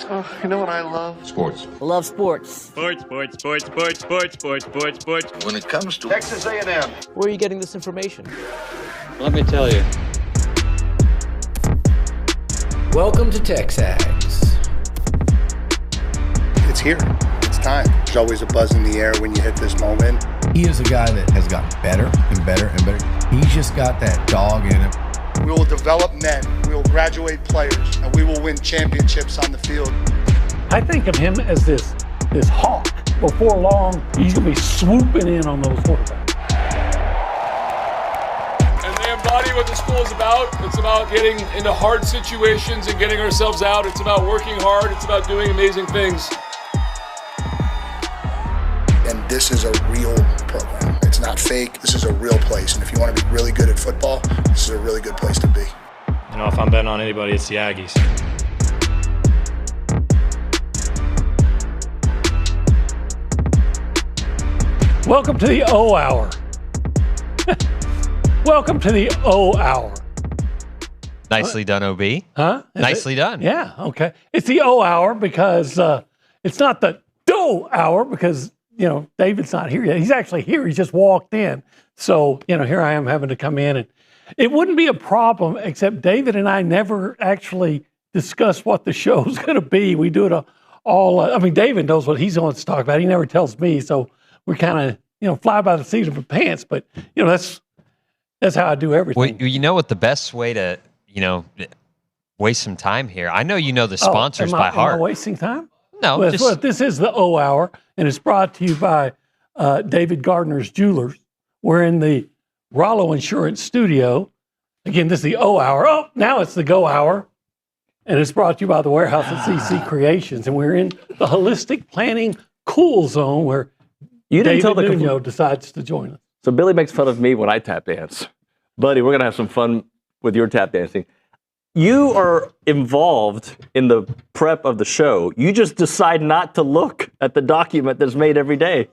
Oh, you know what I love? Sports. I love sports. Sports. When It comes to Texas A&M. Where are you getting this information? let me tell you. Welcome to TexAgs. It's here. It's time. There's always a buzz in the air when you hit this moment. He is a guy that has gotten better and better and better. He's just got that dog in him. We will develop men. We will graduate players, and we will win championships on the field. I think of him as this hawk. Before long, he's going to be swooping in on those quarterbacks. And they embody what the school is about. It's about getting into hard situations and getting ourselves out. It's about working hard. It's about doing amazing things. And this is a real program. It's not fake. This is a real place. And if you want to be really good at football, this is a really good place to be. You know, if I'm betting on anybody, it's the Aggies. Welcome to the O Hour. Welcome to the O Hour. Nicely done, OB. Huh? Nicely done. Yeah, okay. It's the O Hour because it's not the Doe Hour because, you know, David's not here yet. He's actually here. He just walked in. So, you know, here I am having to come in. And it wouldn't be a problem except David and I never actually discuss what the show's going to be. We do it all. I mean, David knows what he wants to talk about. He never tells me. So we kind of, you know, fly by the seat of our pants. But, you know, that's how I do everything. Well, you know what the best way to, you know, waste some time here? I know you know the sponsors by heart. Am I wasting time? No, well, this is the O Hour, and it's brought to you by David Gardner's Jewelers. We're in the Rollo Insurance Studio. Again, this is the O Hour. Oh, now it's the Go Hour, and it's brought to you by the Warehouse at CC Creations. And we're in the Holistic Planning Cool Zone where David Nuño decides to join us. So Billy makes fun of me when I tap dance. Buddy, we're going to have some fun with your tap dancing. You are involved in the prep of the show. You just decide not to look at the document that's made every day.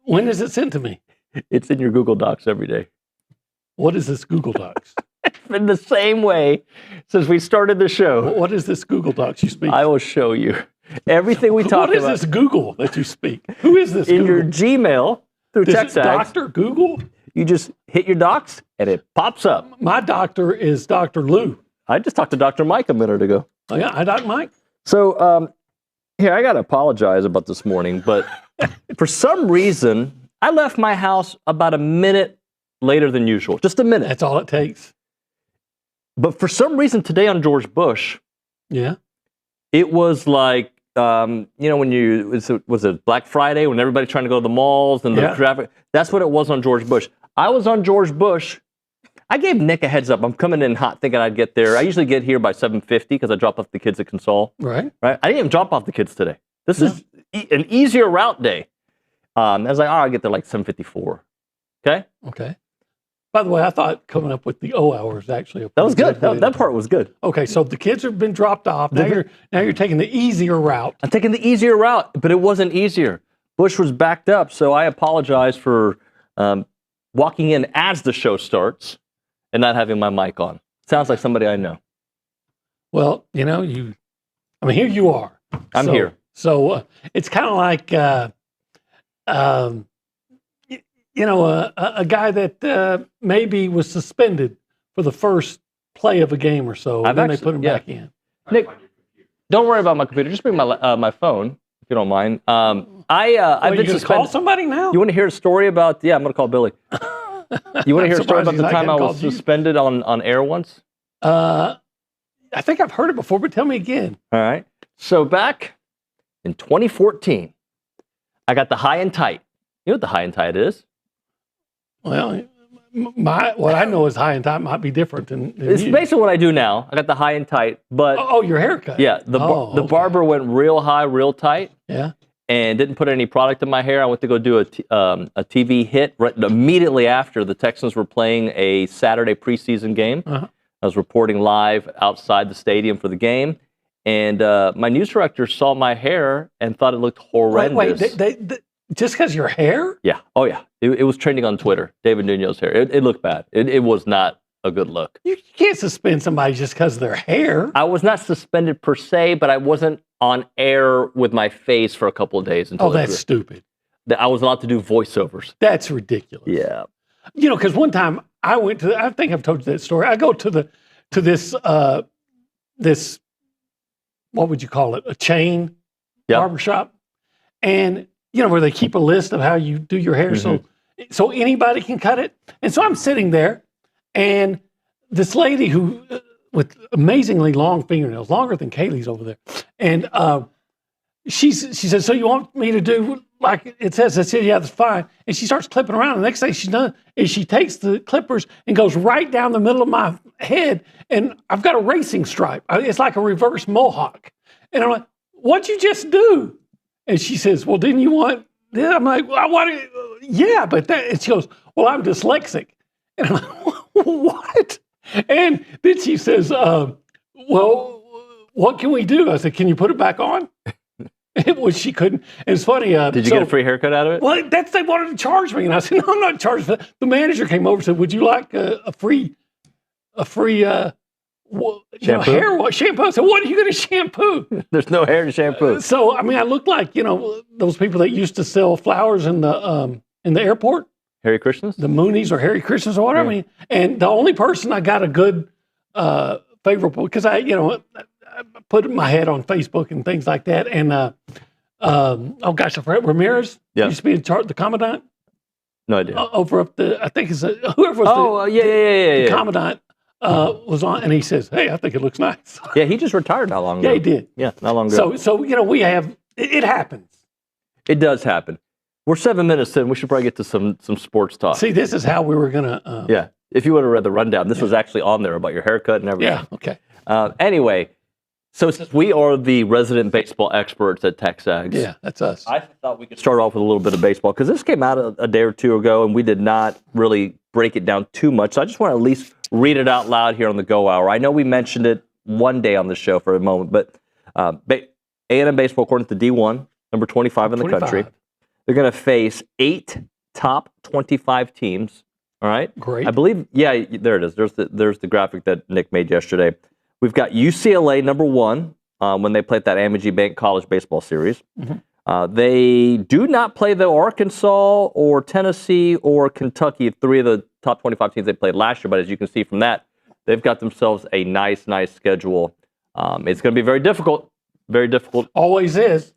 When is it sent to me? It's in your Google Docs every day. What is this Google Docs? It's been the same way since we started the show. What is this Google Docs you speak? I will show you. Everything we talk about. What is this Google that you speak? Who is this in Google? Your Gmail through TexAgs. Dr. Google? You just hit your docs and it pops up. My doctor is Dr. Lou. I just talked to Dr. Mike a minute ago. Oh, yeah. Hi, Dr. Mike. So, here, I got to apologize about this morning, but for some reason, I left my house about a minute later than usual. Just a minute. That's all it takes. But for some reason today on George Bush, yeah, it was like, you know, when was it Black Friday when everybody's trying to go to the malls and the traffic? That's what it was on George Bush. I was on George Bush. I gave Nick a heads up. I'm coming in hot thinking I'd get there. I usually get here by 7:50 because I drop off the kids at Consol. Right. I didn't even drop off the kids today. This is an easier route day. I was like, I'll get there like 7:54. Okay. By the way, I thought coming up with the O Hour is actually that was good. That part was good. Okay, so the kids have been dropped off. Now you're taking the easier route. I'm taking the easier route, but it wasn't easier. Bush was backed up, so I apologize for walking in as the show starts and not having my mic on. Sounds like somebody I know. Well, you know, here you are. I'm here. So it's kind of like, you know, a guy that maybe was suspended for the first play of a game or so, and then they put him back in. Nick, don't worry about my computer. Just bring my phone, if you don't mind. I've been suspended. Call somebody now? You want to hear a story about? Yeah, I'm going to call Billy. You want to hear a story about the time I was suspended on air once? I think I've heard it before, but tell me again. All right. So back in 2014, I got the high and tight. You know what the high and tight is? Well, what I know is high and tight might be different than it's you. Basically what I do now. I got the high and tight, but your haircut. Yeah, the barber went real high, real tight. Yeah, and didn't put any product in my hair. I went to go do a TV hit right immediately after the Texans were playing a Saturday preseason game. I was reporting live outside the stadium for the game, and my news director saw my hair and thought it looked horrendous. Wait, just because your hair? Yeah. Oh, yeah. It was trending on Twitter. David Nuño's hair. It looked bad. It was not a good look. You can't suspend somebody just because of their hair. I was not suspended per se, but I wasn't on air with my face for a couple of days until That's stupid. I was allowed to do voiceovers. That's ridiculous. Yeah. You know, because one time I went to, I think I've told you that story. I go to this, what would you call it? A chain barbershop. And, you know, where they keep a list of how you do your hair. So anybody can cut it. And so I'm sitting there and this lady who, with amazingly long fingernails, longer than Kaylee's over there. And she says, so you want me to do like it says? I said, yeah, that's fine. And she starts clipping around. The next thing she's done is she takes the clippers and goes right down the middle of my head. And I've got a racing stripe. It's like a reverse mohawk. And I'm like, what'd you just do? And she says, well, didn't you want, I'm like, well, I wanted, yeah, but that, and she goes, well, I'm dyslexic. And I'm like, what? And then she says, well, what can we do? I said, can you put it back on? Well, she couldn't. And it's funny. Did you get a free haircut out of it? Well, they wanted to charge me. And I said, no, I'm not charged for that. The manager came over and said, would you like a free hair wash, shampoo? I said, what are you going to shampoo? There's no hair to shampoo. So, I mean, I look like, those people that used to sell flowers in the airport. Harry Krishnas? The Moonies or Harry Krishnas or whatever. Yeah. I mean, and the only person I got a good favorable, because I put my head on Facebook and things like that. And, oh gosh, I forgot, Ramirez used to be in charge, the commandant. No idea. Over up the, I think it's whoever was the commandant. Was on, and he says, hey, I think it looks nice. Yeah, he just retired not long ago. Yeah, he did. Yeah, not long ago. So we have, it happens. It does happen. We're 7 minutes in. We should probably get to some sports talk. See, this is how we were going to. Yeah, if you would have read the rundown, this was actually on there about your haircut and everything. Yeah, okay. Anyway, so since we are the resident baseball experts at TexAgs. Yeah, that's us. I thought we could start off with a little bit of baseball because this came out a day or two ago, and we did not really break it down too much. So I just want to at least read it out loud here on the Go Hour. I know we mentioned it one day on the show for a moment, but A&M baseball, according to D1, number 25 in the country, they're going to face 8 top 25 teams. All right, great. I believe, yeah, there it is. There's the graphic that Nick made yesterday. We've got UCLA number 1 when they played that Aggie Bank College baseball series. Mm-hmm. They do not play the Arkansas or Tennessee or Kentucky, 3 of the top 25 teams they played last year. But as you can see from that, they've got themselves a nice schedule. It's going to be very difficult. Very difficult. Always is.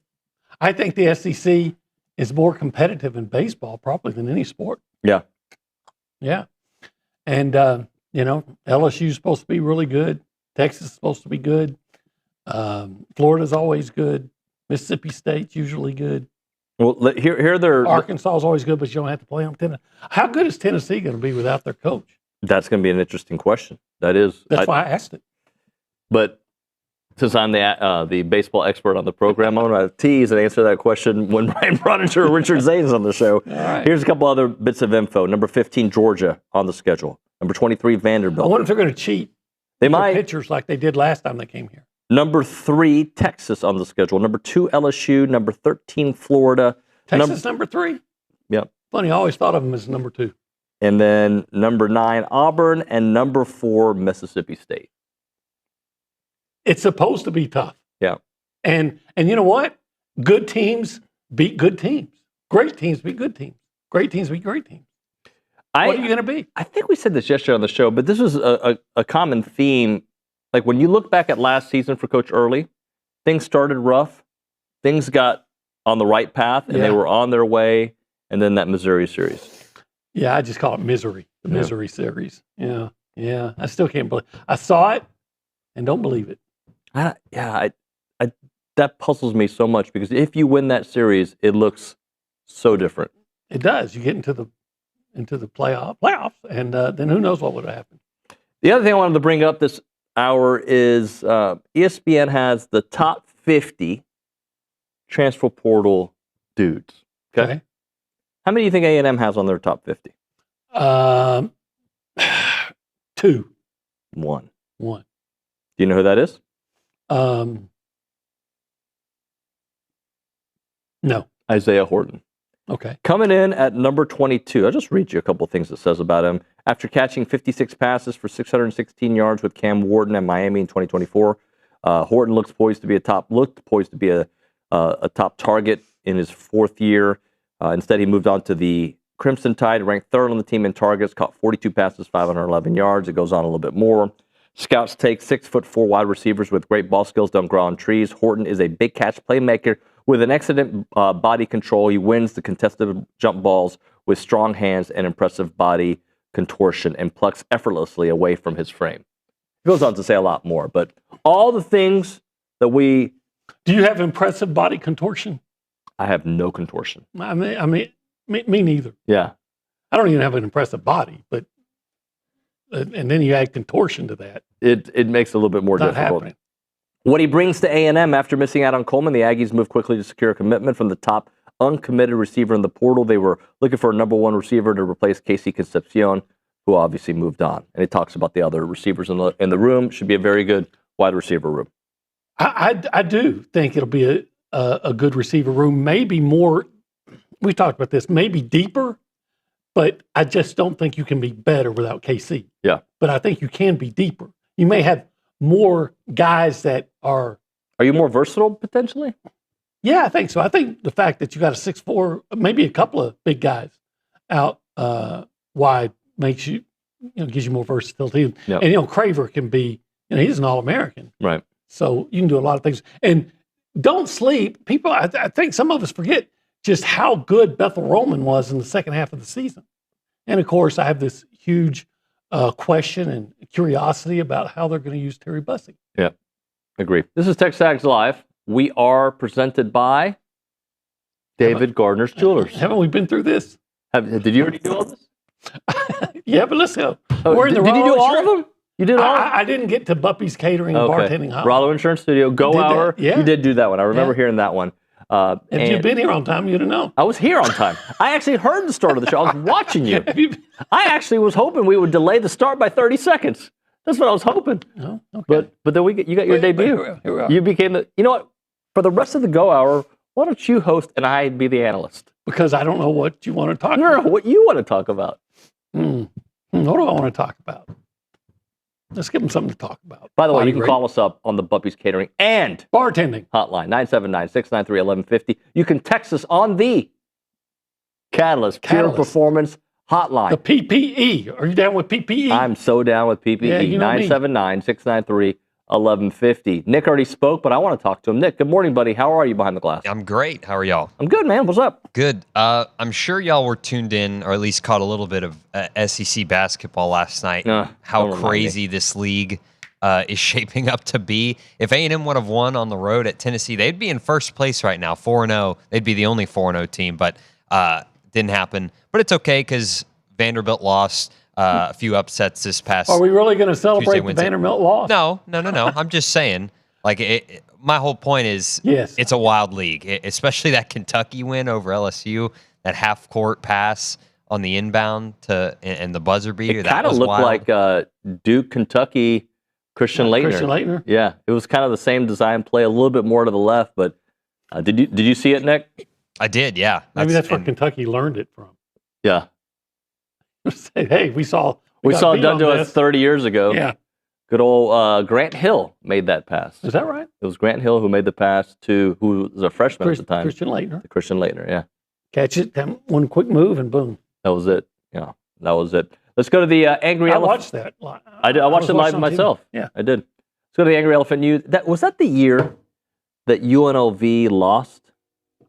I think the SEC is more competitive in baseball probably than any sport. Yeah. Yeah. And, LSU is supposed to be really good. Texas is supposed to be good. Florida's always good. Mississippi State's usually good. Well, here they're... Arkansas is always good, but you don't have to play them. How good is Tennessee going to be without their coach? That's going to be an interesting question. That is. That's why I asked it. But since I'm the baseball expert on the program, I'm going to tease and answer that question when Brian Broniger or Richard Zane's on the show. All right. Here's a couple other bits of info. Number 15, Georgia on the schedule. Number 23, Vanderbilt. I wonder if they're going to cheat. They might. Pitchers like they did last time they came here. Number 3, Texas on the schedule. Number 2, LSU. Number 13, Florida. Texas number 3? Yep. Funny, I always thought of them as number 2. And then number 9, Auburn. And number 4, Mississippi State. It's supposed to be tough. Yeah. And you know what? Good teams beat good teams. Great teams beat good teams. Great teams beat great teams. What are you going to be? I think we said this yesterday on the show, but this is a common theme. Like when you look back at last season for Coach Early, things started rough. Things got on the right path, and they were on their way. And then that Missouri series. Yeah, I just call it misery. The Missouri series. Yeah. I still can't believe. I saw it and don't believe it. That puzzles me so much because if you win that series, it looks so different. It does. You get into the playoffs, and then who knows what would have happened. The other thing I wanted to bring up this hour is ESPN has the top 50 transfer portal dudes. Okay. How many do you think A&M has on their top 50? 2. 1. Do you know who that is? No. Isaiah Horton. Okay. Coming in at number 22. I'll just read you a couple of things it says about him. After catching 56 passes for 616 yards with Cam Wharton at Miami in 2024, Horton looked poised to be a top target in his fourth year. Instead, he moved on to the Crimson Tide, ranked third on the team in targets, caught 42 passes, 511 yards. It goes on a little bit more. Scouts take 6'4" wide receivers with great ball skills, don't grow on trees. Horton is a big catch playmaker with an excellent body control. He wins the contested jump balls with strong hands and impressive body contortion and plucks effortlessly away from his frame. He goes on to say a lot more, but all the things that we... Do you have impressive body contortion? I have no contortion. I mean, me neither. Yeah. I don't even have an impressive body, but and then you add contortion to that. It makes it a little bit more Not difficult. happening. What he brings to A&M after missing out on Coleman, the Aggies moved quickly to secure a commitment from the top uncommitted receiver in the portal. They were looking for a number one receiver to replace Casey Concepcion, who obviously moved on. And he talks about the other receivers in the room. Should be a very good wide receiver room. I do think it'll be a good receiver room. Maybe more. We talked about this. Maybe deeper, but I just don't think you can be better without KC. Yeah. But I think you can be deeper. You may have more guys that are. Are you more versatile potentially? Yeah, I think so. I think the fact that you got a 6'4", maybe a couple of big guys out wide makes you, gives you more versatility. Yep. And Craver can be, he's an All-American. Right. So you can do a lot of things. And don't sleep. People, I think some of us forget just how good Bethel Roman was in the second half of the season. And of course, I have this huge question and curiosity about how they're going to use Terry Bussey. Yeah, agree. This is TexAgs Live. We are presented by David Gardner's Jewelers. Haven't we been through this? Did you already do all this? Yeah, but let's go. Oh, did you do all of them? You did all? I didn't get to Buppy's Catering and Bartending Hotline. Rollo Insurance Studio, Go Hour. Yeah. You did do that one. I remember hearing that one. If you'd been here on time, you'd have known. I was here on time. I actually heard the start of the show. I was watching you. I actually was hoping we would delay the start by 30 seconds. That's what I was hoping. Oh, okay. But then you got your debut. Here we are. You became the. You know what? For the rest of the Go Hour, why don't you host and I be the analyst? Because I don't know what you want to talk No, about. what you want to talk about. What do I want to talk about? Let's give them something to talk about. By the way, you can call us up on the Buppy's Catering and Bartending hotline, 979-693-1150. You can text us on the Catalyst Pure Performance hotline. The PPE. Are you down with PPE? I'm so down with PPE. Yeah, you know 979-693-1150. Nick already spoke, but I want to talk to him. Nick, good morning, buddy. How are you behind the glass? I'm great. How are y'all? I'm good, man. What's up? Good. I'm sure y'all were tuned in, or at least caught a little bit of SEC basketball last night. How crazy this league is shaping up to be. If A&M would have won on the road at Tennessee, they'd be in first place right now, 4-0. They'd be the only 4-0 team, but didn't happen. But it's okay because Vanderbilt lost. A few upsets this past. Are we really going to celebrate Tuesday, the Wednesday. Vanderbilt loss? No. I'm just saying. Like, my whole point is, it's a wild league, especially that Kentucky win over LSU, that half-court pass on the inbound and the buzzer beater. It kind of looked like Duke, Kentucky, Christian Laettner. Yeah, it was kind of the same design play, a little bit more to the left. But did you see it, Nick? I did, yeah. Maybe that's where Kentucky learned it from. Yeah. Say, hey, we saw it done to us 30 years ago. Yeah. Good old Grant Hill made that pass. Is that right? It was Grant Hill who made the pass to who was a freshman at the time. Christian Laettner. Christian Laettner, yeah. Catch it, one quick move, and boom. That was it. Yeah, that was it. Let's go to the Angry Elephant. I watched that. I watched it live myself. Yeah, I did. Let's go to the Angry Elephant News. Was that the year that UNLV lost?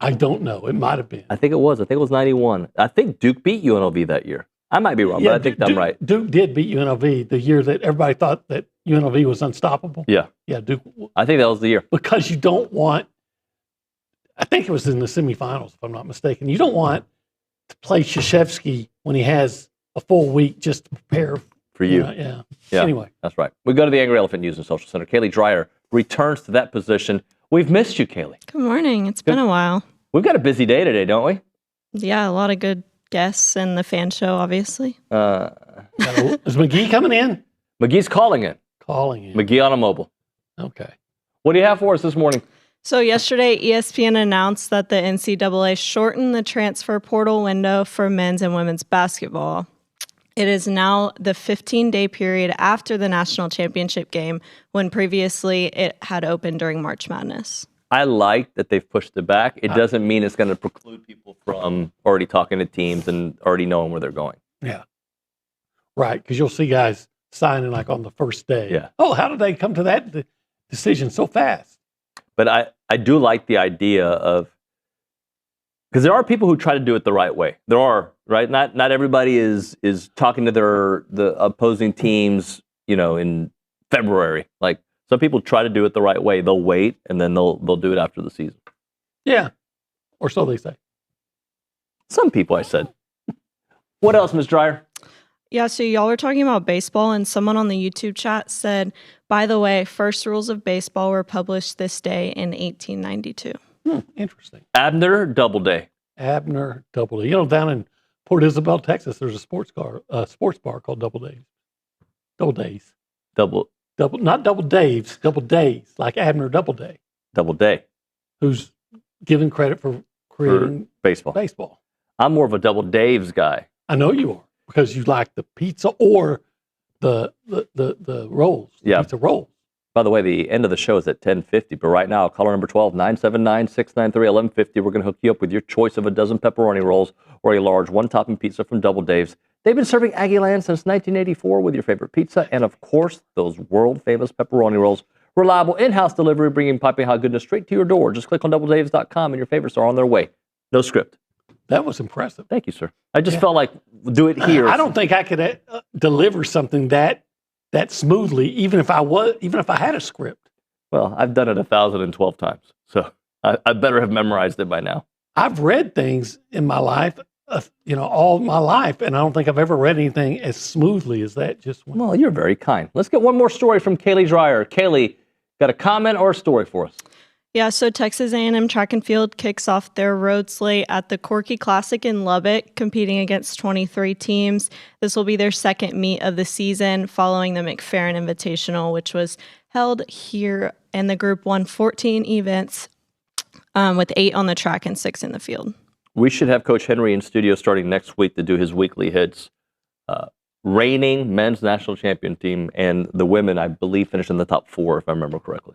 I don't know. It might have been. I think it was. I think it was 91. I think Duke beat UNLV that year. I might be wrong, but I think I'm right. Duke did beat UNLV the year that everybody thought that UNLV was unstoppable. Yeah. Yeah, Duke. I think that was the year. Because you don't want, I think it was in the semifinals, if I'm not mistaken. You don't want to play Krzyzewski when he has a full week just to prepare. For you. Yeah. Anyway. That's right. We go to the Angry Elephant News and Social Center. Kaylee Dreyer returns to that position. We've missed you, Kaylee. Good morning. It's been a while. We've got a busy day today, don't we? Yeah, a lot of good guests and the fan show, obviously. Is McGee coming in? McGee's calling in. McGee on a mobile. Okay. What do you have for us this morning? So yesterday, ESPN announced that the NCAA shortened the transfer portal window for men's and women's basketball. It is now the 15-day period after the national championship game, when previously it had opened during March Madness. I like that they've pushed it back. It doesn't mean it's going to preclude people from already talking to teams and already knowing where they're going. Yeah. Right, because you'll see guys signing like on the first day. Yeah. Oh, how did they come to that decision so fast? But I do like the idea of, because there are people who try to do it the right way. There are, right? Not everybody is talking to the opposing teams, in February. Like, some people try to do it the right way. They'll wait, and then they'll do it after the season. Yeah, or so they say. Some people, I said. What else, Ms. Dreyer? Yeah, so y'all were talking about baseball, and someone on the YouTube chat said, by the way, first rules of baseball were published this day in 1892. Interesting. Abner Doubleday. Abner Doubleday. Down in Port Isabel, Texas, there's a sports bar called Double Days. Double Days. Not Double Daves, Double Days, like Abner Doubleday. Doubleday. Who's given credit for creating baseball. I'm more of a Double Daves guy. I know you are, because you like the pizza or the rolls. Yeah. Pizza rolls. By the way, the end of the show is at 10:50, but right now, caller number 12, 979-693-1150. We're going to hook you up with your choice of a dozen pepperoni rolls or a large one-topping pizza from Double Dave's. They've been serving Aggie Land since 1984 with your favorite pizza and, of course, those world-famous pepperoni rolls. Reliable in-house delivery, bringing piping hot goodness straight to your door. Just click on doubledaves.com and your favorites are on their way. No script. That was impressive. Thank you, sir. I just felt like do it here. I don't think I could deliver something that smoothly, even if I had a script. Well, I've done it 1,012 times, so I better have memorized it by now. I've read things in my life, all my life, and I don't think I've ever read anything as smoothly as that just went. Well, you're very kind. Let's get one more story from Kaylee Dreyer. Kaylee, got a comment or a story for us? Yeah, so Texas A&M Track and Field kicks off their road slate at the Corky Classic in Lubbock, competing against 23 teams. This will be their second meet of the season, following the McFerrin Invitational, which was held here, and the group won 14 events, with 8 on the track and 6 in the field. We should have Coach Henry in studio starting next week to do his weekly hits. Reigning men's national champion team, and the women, I believe, finished in the top 4, if I remember correctly.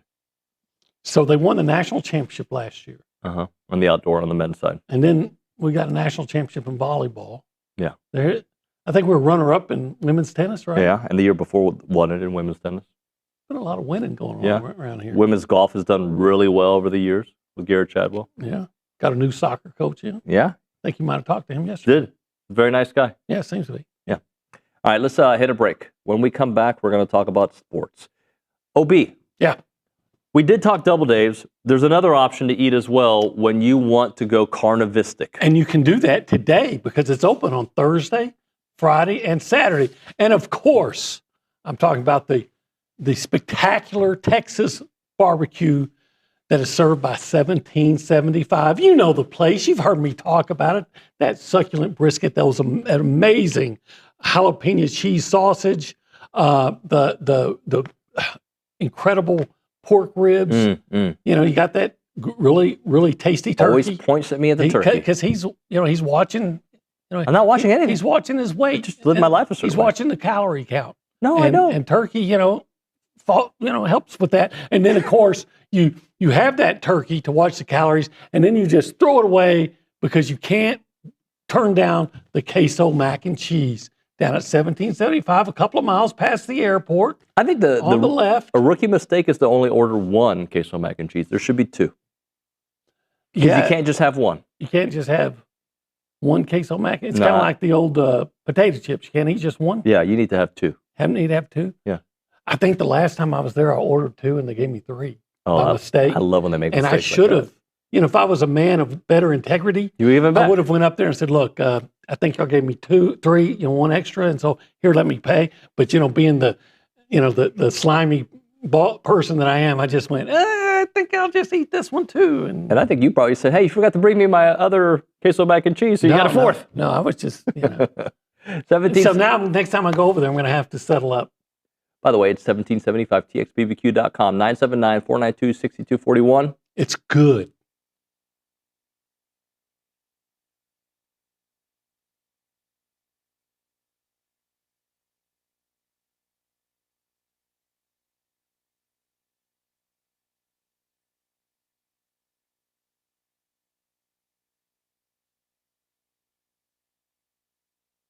So they won the national championship last year. On the outdoor, on the men's side. And then we got a national championship in volleyball. Yeah. I think we're runner-up in women's tennis, right? Yeah, and the year before won it in women's tennis. Been a lot of winning going on around here. Women's golf has done really well over the years with Garrett Chadwell. Yeah. Got a new soccer coach in. Yeah. I think you might have talked to him yesterday. Did. Very nice guy. Yeah, seems to be. Yeah. All right, let's hit a break. When we come back, we're going to talk about sports. OB. Yeah. We did talk Double Daves. There's another option to eat as well when you want to go carnivistic. And you can do that today because it's open on Thursday, Friday, and Saturday. And of course, I'm talking about the spectacular Texas barbecue that is served by 1775. You know the place. You've heard me talk about it. That succulent brisket, that was an amazing jalapeno cheese sausage, the incredible pork ribs. You got that really, really tasty turkey. Always points at me at the turkey. Because he's watching. I'm not watching anything. He's watching his weight. Just live my life a certain He's way. watching the calorie count. No, I know. And turkey, helps with that. And then, of course, you have that turkey to watch the calories, and then you just throw it away because you can't turn down the queso mac and cheese down at 1775, a couple of miles past the airport. I think on the left. A rookie mistake is to only order one queso mac and cheese. There should be 2. Yeah, you can't just have one. You can't just have one queso mac. It's kind of like the old potato chips. You can't eat just one. Yeah, you need to have 2. Need to have 2? Yeah. I think the last time I was there, I ordered 2 and they gave me 3 by mistake. I love when they make mistakes. And I should have, if I was a man of better integrity, I would have went up there and said, look, I think y'all gave me 2, 3, one extra, and so here, let me pay. But being the slimy person that I am, I just went, I think I'll just eat this one too. And I think you probably said, hey, you forgot to bring me my other queso mac and cheese, so you got a 4th. No, I was just, 17. So now, next time I go over there, I'm going to have to settle up. By the way, it's 1775, txbbq.com, 979-492-6241. It's good.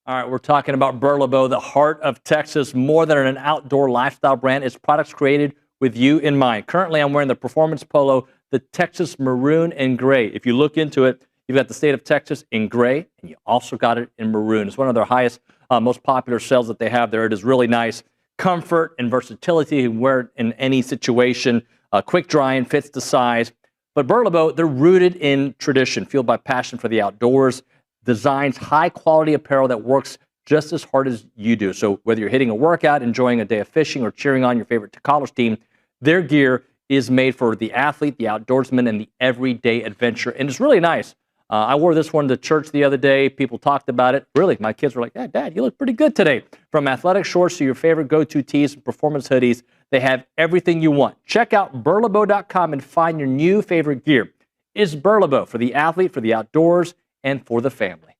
All right, we're talking about Burlebo, the heart of Texas, more than an outdoor lifestyle brand. It's products created with you in mind. Currently, I'm wearing the performance polo, the Texas Maroon and Gray. If you look into it, you've got the state of Texas in gray, and you also got it in maroon. It's one of their highest, most popular sales that they have there. It is really nice. Comfort and versatility. You can wear it in any situation. Quick drying, fits the size. But Burlebo, they're rooted in tradition, fueled by passion for the outdoors. Designs high-quality apparel that works just as hard as you do. So whether you're hitting a workout, enjoying a day of fishing, or cheering on your favorite college team, their gear is made for the athlete, the outdoorsman, and the everyday adventure. And it's really nice. I wore this one to church the other day. People talked about it. Really, my kids were like, "Yeah, Dad, you look pretty good today." From athletic shorts to your favorite go-to tees and performance hoodies, they have everything you want. Check out burlebo.com and find your new favorite gear. It's Burlebo for the athlete, for the outdoors, and for the family.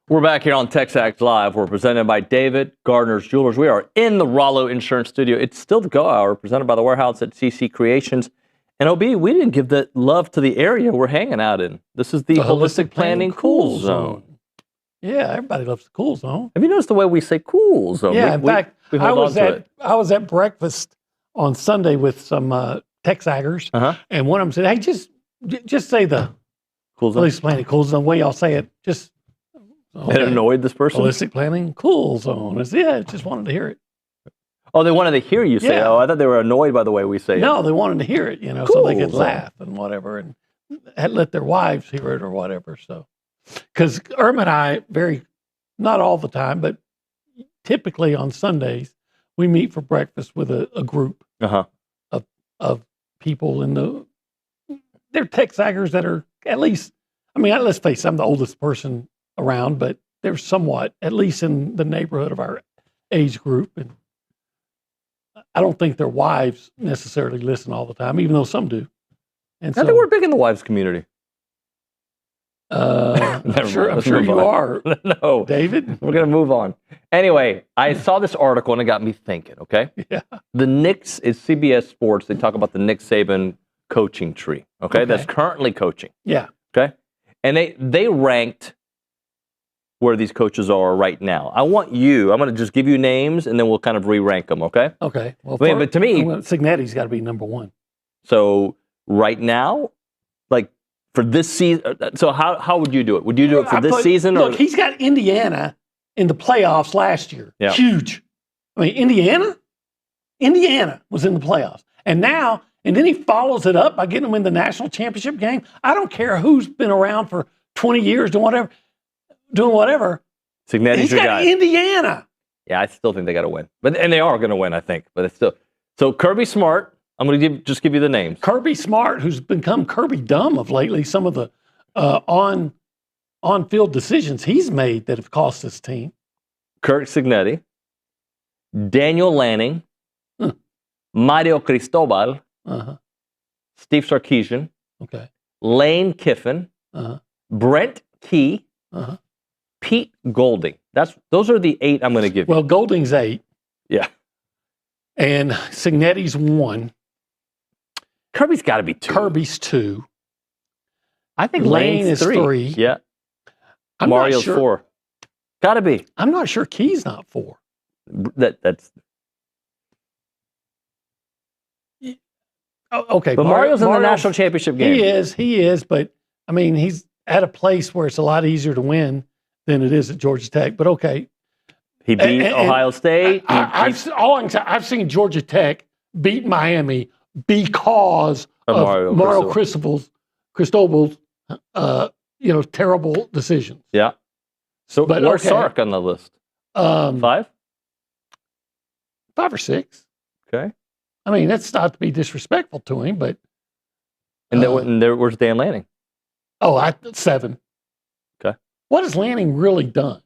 We're back here on TexAgs Live. We're presented by David Gardner's Jewelers. We are in the Rollo Insurance Studio. It's still the Go Hour, presented by the Warehouse at CC Creations. And OB, we didn't give that love to the area we're hanging out in. This is the Holistic Planning Cool Zone. Yeah, everybody loves the Cool Zone. Have you noticed the way we say Cool Zone? Yeah, in fact, we I hold on to it. was at breakfast on Sunday with some TexAgers, and one of them said, "Hey, just say the Cool Zone. Ballistic Planning Cool Zone. The way y'all say it, just." It annoyed this person? Ballistic Planning Cool Zone. I said, yeah, just wanted to hear it. Oh, they wanted to hear you say it. Oh, I thought they were annoyed by the way we say it. No, they wanted to hear it, so they could laugh and whatever, and let their wives hear it or whatever. So, because Irma and I, not all the time, but typically on Sundays, we meet for breakfast with a group of people they're TexAgers that are at least, let's face it, I'm the oldest person around, but they're somewhat, at least in the neighborhood of our age group. And I don't think their wives necessarily listen all the time, even though some do. And I think we're big in the wives community. I'm sure you are. No, David. We're going to move on. Anyway, I saw this article and it got me thinking, okay? Yeah. The Knicks is CBS Sports. They talk about the Nick Saban coaching tree, okay? That's currently coaching. Yeah. Okay? And they ranked where these coaches are right now. I'm going to just give you names and then we'll kind of re-rank them, okay? Okay. Well, but to me, Signetti's got to be number one. So right now, like for this season, so how would you do it? Would you do it for this season? Look, he's got Indiana in the playoffs last year. Yeah. Huge. Indiana was in the playoffs. And then he follows it up by getting them in the national championship game. I don't care who's been around for 20 years doing whatever. Signetti's your guy. Indiana. Yeah, I still think they got to win. And they are going to win, I think. But it's still. So Kirby Smart, I'm going to just give you the names. Kirby Smart, who's become Kirby Dumb of lately, some of the on-field decisions he's made that have cost his team. Kirk Signetti, Daniel Lanning, Mario Cristobal, Steve Sarkisian, Lane Kiffin, Brent Key, Pete Golding. Those are the 8 I'm going to give you. Well, Golding's 8. Yeah. And Signetti's 1. Kirby's got to be 2. Kirby's 2. I think Lane is 3. Yeah. Mario's 4. Got to be. I'm not sure Key's not 4. That's. Okay. But Mario's in the national championship game. He is. But, he's at a place where it's a lot easier to win than it is at Georgia Tech. But, okay. He beat Ohio State. I've seen Georgia Tech beat Miami because of Mario Cristobal's terrible decisions. Yeah. So where's Sark on the list? 5? 5 or 6. Okay. That's not to be disrespectful to him, but. Where's Dan Lanning? 7. Okay. What has Lanning really done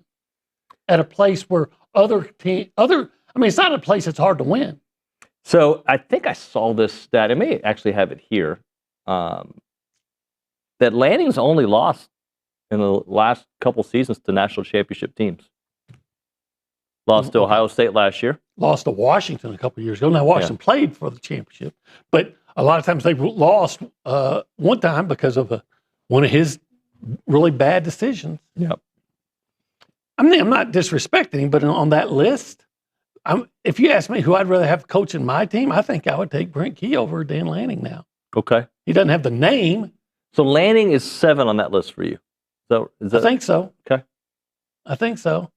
at a place where it's not a place that's hard to win? So I think I saw this stat. I may actually have it here. That Lanning's only lost in the last couple seasons to national championship teams. Lost to Ohio State last year. Lost to Washington a couple years ago. Now, Washington played for the championship, but a lot of times they've lost one time because of one of his really bad decisions. Yep. I'm not disrespecting him, but on that list, if you ask me who I'd rather have coaching my team, I think I would take Brent Key over Dan Lanning now. Okay. He doesn't have the name. So Lanning is 7 on that list for you. So I think so. Okay. I think so.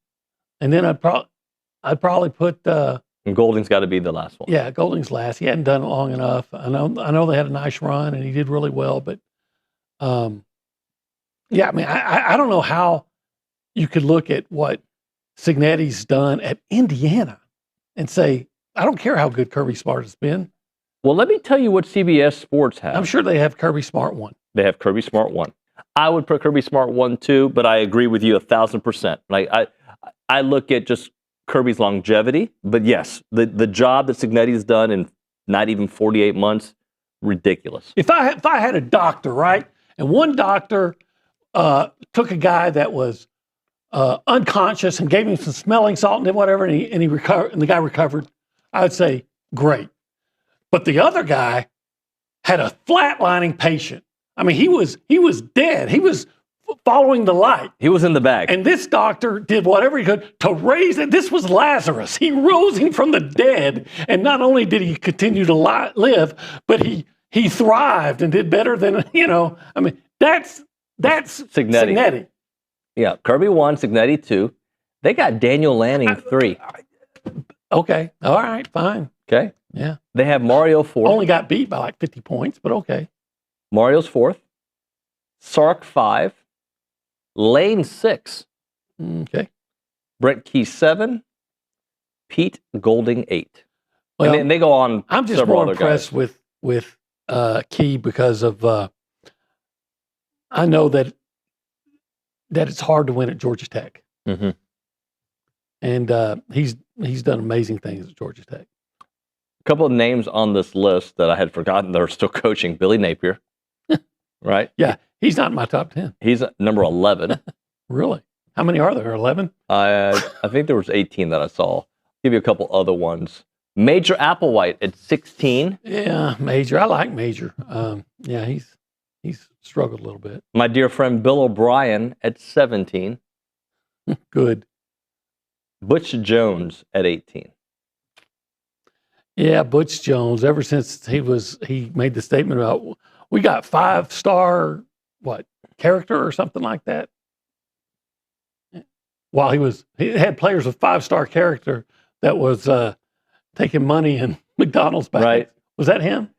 And then I'd probably put. And Golding's got to be the last one. Yeah, Golding's last. He hadn't done it long enough. I know they had a nice run and he did really well, but I don't know how you could look at what Signetti's done at Indiana and say, I don't care how good Kirby Smart has been. Well, let me tell you what CBS Sports has. I'm sure they have Kirby Smart 1. They have Kirby Smart 1. I would put Kirby Smart 1 too, but I agree with you 1,000%. Like I look at just Kirby's longevity, but yes, the job that Signetti's done in not even 48 months, ridiculous. If I had a doctor, right, and one doctor took a guy that was unconscious and gave him some smelling salt and did whatever, and he recovered, and the guy recovered, I would say great. But the other guy had a flatlining patient. He was dead. He was following the light. He was in the bag. And this doctor did whatever he could to raise it. This was Lazarus. He rose him from the dead. And not only did he continue to live, but he thrived and did better than, I mean, that's Cignetti. Yeah, Kirby 1, Cignetti 2. They got Daniel Lanning 3. Okay. All right, fine. Okay. Yeah. They have Mario 4th. Only got beat by like 50 points, but okay. Mario's 4th. Sark 5. Lane 6. Okay. Brent Key 7. Pete Golding 8. Well, and they go on. I'm just more impressed with Key because of I know that it's hard to win at Georgia Tech. Mm-hmm. And he's done amazing things at Georgia Tech. A couple of names on this list that I had forgotten that are still coaching. Billy Napier, right? Yeah, he's not in my top 10. He's number 11. Really? How many are there? 11? I think there was 18 that I saw. I'll give you a couple other ones. Major Applewhite at 16. Yeah, Major. I like Major. Yeah, he's struggled a little bit. My dear friend Bill O'Brien at 17. Good. Butch Jones at 18. Yeah, Butch Jones. Ever since he made the statement about we got 5-star character or something like that. While he had players with 5-star character that was taking money in McDonald's bags. Right. Was that him?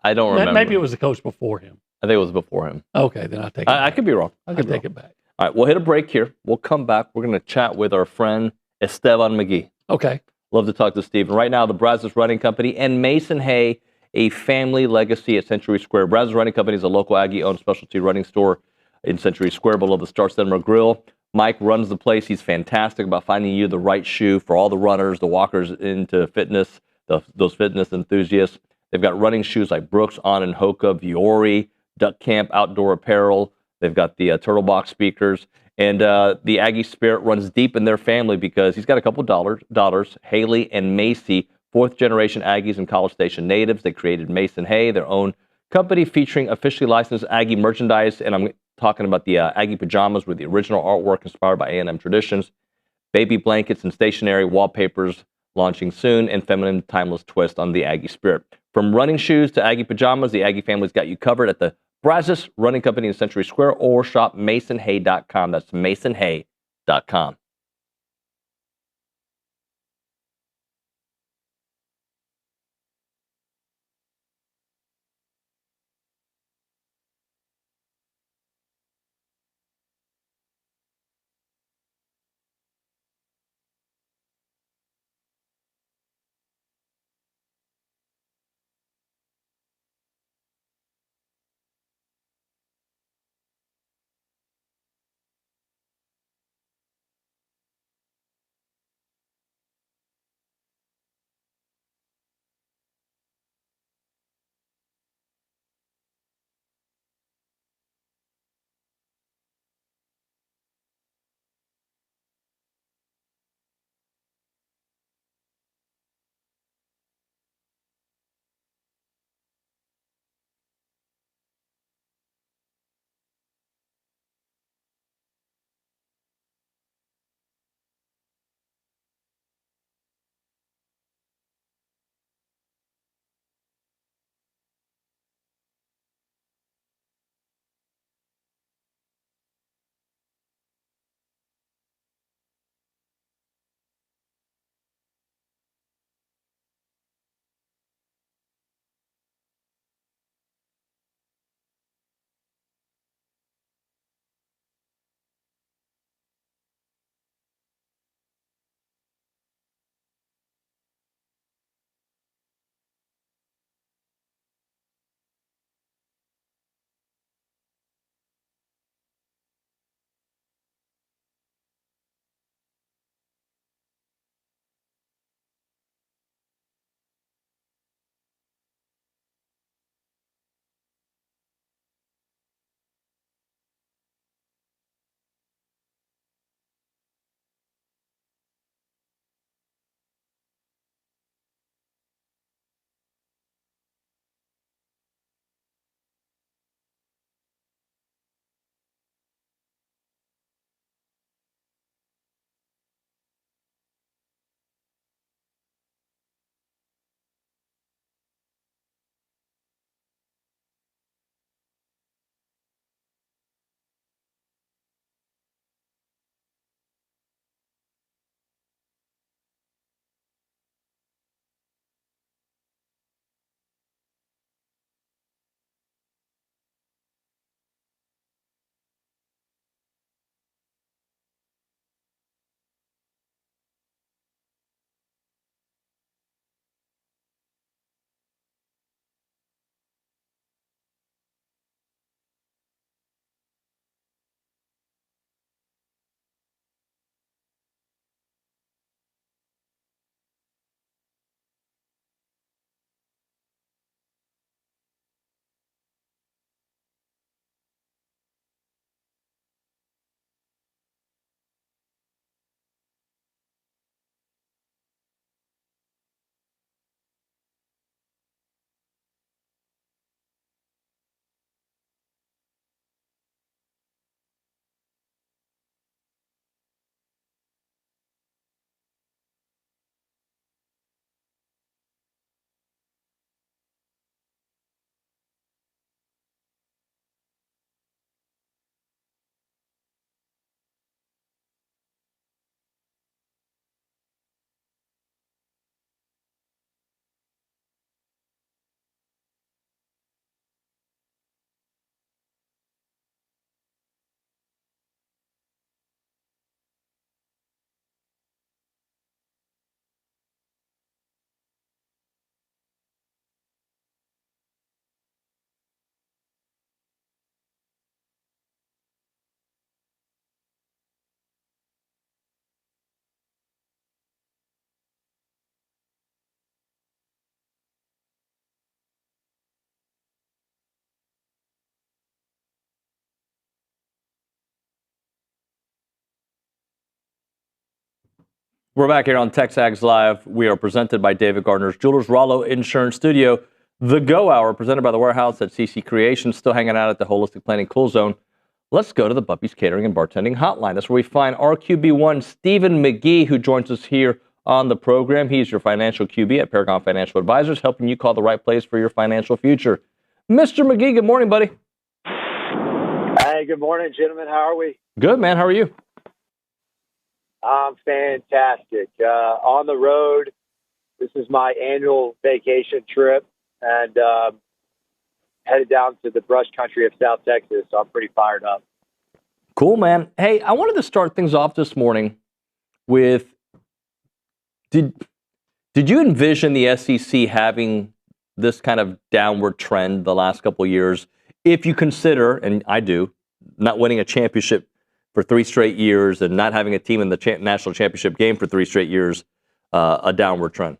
I don't remember. Maybe it was the coach before him. I think it was before him. Okay, then I'll take it back. I could be wrong. I could take it back. All right, we'll hit a break here. We'll come back. We're going to chat with our friend Esteban McGee. Okay. Love to talk to Steve. And right now, the Brazos Running Company and Mason Hay, a family legacy at Century Square. Brazos Running Company is a local Aggie-owned specialty running store in Century Square below the Star Cinema Grill. Mike runs the place. He's fantastic about finding you the right shoe for all the runners, the walkers into fitness, those fitness enthusiasts. They've got running shoes like Brooks, On and Hoka, Viore, Duck Camp outdoor apparel. They've got the Turtle Box speakers. And the Aggie spirit runs deep in their family because he's got a couple daughters, Haley and Macy, fourth-generation Aggies and College Station natives. They created Mason Hay, their own company featuring officially licensed Aggie merchandise. And I'm talking about the Aggie pajamas with the original artwork inspired by A&M traditions, baby blankets and stationery, wallpapers launching soon, and feminine timeless twist on the Aggie spirit. From running shoes to Aggie pajamas, the Aggie family's got you covered at the Brazos Running Company in Century Square or shop masonhay.com. That's masonhay.com. We're back here on TexAgs Live. We are presented by David Gardner's Jewelers Rollo Insurance Studio. The Go Hour, presented by the Warehouse at CC Creations, still hanging out at the Holistic Planning Cool Zone. Let's go to the Buppy's Catering and Bartending Hotline. That's where we find our QB1, Stephen McGee, who joins us here on the program. He's your financial QB at Paragon Financial Advisors, helping you call the right place for your financial future. Mr. McGee, good morning, buddy. Hey, good morning, gentlemen. How are we? Good, man. How are you? I'm fantastic. On the road. This is my annual vacation trip, and headed down to the brush country of South Texas, so I'm pretty fired up. Cool, man. Hey, I wanted to start things off this morning with, did you envision the SEC having this kind of downward trend the last couple of years, if you consider, and I do, not winning a championship for 3 straight years and not having a team in the national championship game for 3 straight years, a downward trend?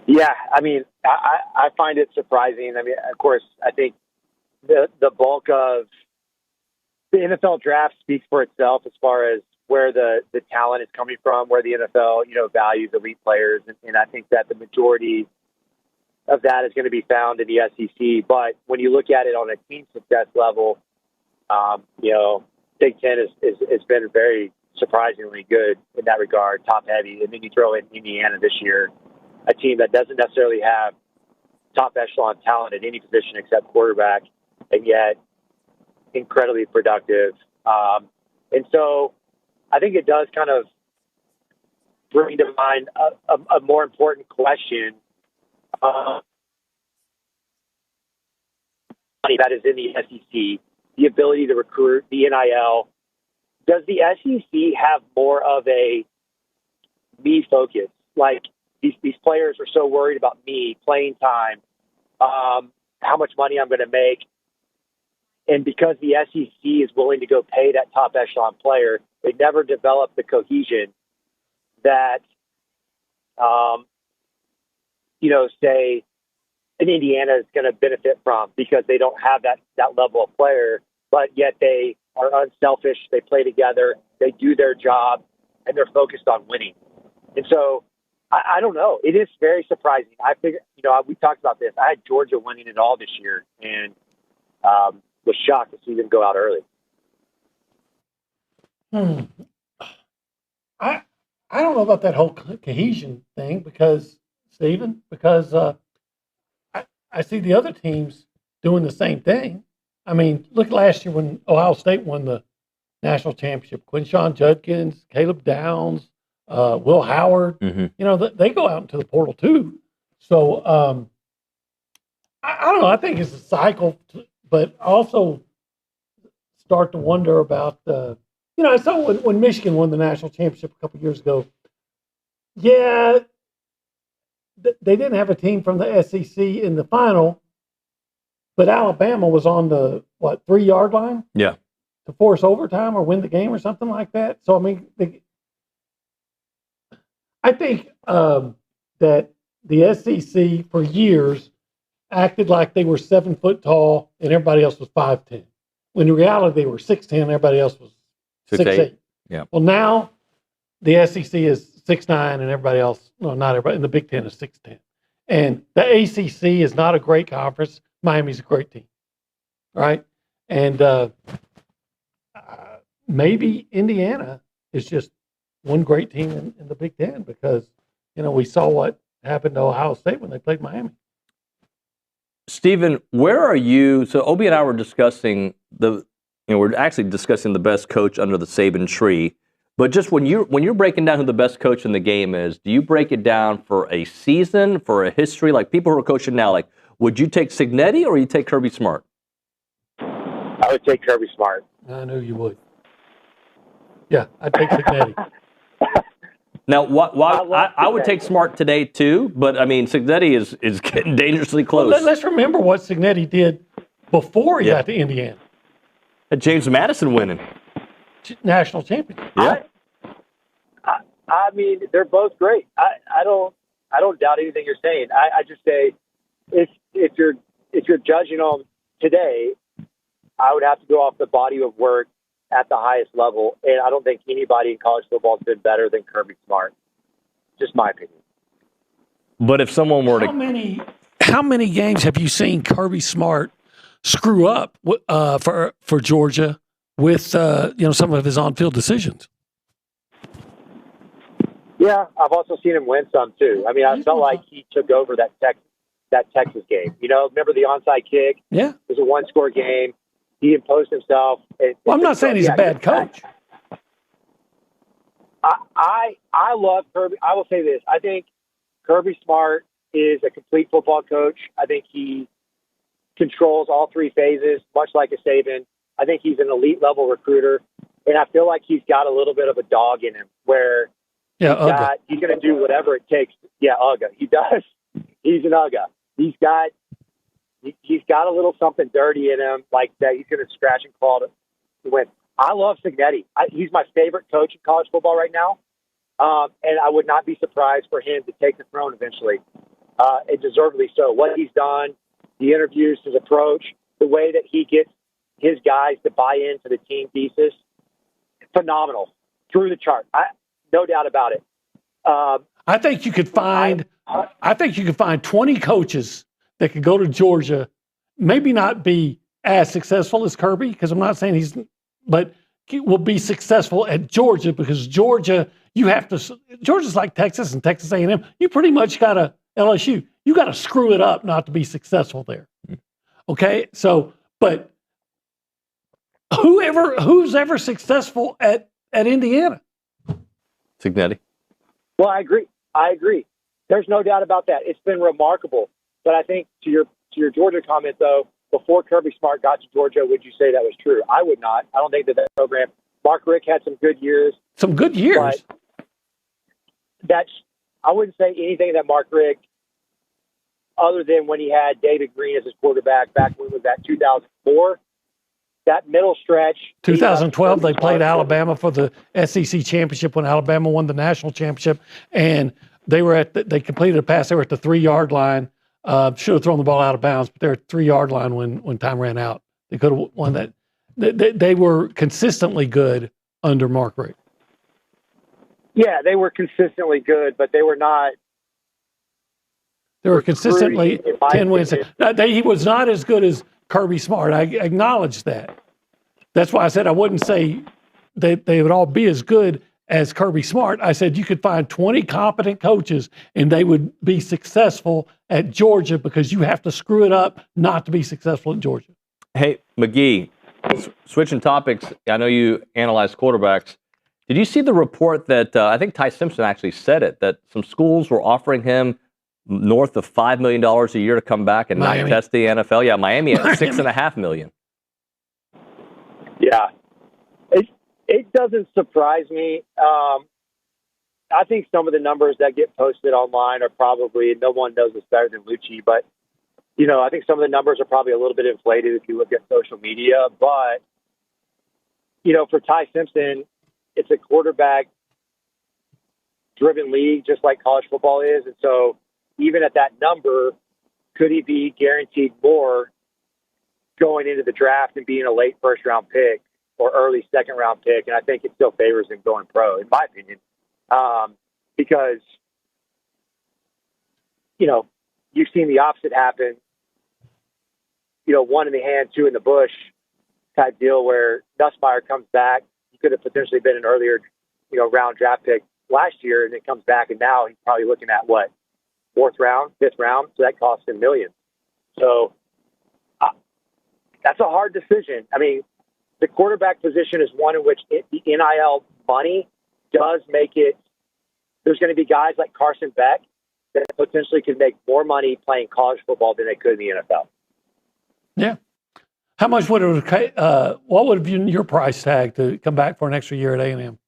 Yeah, I mean, I find it surprising. I mean, of course, I think the bulk of the NFL draft speaks for itself as far as where the talent is coming from, where the NFL, values elite players. And I think that the majority of that is going to be found in the SEC. But when you look at it on a team success level, Big Ten has been very surprisingly good in that regard, top heavy. And then you throw in Indiana this year, a team that doesn't necessarily have top echelon talent at any position except quarterback, and yet incredibly productive. And so I think it does kind of bring to mind a more important question that is in the SEC, the ability to recruit, the NIL. Does the SEC have more of a me focus? Like these players are so worried about me, playing time, how much money I'm going to make. And because the SEC is willing to go pay that top echelon player, they never develop the cohesion that, say, an Indiana is going to benefit from, because they don't have that level of player, but yet they are unselfish. They play together. They do their job, and they're focused on winning. And so I don't know. It is very surprising. I figured, we talked about this. I had Georgia winning it all this year, and was shocked to see them go out early. I don't know about that whole cohesion thing, because I see the other teams doing the same thing. I mean, look last year when Ohio State won the national championship. Quinshawn Judkins, Caleb Downs, Will Howard. Mm-hmm. They go out into the portal too. So I don't know. I think it's a cycle, but also start to wonder about I saw when Michigan won the national championship a couple of years ago. Yeah, they didn't have a team from the SEC in the final, but Alabama was on the 3-yard line? Yeah. To force overtime or win the game or something like that. So I mean, I think that the SEC for years acted like they were 7 foot tall and everybody else was 5'10". When in reality they were 6'10", everybody else was 6'8". Yeah. Well, now the SEC is 6'9", and everybody else, no, not everybody, and the Big Ten is 6'10". And the ACC is not a great conference. Miami's a great team, right? And maybe Indiana is just one great team in the Big Ten, because we saw what happened to Ohio State when they played Miami. Stephen, where are you? So Obi and I were discussing we're actually discussing the best coach under the Saban tree. But just when you're breaking down who the best coach in the game is, do you break it down for a season, for a history? Like people who are coaching now, like would you take Cignetti or you take Kirby Smart? I would take Kirby Smart. I knew you would. Yeah, I'd take Cignetti. Now, I would take Smart today too, but I mean Cignetti is getting dangerously close. Well, let's remember what Cignetti did before he got to Indiana. James Madison winning national champion. Yeah. I mean, they're both great. I don't doubt anything you're saying. I just say if you're judging them today, I would have to go off the body of work at the highest level, and I don't think anybody in college football has been better than Kirby Smart. Just my opinion. But if someone were how many games have you seen Kirby Smart screw up for Georgia with some of his on-field decisions? Yeah, I've also seen him win some too. I mean, I felt like he took over that Texas game. Remember the onside kick? Yeah, it was a one-score game. He imposed himself. I'm not saying he's a bad coach. I love Kirby. I will say this: I think Kirby Smart is a complete football coach. I think he controls all three phases, much like a Saban. I think he's an elite level recruiter, and I feel like he's got a little bit of a dog in him where he's going to do whatever it takes. Yeah, Ugga. He does. He's an Ugga. He's got a little something dirty in him, like that. He's going to scratch and claw to win. I love Cignetti. He's my favorite coach in college football right now, and I would not be surprised for him to take the throne eventually, and deservedly so. What he's done, the interviews, his approach, the way that he gets his guys to buy into the team thesis, phenomenal, through the chart. No doubt about it. I think you could find 20 coaches that could go to Georgia, maybe not be as successful as Kirby, because I'm not saying but he will be successful at Georgia, because Georgia's like Texas and Texas A&M. You pretty much got to LSU. You got to screw it up not to be successful there. Okay, so but who's ever successful at Indiana? Cignetti. Well, I agree. There's no doubt about that. It's been remarkable. But I think to your Georgia comment, though, before Kirby Smart got to Georgia, would you say that was true? I would not. I don't think that program. Mark Richt had some good years. But I wouldn't say anything that Mark Richt, other than when he had David Green as his quarterback back when was that 2004. That middle stretch. 2012, they played Alabama for the SEC championship when Alabama won the national championship, and they completed a pass. They were at the 3-yard line. Should have thrown the ball out of bounds, but they're at 3-yard line when time ran out. They could have won that. They were consistently good under Mark Richt. Yeah, they were consistently good, but they were not. They were consistently 10 wins. He was not as good as Kirby Smart. I acknowledge that. That's why I said I wouldn't say that they would all be as good as Kirby Smart. I said you could find 20 competent coaches and they would be successful at Georgia, because you have to screw it up not to be successful at Georgia. Hey, McGee, switching topics, I know you analyze quarterbacks. Did you see the report that I think Ty Simpson actually said it, that some schools were offering him north of $5 million a year to come back and not test the NFL? Yeah, Miami at $6.5 million. Yeah, it doesn't surprise me. I think some of the numbers that get posted online are probably, no one knows this better than Lucci, but I think some of the numbers are probably a little bit inflated if you look at social media. But for Ty Simpson, it's a quarterback-driven league, just like college football is, and so even at that number, could he be guaranteed more going into the draft and being a late first-round pick or early second-round pick? And I think it still favors him going pro, in my opinion, because, you've seen the opposite happen, one in the hand, two in the bush type deal where Nussmeier comes back. He could have potentially been an earlier, round draft pick last year, and then comes back, and now he's probably looking at what? 4th round, 5th round, so that costs him millions. So that's a hard decision. I mean, the quarterback position is one in which the NIL money does make it. There's going to be guys like Carson Beck that potentially could make more money playing college football than they could in the NFL. Yeah. How much would it? What would have been your price tag to come back for an extra year at A&M?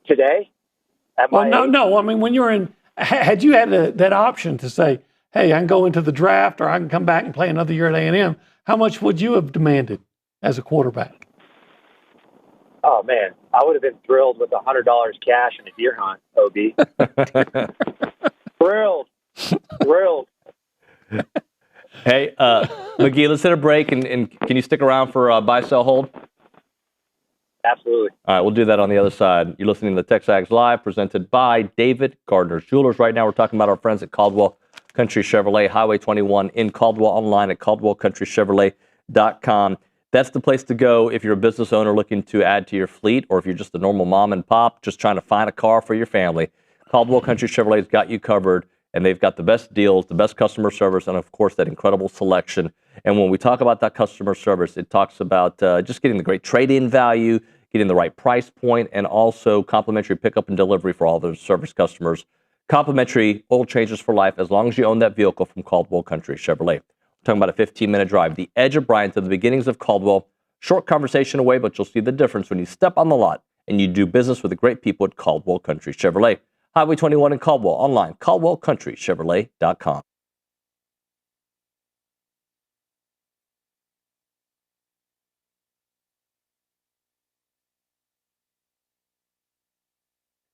Today? No. I mean, when you're in. Had you had that option to say, hey, I can go into the draft or I can come back and play another year at A&M, how much would you have demanded as a quarterback? Oh, man, I would have been thrilled with $100 cash in a deer hunt, OB. Thrilled. Hey, McGee, let's hit a break, and can you stick around for buy, sell, hold? Absolutely. All right, we'll do that on the other side. You're listening to the TexAgs Live, presented by David Gardner's Jewelers. Right now, we're talking about our friends at Caldwell Country Chevrolet, Highway 21 in Caldwell, online at caldwellcountrychevrolet.com. That's the place to go if you're a business owner looking to add to your fleet, or if you're just a normal mom and pop just trying to find a car for your family. Caldwell Country Chevrolet's got you covered, and they've got the best deals, the best customer service, and, of course, that incredible selection. And when we talk about that customer service, it talks about just getting the great trade-in value, getting the right price point, and also complimentary pickup and delivery for all those service customers. Complimentary oil changes for life as long as you own that vehicle from Caldwell Country Chevrolet. We're talking about a 15-minute drive, the edge of Bryan to the beginnings of Caldwell. Short conversation away, but you'll see the difference when you step on the lot and you do business with the great people at Caldwell Country Chevrolet. Highway 21 in Caldwell, online, caldwellcountrychevrolet.com.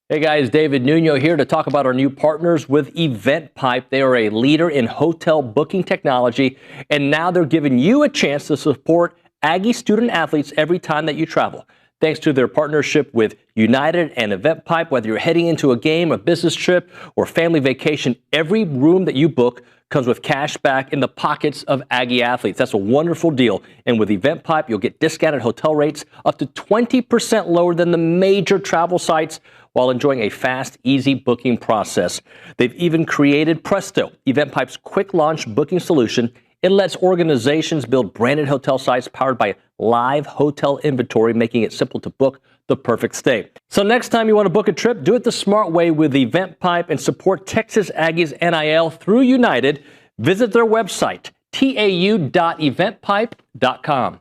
Hey guys, David Nuño here to talk about our new partners with EventPipe. They are a leader in hotel booking technology, and now they're giving you a chance to support Aggie student athletes every time that you travel. Thanks to their partnership with United and EventPipe, whether you're heading into a game, a business trip, or family vacation, every room that you book comes with cash back in the pockets of Aggie athletes. That's a wonderful deal. And with EventPipe, you'll get discounted hotel rates up to 20% lower than the major travel sites, while enjoying a fast, easy booking process. They've even created Presto, EventPipe's quick launch booking solution. It lets organizations build branded hotel sites powered by live hotel inventory, making it simple to book the perfect stay. So next time you want to book a trip, do it the smart way with EventPipe and support Texas Aggies NIL through United. Visit their website, tau.eventpipe.com.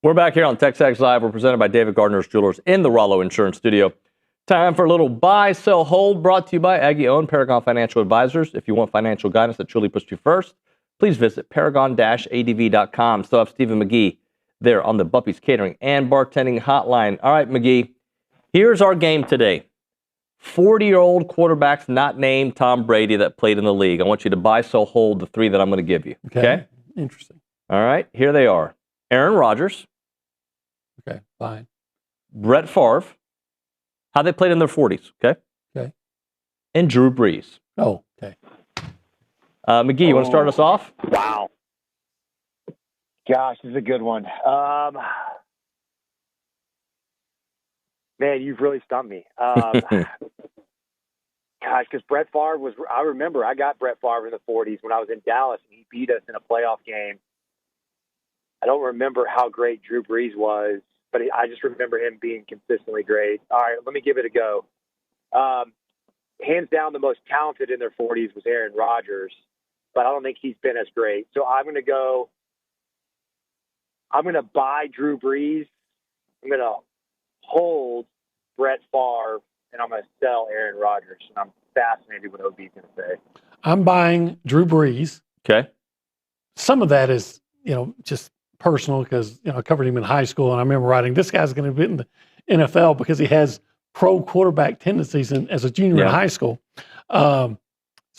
We're back here on TexAgs Live. We're presented by David Gardner's Jewelers in the Rollo Insurance Studio. Time for a little buy, sell, hold, brought to you by Aggie-owned Paragon Financial Advisors. If you want financial guidance that truly puts you first, please visit paragon-adv.com. Still have Stephen McGee there on the Buffy's Catering and Bartending Hotline. All right, McGee, here's our game today. 40-year-old quarterbacks not named Tom Brady that played in the league. I want you to buy, sell, hold the three that I'm going to give you. Okay? Interesting. All right, here they are. Aaron Rodgers. Okay, fine. Brett Favre. How they played in their 40s, okay? Okay. And Drew Brees. Oh, okay. McGee, you want to start us off? Wow. Gosh, this is a good one. Man, you've really stumped me. Gosh, because Brett Favre was, I remember I got Brett Favre in the 40s when I was in Dallas and he beat us in a playoff game. I don't remember how great Drew Brees was, but I just remember him being consistently great. All right, let me give it a go. Hands down, the most talented in their 40s was Aaron Rodgers. but I don't think he's been as great. So I'm going to buy Drew Brees. I'm going to hold Brett Favre, and I'm going to sell Aaron Rodgers. And I'm fascinated what OB's going to say. I'm buying Drew Brees. Okay. Some of that is, just personal because, I covered him in high school, and I remember writing, this guy's going to be in the NFL because he has pro quarterback tendencies as a junior in high school. So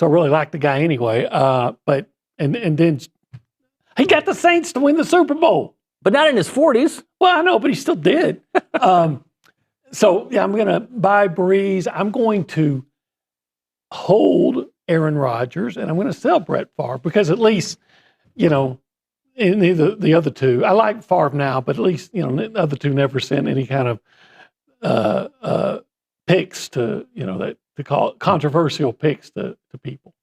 I really like the guy anyway. But then he got the Saints to win the Super Bowl. But not in his 40s. Well, I know, but he still did. So, I'm going to buy Breeze. I'm going to hold Aaron Rodgers, and I'm going to sell Brett Favre because at least, in either the other two, I like Favre now, but at least, the other two never sent any kind of picks to, to call it controversial picks to people.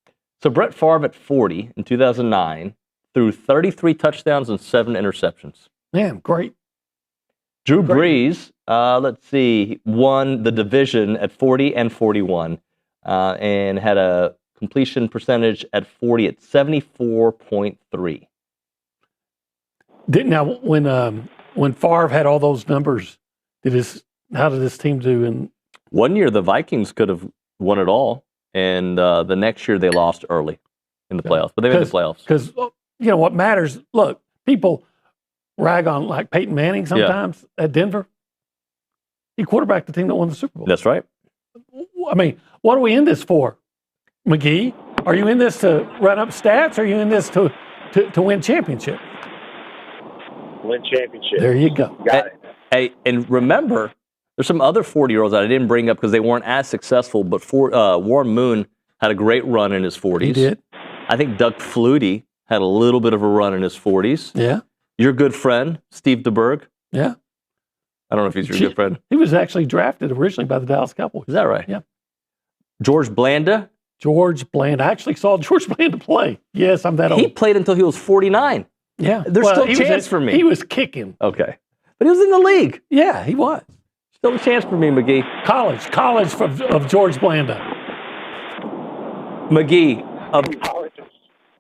So Brett Favre at 40 in 2009 threw 33 touchdowns and 7 interceptions. Man, great. Drew Brees, let's see, won the division at 40 and 41 and had a completion percentage at 40 at 74.3. Now, when Favre had all those numbers, how did this team do? In one year, the Vikings could have won it all, and the next year they lost early in the playoffs. But they made the playoffs because what matters. Look, people rag on like Peyton Manning sometimes at Denver. He quarterbacked the team that won the Super Bowl. That's right. I mean, what are we in this for, McGee? Are you in this to run up stats? Or are you in this to win championship? Win championship. There you go. Got it. Hey, and remember, there's some other 40-year-olds that I didn't bring up because they weren't as successful, but Warren Moon had a great run in his 40s. He did. I think Doug Flutie had a little bit of a run in his 40s. Yeah. Your good friend, Steve DeBerg. Yeah. I don't know if he's your good friend. He was actually drafted originally by the Dallas Cowboys. Is that right? Yeah. George Blanda. I actually saw George Blanda play. Yes, I'm that old. He played until he was 49. Yeah. There's still a chance for me. He was kicking. Okay. But he was in the league. Yeah, he was. Still a chance for me, McGee. College of George Blanda. McGee,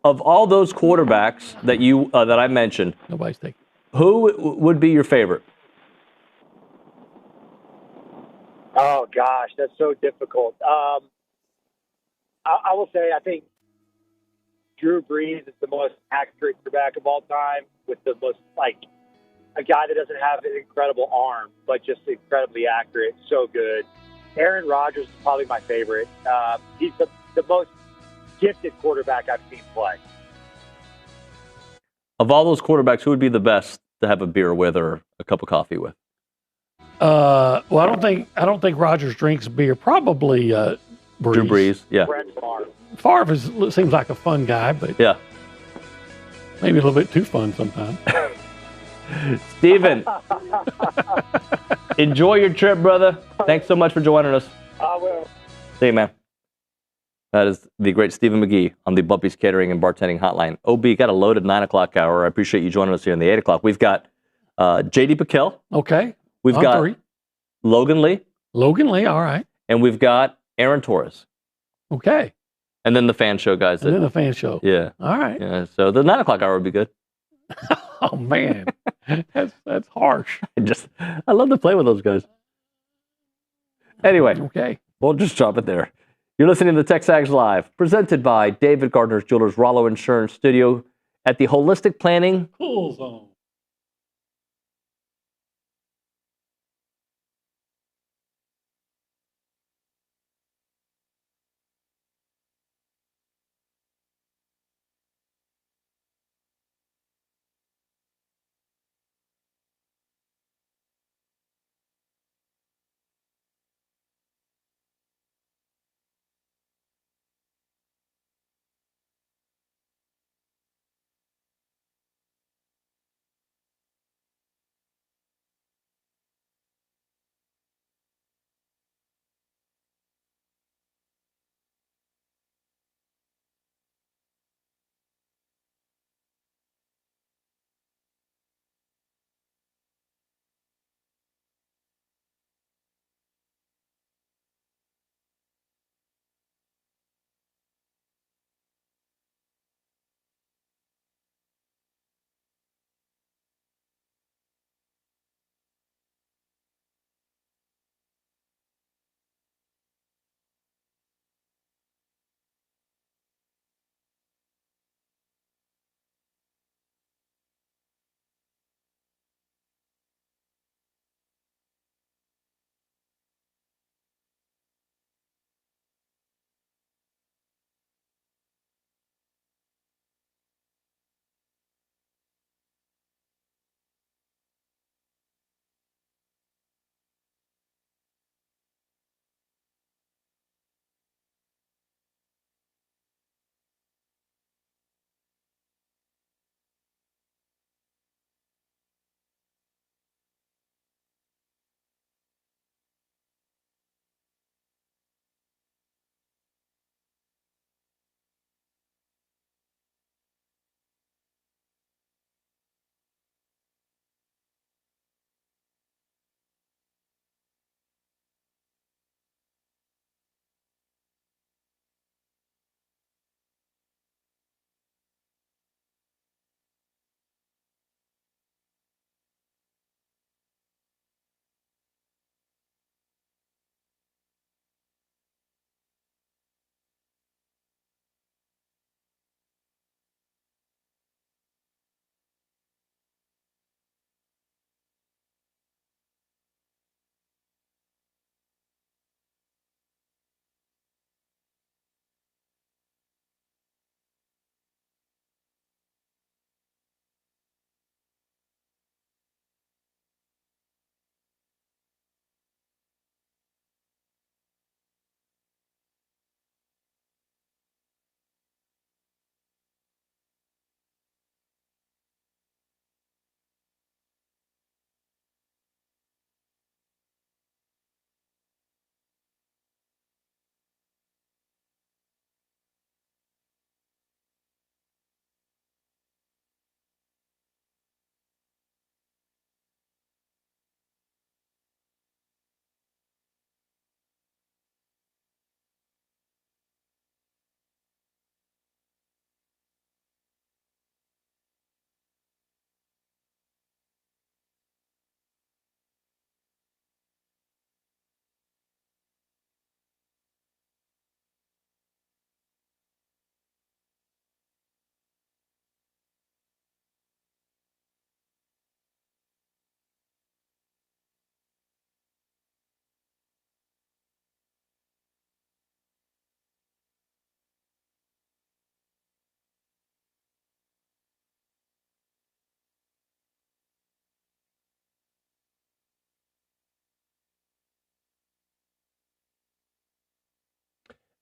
of all those quarterbacks that that I mentioned, nobody's taking. Who would be your favorite? Oh gosh, that's so difficult. I will say I think Drew Brees is the most accurate quarterback of all time, with the most a guy that doesn't have an incredible arm, but just incredibly accurate, so good. Aaron Rodgers is probably my favorite. He's the most gifted quarterback I've seen play. Of all those quarterbacks, who would be the best to have a beer with or a cup of coffee with? Well, I don't think Rodgers drinks beer. Probably Brees. Drew Brees, yeah. Favre seems like a fun guy, but yeah, maybe a little bit too fun sometimes. Stephen, enjoy your trip, brother. Thanks so much for joining us. I will. See you, man. That is the great Stephen McGee on the Bumpy's Catering and Bartending Hotline. OB, got a loaded 9 o'clock hour. I appreciate you joining us here in the 8 o'clock. We've got JD PicKell. Okay. We've got 3. Logan Lee. Logan Lee, all right. And we've got Aaron Torres. Okay. And then the fan show guys. And then the fan show. Yeah. All right. Yeah. So the 9 o'clock hour would be good. Oh, man. That's harsh. I love to play with those guys. Anyway. Okay. We'll just drop it there. You're listening to TexAgs Live, presented by David Gardner's Jewelers Rollo Insurance Studio at the Holistic Planning Cool Zone.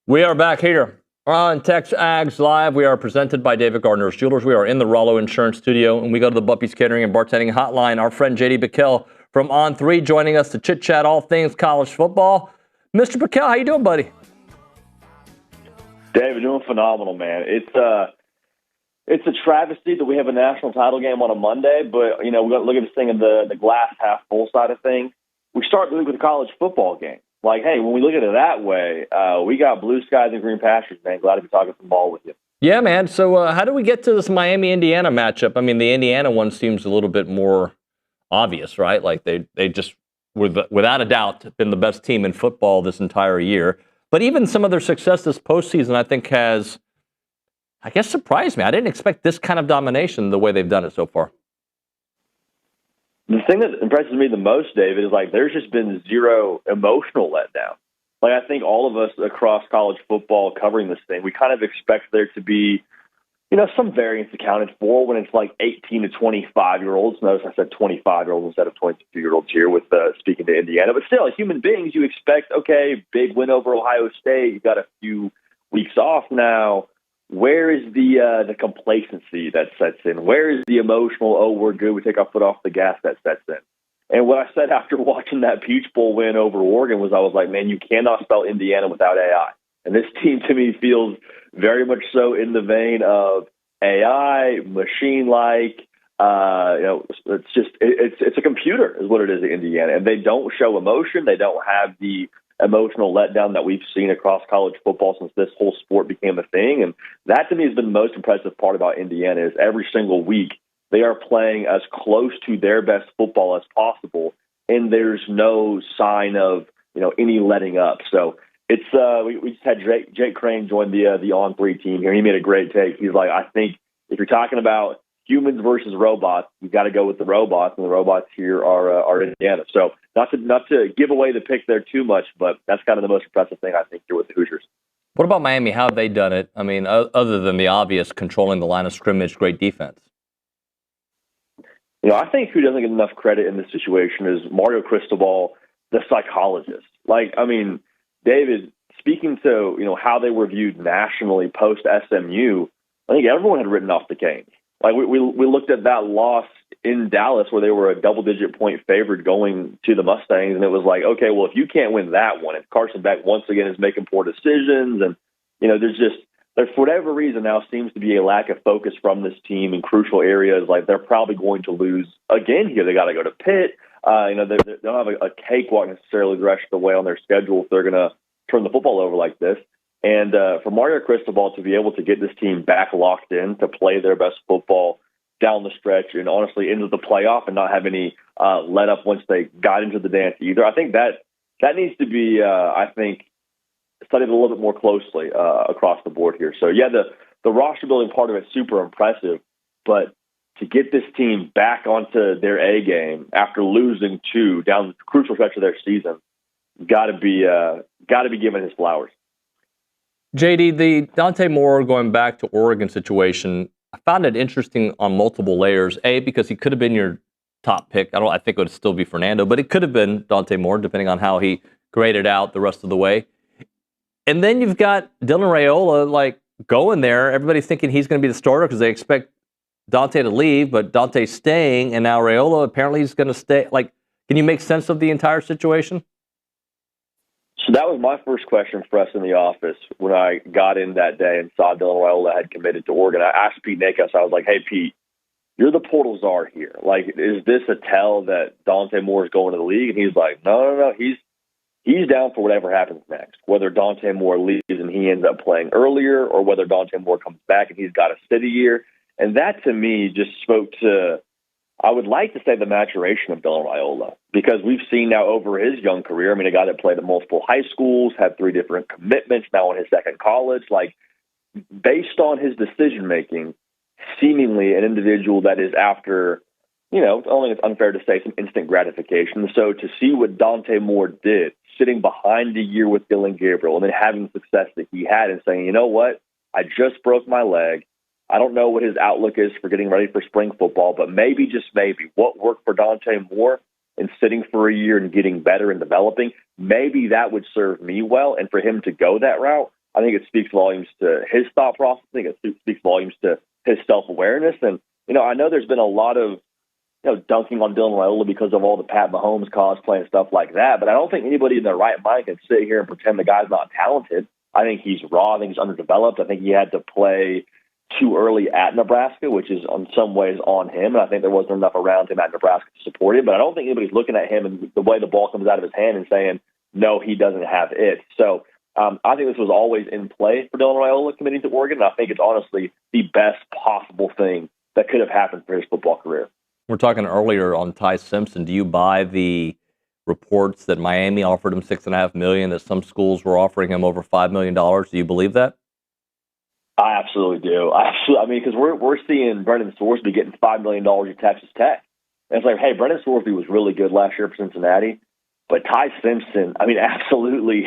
We are back here on TexAgs Live. We are presented by David Gardner's Jewelers. We are in the Rollo Insurance Studio, and we go to the Buppy's Catering and Bartending Hotline. Our friend JD PicKell from On3 joining us to chit-chat all things college football. Mr. PicKell, how you doing, buddy? David, doing phenomenal, man. It's a travesty that we have a national title game on a Monday, but, we got to look at this thing in the glass half full side of things. We start the week with a college football game. Like, hey, when we look at it that way, we got blue skies and green pastures, man. Glad to be talking some ball with you. Yeah, man. So how do we get to this Miami-Indiana matchup? I mean, the Indiana one seems a little bit more obvious, right? Like they just, without a doubt, been the best team in football this entire year. But even some of their success this postseason, I think, has, I guess, surprised me. I didn't expect this kind of domination the way they've done it so far. The thing that impresses me the most, David, is like there's just been zero emotional letdown. Like I think all of us across college football covering this thing, we kind of expect there to be, some variance accounted for when it's like 18 to 25-year-olds. Notice I said 25-year-olds instead of 22-year-olds here with speaking to Indiana. But still, human beings, you expect, okay, big win over Ohio State. You've got a few weeks off now. Where is the complacency that sets in? Where is the emotional, oh, we're good, we take our foot off the gas that sets in? And what I said after watching that Peach Bowl win over Oregon was I was like, man, you cannot spell Indiana without AI. And this team to me feels very much so in the vein of AI, machine-like. It's a computer is what it is at Indiana. And they don't show emotion. They don't have the emotional letdown that we've seen across college football since this whole sport became a thing. And that to me has been the most impressive part about Indiana is every single week they are playing as close to their best football as possible. And there's no sign of, any letting up. So it's, we just had Jake Crane join the On3 team here. He made a great take. He's like, I think if you're talking about humans versus robots, you've got to go with the robots, and the robots here are Indiana. So not to give away the pick there too much, but that's kind of the most impressive thing I think here with the Hoosiers. What about Miami? How have they done it? I mean, other than the obvious controlling the line of scrimmage, great defense. I think who doesn't get enough credit in this situation is Mario Cristobal, the psychologist. Like, I mean, David, speaking to, how they were viewed nationally post SMU, I think everyone had written off the Canes. Like we looked at that loss in Dallas where they were a double-digit point favorite going to the Mustangs, and it was like, okay, well, if you can't win that one, and Carson Beck once again is making poor decisions, and there for whatever reason now seems to be a lack of focus from this team in crucial areas. Like they're probably going to lose again here. They got to go to Pitt. They don't have a cakewalk necessarily the rest of the way on their schedule if they're going to turn the football over like this. And for Mario Cristobal to be able to get this team back locked in to play their best football down the stretch and honestly into the playoff and not have any let up once they got into the dance either, I think that needs to be, studied a little bit more closely across the board here. So, yeah, the roster building part of it is super impressive, but to get this team back onto their A game after losing two down the crucial stretch of their season, got to be given his flowers. JD, the Dante Moore going back to Oregon situation, I found it interesting on multiple layers. A, because he could have been your top pick. I think it would still be Fernando, but it could have been Dante Moore, depending on how he graded out the rest of the way. And then you've got Dylan Raiola going there. Everybody's thinking he's going to be the starter because they expect Dante to leave, but Dante's staying, and now Raiola apparently is going to stay. Can you make sense of the entire situation? So that was my first question for us in the office when I got in that day and saw Dylan Raiola had committed to Oregon. I asked Pete Nakos, I was like, hey, Pete, you're the portal czar here. Is this a tell that Dante Moore is going to the league? And he's like, no. He's down for whatever happens next, whether Dante Moore leaves and he ends up playing earlier or whether Dante Moore comes back and he's got a steady year. And that, to me, just spoke to, I would like to say, the maturation of Dylan Raiola, because we've seen now over his young career, a guy that played at multiple high schools, had 3 different commitments, now in his second college, based on his decision-making, seemingly an individual that is after, only it's unfair to say, some instant gratification. So to see what Dante Moore did, sitting behind a year with Dylan Gabriel and then having the success that he had and saying, you know what, I just broke my leg. I don't know what his outlook is for getting ready for spring football, but maybe, just maybe, what worked for Dante Moore and sitting for a year and getting better and developing, maybe that would serve me well. And for him to go that route, I think it speaks volumes to his thought process. I think it speaks volumes to his self-awareness. And, I know there's been a lot of, dunking on Dylan Raiola because of all the Pat Mahomes cosplay and stuff like that. But I don't think anybody in their right mind can sit here and pretend the guy's not talented. I think he's raw. I think he's underdeveloped. I think he had to play too early at Nebraska, which is in some ways on him. And I think there wasn't enough around him at Nebraska to support him. But I don't think anybody's looking at him and the way the ball comes out of his hand and saying, no, he doesn't have it. So I think this was always in play for Dylan Raiola committing to Oregon. And I think it's honestly the best possible thing that could have happened for his football career. We're talking earlier on Ty Simpson. Do you buy the reports that Miami offered him $6.5 million, that some schools were offering him over $5 million? Do you believe that? I absolutely do. I mean, because we're seeing Brendan Sorsby getting $5 million at Texas Tech. And it's like, hey, Brendan Sorsby was really good last year for Cincinnati, but Ty Simpson, I mean, absolutely,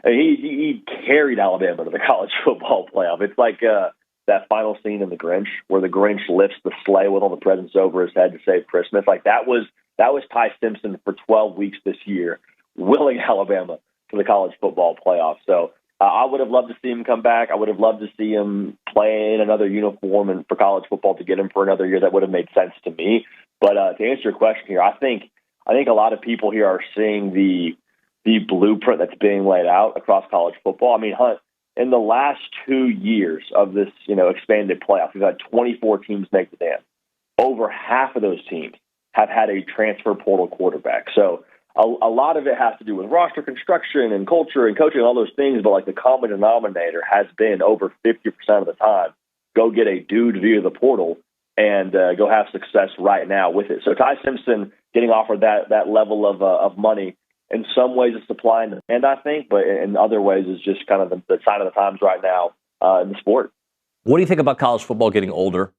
he carried Alabama to the college football playoff. It's like that final scene in The Grinch where the Grinch lifts the sleigh with all the presents over his head to save Christmas. Like that was Ty Simpson for 12 weeks this year, willing Alabama to the college football playoff. So I would have loved to see him come back. I would have loved to see him play in another uniform and for college football to get him for another year. That would have made sense to me. But to answer your question here, I think a lot of people here are seeing the blueprint that's being laid out across college football. I mean, Hunt, in the last 2 years of this, expanded playoff, we've had 24 teams make the dance. Over half of those teams have had a transfer portal quarterback. So a lot of it has to do with roster construction and culture and coaching and all those things, but like the common denominator has been over 50% of the time, go get a dude via the portal and go have success right now with it. So Ty Simpson getting offered that level of money, in some ways it's supply and demand, I think, but in other ways it's just kind of the sign of the times right now in the sport. What do you think about college football getting older?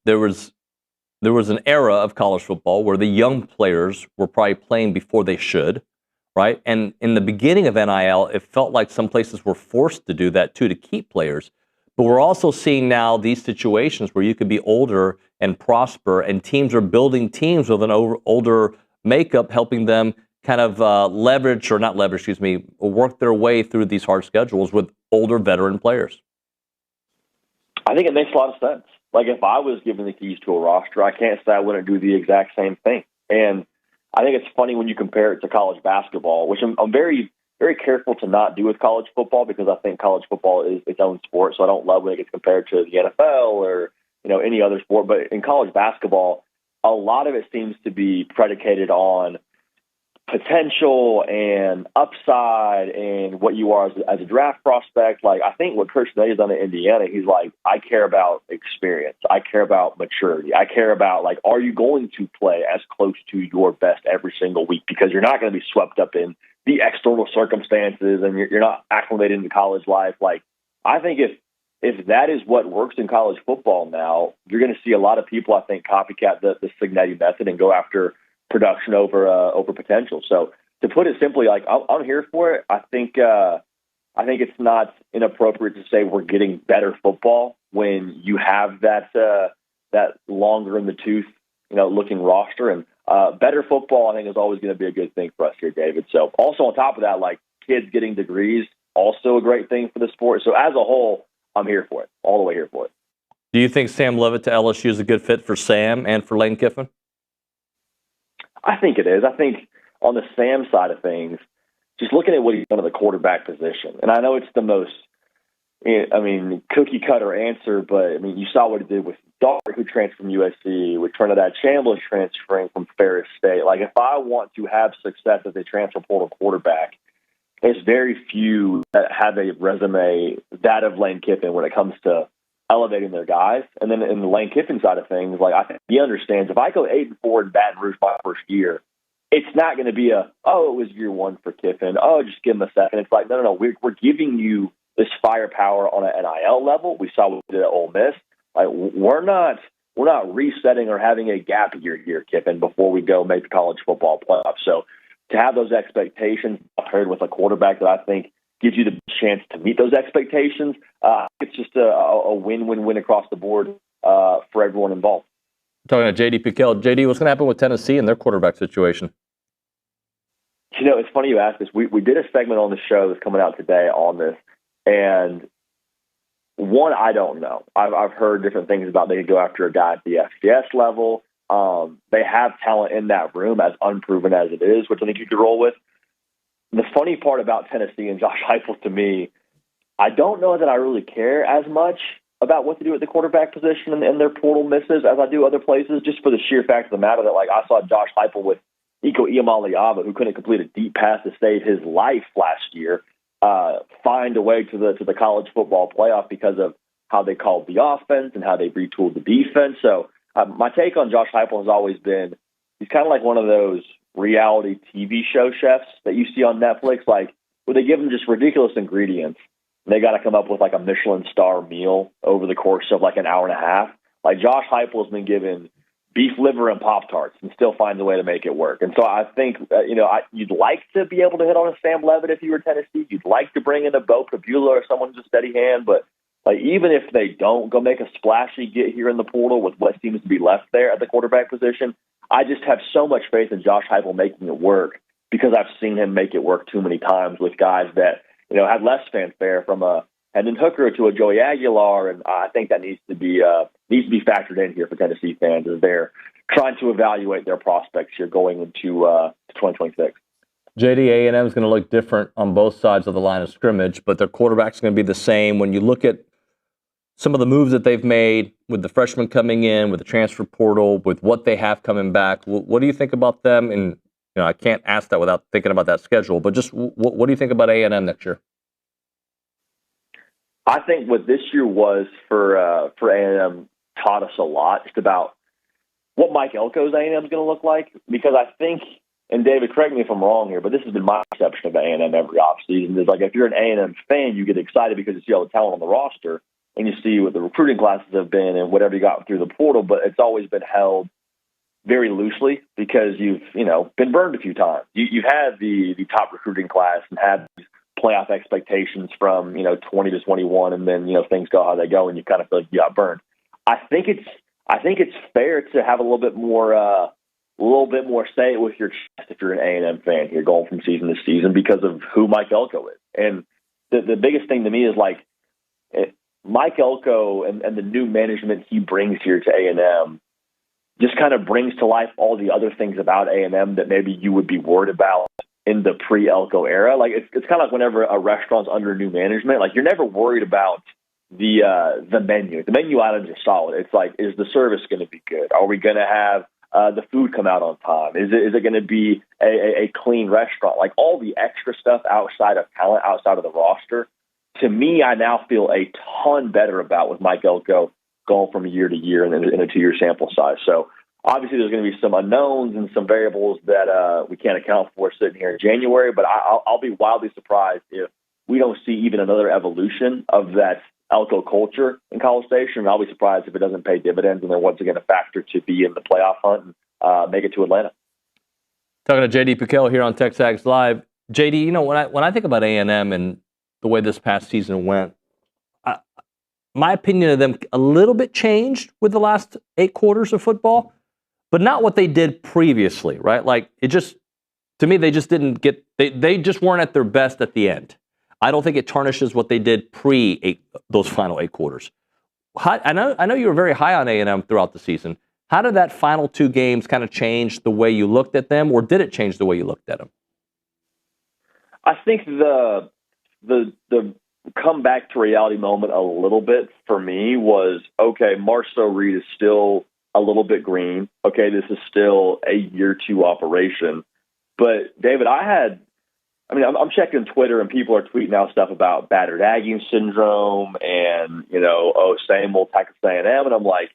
There was an era of college football where the young players were probably playing before they should, right? And in the beginning of NIL, it felt like some places were forced to do that too, to keep players. But we're also seeing now these situations where you could be older and prosper, and teams are building teams with an older makeup, helping them kind of work their way through these hard schedules with older veteran players. I think it makes a lot of sense. Like if I was given the keys to a roster, I can't say I wouldn't do the exact same thing. And I think it's funny when you compare it to college basketball, which I'm very, very careful to not do with college football because I think college football is its own sport. So I don't love when it gets compared to the NFL or, any other sport. But in college basketball, a lot of it seems to be predicated on potential and upside and what you are as a draft prospect. Like I think what Coach Nate has done at Indiana, he's like, I care about experience. I care about maturity. I care about like, are you going to play as close to your best every single week? Because you're not going to be swept up in the external circumstances and you're not acclimated into college life. Like I think if that is what works in college football now, you're going to see a lot of people, I think, copycat the Cignetti method and go after production over potential. So to put it simply, like I'm here for it. I think it's not inappropriate to say we're getting better football when you have that longer in the tooth, looking roster, and better football. I think is always going to be a good thing for us here, David. So also on top of that, like kids getting degrees, also a great thing for the sport. So as a whole, I'm here for it, all the way here for it. Do you think Sam Leavitt to LSU is a good fit for Sam and for Lane Kiffin? I think it is. I think on the Sam side of things, just looking at what he's done at the quarterback position, and I know it's the most, cookie cutter answer, but you saw what he did with Dart, who transferred from USC, with Trinidad Chambliss transferring from Ferris State. Like if I want to have success as a transfer portal quarterback, there's very few that have a resume that of Lane Kiffin when it comes to elevating their guys. And then in the Lane Kiffin side of things, like I think he understands if I go 8-4 in Baton Rouge my first year, it's not going to be it was year one for Kiffin. Just give him a second. It's like, no. We're giving you this firepower on an NIL level. We saw what we did at Ole Miss. Like we're not resetting or having a gap year here, Kiffin, before we go make the college football playoff. So to have those expectations paired with a quarterback that I think gives you the chance to meet those expectations, it's just a win-win-win across the board for everyone involved. Talking to JD PicKell. JD, what's going to happen with Tennessee and their quarterback situation? It's funny you ask this. We did a segment on the show that's coming out today on this. And one, I don't know. I've heard different things about they could go after a guy at the FCS level. They have talent in that room, as unproven as it is, which I think you could roll with. The funny part about Tennessee and Josh Heupel to me, I don't know that I really care as much about what to do at the quarterback position and their portal misses as I do other places, just for the sheer fact of the matter that, like, I saw Josh Heupel with Iko Iamaleava, who couldn't complete a deep pass to save his life last year, find a way to the college football playoff because of how they called the offense and how they retooled the defense. So my take on Josh Heupel has always been he's kind of like one of those reality TV show chefs that you see on Netflix, like where they give them just ridiculous ingredients. And they got to come up with like a Michelin star meal over the course of like an hour and a half. Like Josh Heupel has been given beef liver and Pop-Tarts and still finds a way to make it work. And so I think, you'd like to be able to hit on a Sam Levitt if you were Tennessee. You'd like to bring in a Bo Prabula or someone who's a steady hand. But like, even if they don't go make a splashy get here in the portal with what seems to be left there at the quarterback position, I just have so much faith in Josh Heupel making it work because I've seen him make it work too many times with guys that, had less fanfare, from a Hendon Hooker to a Joey Aguilar, and I think that needs to be factored in here for Tennessee fans as they're trying to evaluate their prospects here going into 2026. JD, A&M is going to look different on both sides of the line of scrimmage, but their quarterback's going to be the same. When you look at some of the moves that they've made with the freshmen coming in, with the transfer portal, with what they have coming back, what do you think about them? And I can't ask that without thinking about that schedule, but just what do you think about A&M next year? I think what this year was for A&M taught us a lot just about what Mike Elko's A&M is going to look like, because I think, and David, correct me if I'm wrong here, but this has been my perception of A&M every offseason. It's like if you're an A&M fan, you get excited because you see all the talent on the roster and you see what the recruiting classes have been and whatever you got through the portal, but it's always been held very loosely because you've been burned a few times. You've had the top recruiting class and had these playoff expectations from 20 to 21, and then things go how they go, and you kind of feel like you got burned. I think it's fair to have a little bit more say it with your chest if you're an A&M fan here going from season to season because of who Mike Elko is. And the biggest thing to me is like Mike Elko and the new management he brings here to A&M just kind of brings to life all the other things about A&M that maybe you would be worried about in the pre-Elko era. Like it's kind of like whenever a restaurant's under new management, like you're never worried about the menu. The menu items are solid. It's like, is the service going to be good? Are we going to have the food come out on time? Is it going to be a clean restaurant? Like all the extra stuff outside of talent, outside of the roster, to me, I now feel a ton better about with Mike Elko going from year to year and in a 2-year sample size. So obviously there's going to be some unknowns and some variables that we can't account for sitting here in January, but I'll be wildly surprised if we don't see even another evolution of that Elko culture in College Station. And I'll be surprised if it doesn't pay dividends and they're once again a factor to be in the playoff hunt and make it to Atlanta. Talking to JD PicKell here on TexAgs Live. JD, when I think about A&M and the way this past season went, my opinion of them a little bit changed with the last 8 quarters of football, but not what they did previously, right? Like to me, they just didn't get, they just weren't at their best at the end. I don't think it tarnishes what they did those final 8 quarters. I know you were very high on A&M throughout the season. How did that final 2 games kind of change the way you looked at them, or did it change the way you looked at them? I think the come back to reality moment a little bit for me was, okay, Marcel Reed is still a little bit green. Okay, this is still a year 2 operation. But David, I'm checking Twitter and people are tweeting out stuff about battered Aggie syndrome and, same old Texas A&M. And I'm like,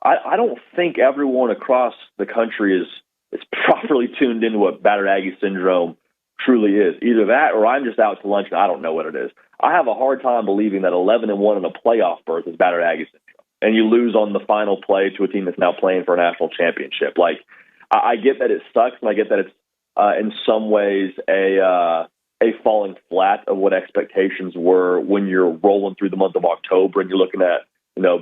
I don't think everyone across the country is properly tuned into what battered Aggie syndrome truly is. Either that or I'm just out to lunch and I don't know what it is. I have a hard time believing that 11-1 in a playoff berth is battered Aggie syndrome, and you lose on the final play to a team that's now playing for a national championship. Like, I get that it sucks, and I get that it's in some ways a falling flat of what expectations were when you're rolling through the month of October and you're looking at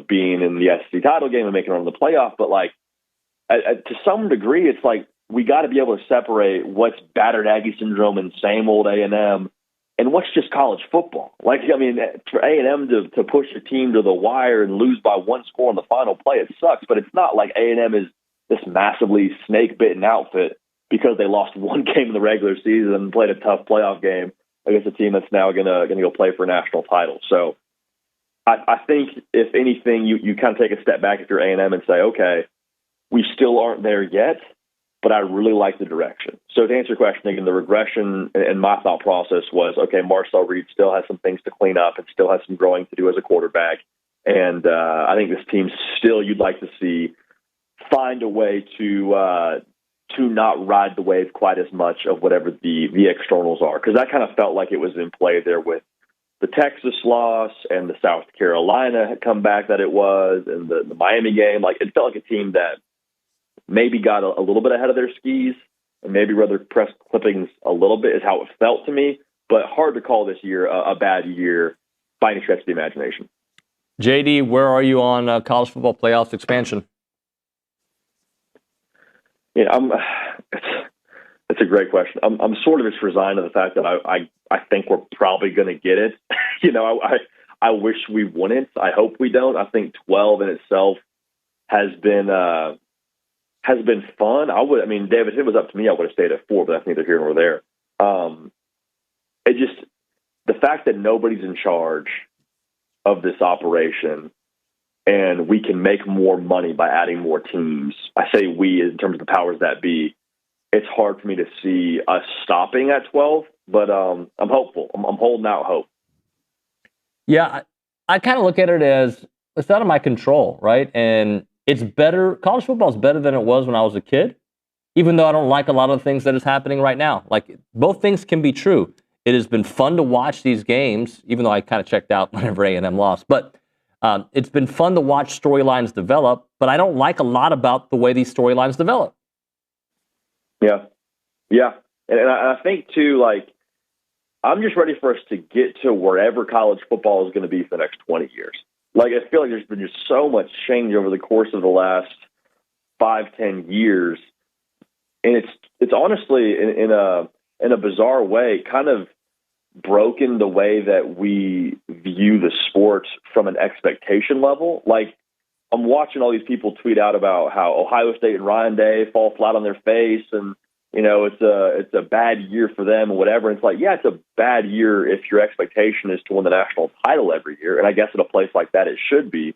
being in the SEC title game and making it on the playoff. But like to some degree, it's like we got to be able to separate what's battered Aggie syndrome and same old A&M And what's just college football? Like, I mean, for A&M to push a team to the wire and lose by one score on the final play, it sucks. But it's not like A&M is this massively snake-bitten outfit because they lost one game in the regular season and played a tough playoff game against a team that's now gonna go play for a national title. So I think, if anything, you kind of take a step back if you're A&M and say, okay, we still aren't there yet, but I really like the direction. So to answer your question, again, the regression and my thought process was, okay, Marcel Reed still has some things to clean up and still has some growing to do as a quarterback. And I think this team still, you'd like to see, find a way to not ride the wave quite as much of whatever the externals are. Because that kind of felt like it was in play there with the Texas loss and the South Carolina had come back that it was, and the Miami game. Like, it felt like a team that maybe got a little bit ahead of their skis and maybe rather press clippings a little bit is how it felt to me. But hard to call this year a bad year by any stretch of the imagination. JD, where are you on college football playoffs expansion? Yeah, it's a great question. I'm sort of just resigned to the fact that I think we're probably going to get it. I wish we wouldn't. I hope we don't. I think 12 in itself has been fun. David, if it was up to me, I would have stayed at 4, but that's neither here nor there. The fact that nobody's in charge of this operation and we can make more money by adding more teams. I say we in terms of the powers that be. It's hard for me to see us stopping at 12, but I'm hopeful. I'm holding out hope. Yeah, I kind of look at it as it's out of my control, right? And it's better. College football is better than it was when I was a kid, even though I don't like a lot of the things that is happening right now. Like, both things can be true. It has been fun to watch these games, even though I kind of checked out whenever A&M lost. But it's been fun to watch storylines develop, but I don't like a lot about the way these storylines develop. Yeah. And I think, too, like, I'm just ready for us to get to wherever college football is going to be for the next 20 years. Like, I feel like there's been just so much change over the course of the last 5-10 years. And it's honestly, in a bizarre way, kind of broken the way that we view the sport from an expectation level. Like, I'm watching all these people tweet out about how Ohio State and Ryan Day fall flat on their face and, it's a bad year for them and whatever. And it's like, yeah, it's a bad year if your expectation is to win the national title every year. And I guess at a place like that, it should be.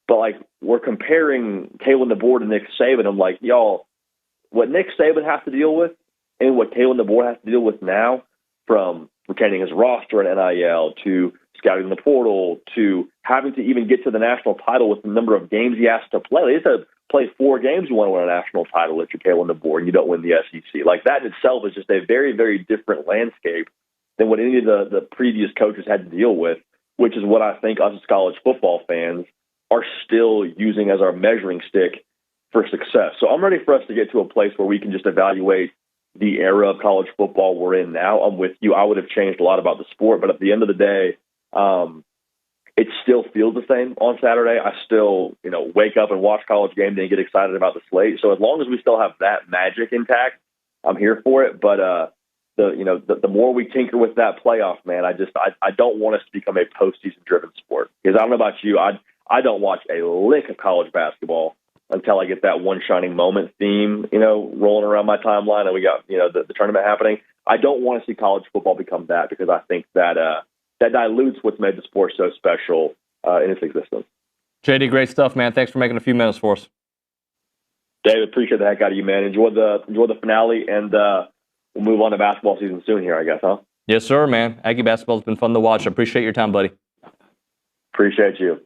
But, like, we're comparing Kalen DeBoer to Nick Saban. I'm like, y'all, what Nick Saban has to deal with and what Kalen DeBoer has to deal with now, from retaining his roster in NIL to scouting the portal to having to even get to the national title with the number of games he has to play. He has to play 4 games you want to win a national title if you're Kalen DeBoer and you don't win the SEC. Like, that in itself is just a very, very different landscape than what any of the previous coaches had to deal with, which is what I think us as college football fans are still using as our measuring stick for success. So I'm ready for us to get to a place where we can just evaluate the era of college football we're in now. I'm with you. I would have changed a lot about the sport, but at the end of the day, it still feels the same on Saturday. I still, wake up and watch College Game Day and get excited about the slate. So as long as we still have that magic intact, I'm here for it. But the more we tinker with that playoff, man, I don't want us to become a postseason driven sport. Because I don't know about you, I don't watch a lick of college basketball until I get that one shining moment theme, rolling around my timeline, and we got the tournament happening. I don't want to see college football become that, because I think that that dilutes what's made the sport so special in its existence. JD, great stuff, man. Thanks for making a few minutes for us. David, appreciate the heck out of you, man. Enjoy the finale, and we'll move on to basketball season soon here, I guess, huh? Yes, sir, man. Aggie basketball's been fun to watch. I appreciate your time, buddy. Appreciate you.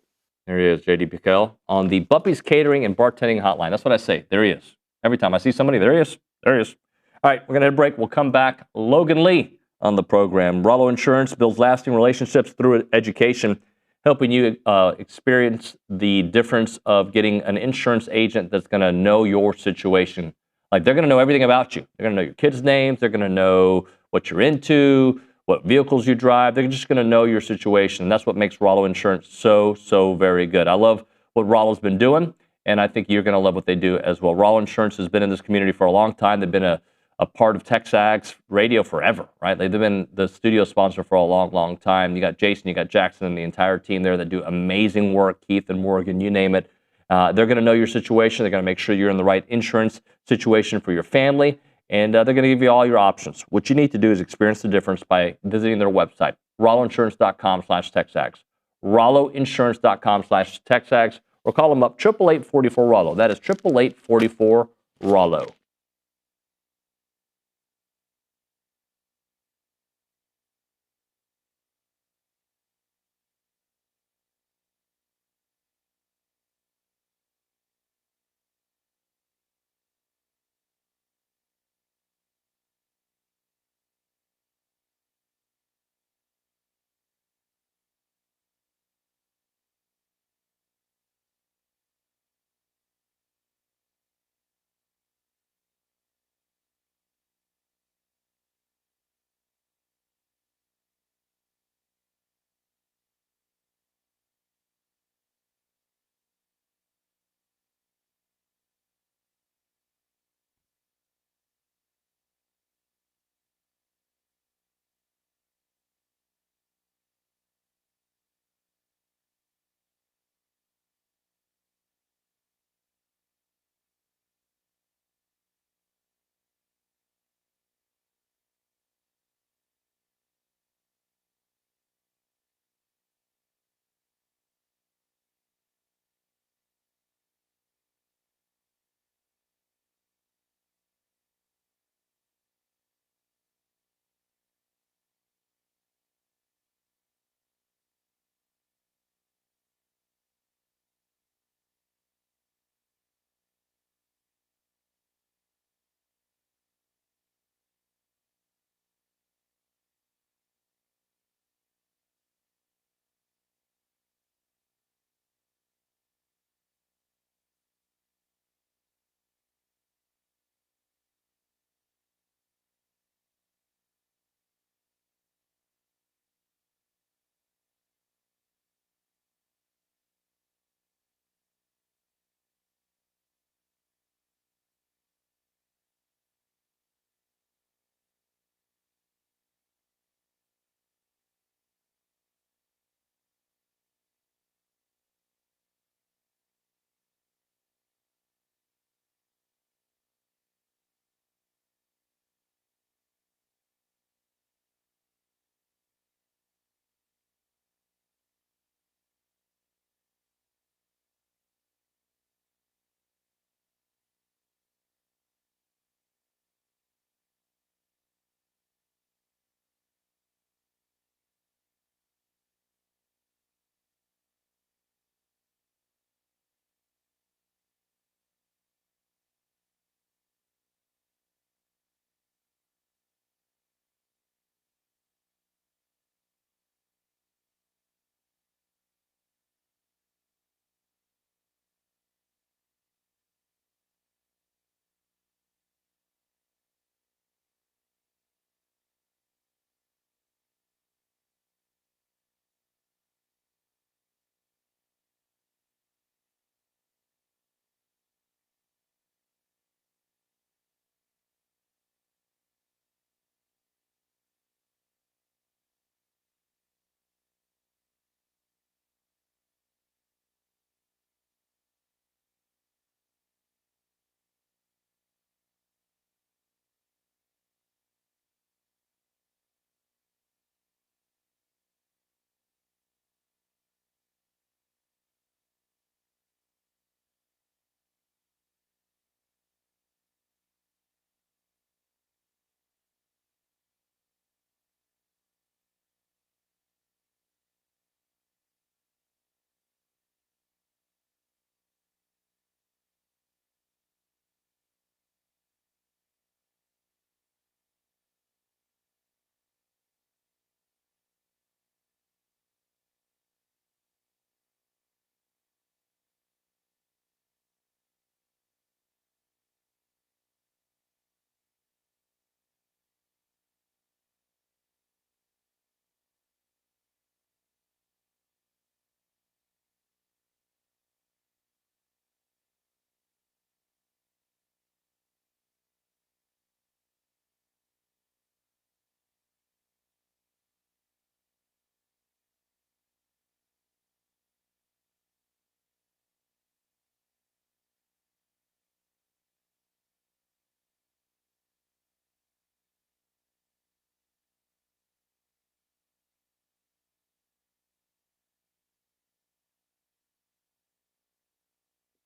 There he is, JD PicKell, on the Buppy's Catering and Bartending Hotline. That's what I say. There he is. Every time I see somebody, there he is. There he is. All right, we're going to hit a break. We'll come back. Logan Lee on the program. Rollo Insurance builds lasting relationships through education, helping you experience the difference of getting an insurance agent that's going to know your situation. Like, they're going to know everything about you. They're going to know your kids' names. They're going to know what you're into, what vehicles you drive. They're just going to know your situation. And that's what makes Rollo Insurance so very good. I love what Rollo's been doing, and I think you're going to love what they do as well. Rollo Insurance has been in this community for a long time. They've been a a part of TexAgs radio forever, right? They've been the studio sponsor for a long, long time. You got Jason, you got Jackson, and the entire team there that do amazing work. Keith and Morgan, you name it. They're going to know your situation. They're going to make sure you're in the right insurance situation for your family, and they're going to give you all your options. What you need to do is experience the difference by visiting their website, rolloinsurance.com/TexAgs, rolloinsurance.com/TexAgs, or call them up, 888-44-ROLLO. That is 888-44-ROLLO.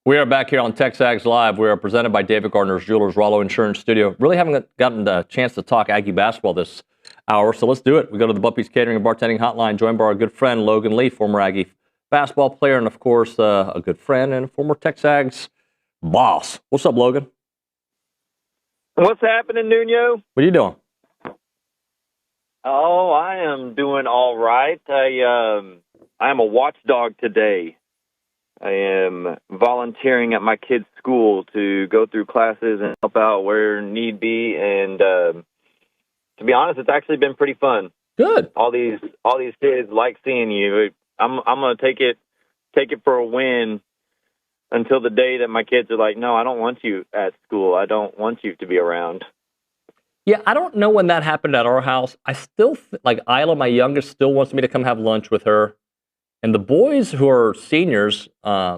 We are back here on TexAgs Live. We are presented by David Gardner's Jewelers, Rollo Insurance Studio. Really haven't gotten the chance to talk Aggie basketball this hour, so let's do it. We go to the Buppy's Catering and Bartending Hotline, joined by our good friend Logan Lee, former Aggie basketball player, and of course a good friend and former TexAgs boss. What's up, Logan? What's happening, Nuño? What are you doing? Oh, I am doing all right. I'm a watchdog today. I am volunteering at my kids' school to go through classes and help out where need be. And to be honest, it's actually been pretty fun. Good. All these kids like seeing you. I'm gonna take it for a win until the day that my kids are like, no, I don't want you at school. I don't want you to be around. Yeah, I don't know when that happened at our house. I still, like Isla, my youngest, still wants me to come have lunch with her. And the boys who are seniors, I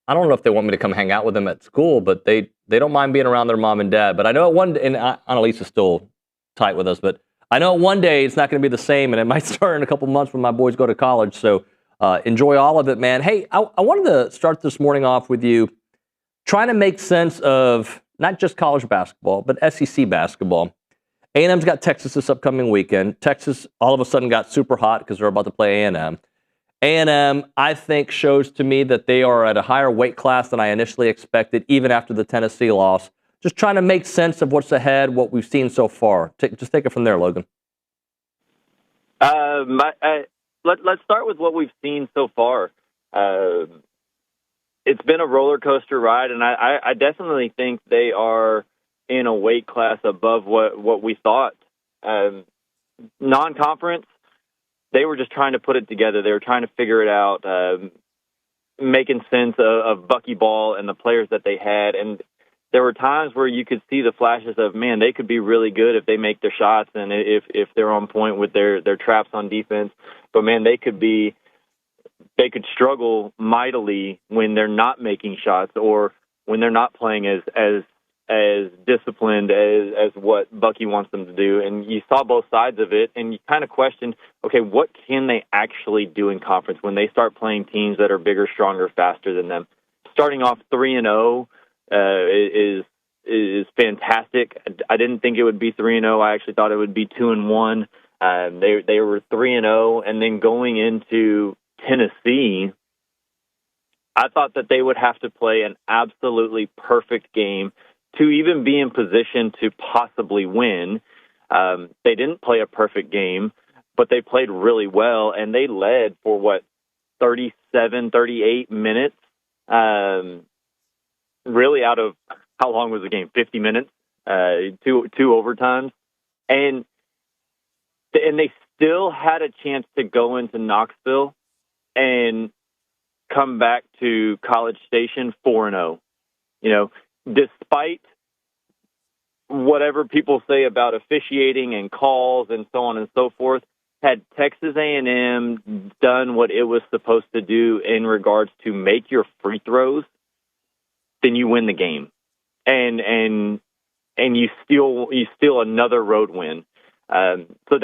don't know if they want me to come hang out with them at school, but they don't mind being around their mom and dad. But I know and Annalise is still tight with us, but I know one day it's not going to be the same, and it might start in a couple months when my boys go to college. So enjoy all of it, man. Hey, I wanted to start this morning off with you trying to make sense of not just college basketball, but SEC basketball. A&M's got Texas this upcoming weekend. Texas all of a sudden got super hot because they're about to play A&M. A&M, I think, shows to me that they are at a higher weight class than I initially expected, even after the Tennessee loss. Just trying to make sense of what's ahead, what we've seen so far. Just take it from there, Logan. Let's start with what we've seen so far. It's been a roller coaster ride, and I definitely think they are in a weight class above what we thought. Non-conference, they were just trying to put it together. They were trying to figure it out, making sense of Buckyball and the players that they had. And there were times where you could see the flashes of, man, they could be really good if they make their shots and if they're on point with their traps on defense. But, man, they could struggle mightily when they're not making shots or when they're not playing as disciplined as what Bucky wants them to do. And you saw both sides of it, and you kind of questioned, okay, what can they actually do in conference when they start playing teams that are bigger, stronger, faster than them? Starting off 3-0 is fantastic. I didn't think it would be 3-0. I actually thought it would be 2-1. They were 3-0, and then going into Tennessee, I thought that they would have to play an absolutely perfect game to even be in position to possibly win. They didn't play a perfect game, but they played really well, and they led for, 37, 38 minutes, really out of, how long was the game, 50 minutes, two overtimes. And they still had a chance to go into Knoxville and come back to College Station 4-0. Despite whatever people say about officiating and calls and so on and so forth, had Texas A&M done what it was supposed to do in regards to make your free throws, then you win the game, and you steal another road win. So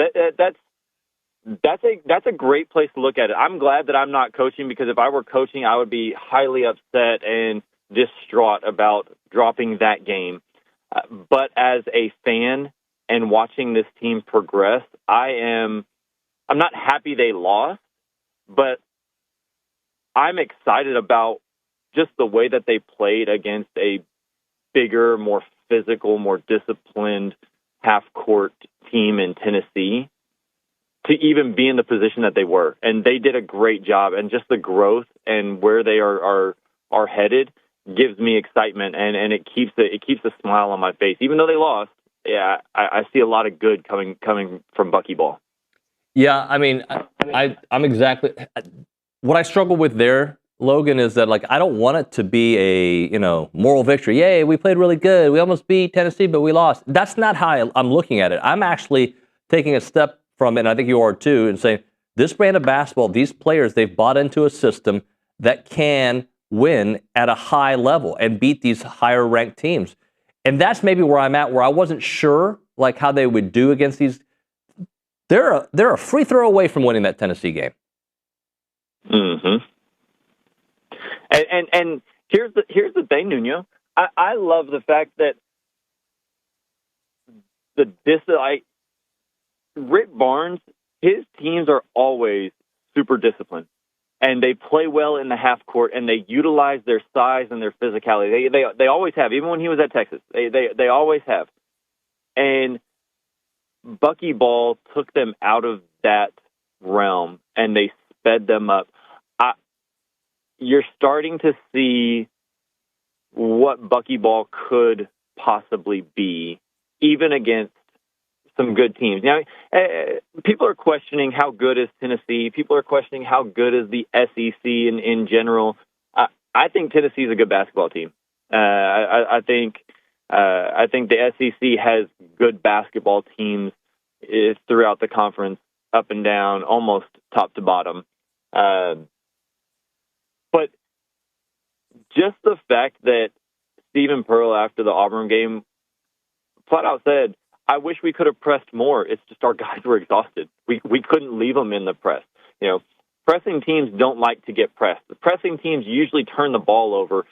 that's a great place to look at it. I'm glad that I'm not coaching, because if I were coaching, I would be highly upset and distraught about dropping that game. But as a fan and watching this team progress, I'm not happy they lost, but I'm excited about just the way that they played against a bigger, more physical, more disciplined half-court team in Tennessee to even be in the position that they were. And they did a great job, and just the growth and where they are headed gives me excitement, and it keeps a smile on my face. Even though they lost, yeah, I see a lot of good coming from Buckyball. Yeah, I mean, I'm exactly what I struggle with there, Logan, is that, like, I don't want it to be a moral victory. Yay, we played really good. We almost beat Tennessee, but we lost. That's not how I'm looking at it. I'm actually taking a step from it, and I think you are too, and saying this brand of basketball, these players, they've bought into a system that can win at a high level and beat these higher ranked teams. And that's maybe where I'm at, where I wasn't sure like how they would do against these. They're a free throw away from winning that Tennessee game. Mm-hmm. And here's the thing, Nuño. I love the fact that Rick Barnes, his teams are always super disciplined, and they play well in the half court, and they utilize their size and their physicality. They always have, even when he was at Texas. They always have. And Buckyball took them out of that realm, and they sped them up. You're starting to see what Buckyball could possibly be, even against some good teams. Now, people are questioning how good is Tennessee. People are questioning how good is the SEC in general. I think Tennessee is a good basketball team. I think the SEC has good basketball teams throughout the conference, up and down, almost top to bottom. But just the fact that Stephen Pearl, after the Auburn game, flat out said, I wish we could have pressed more. It's just our guys were exhausted. We couldn't leave them in the press. Pressing teams don't like to get pressed. The pressing teams usually turn the ball over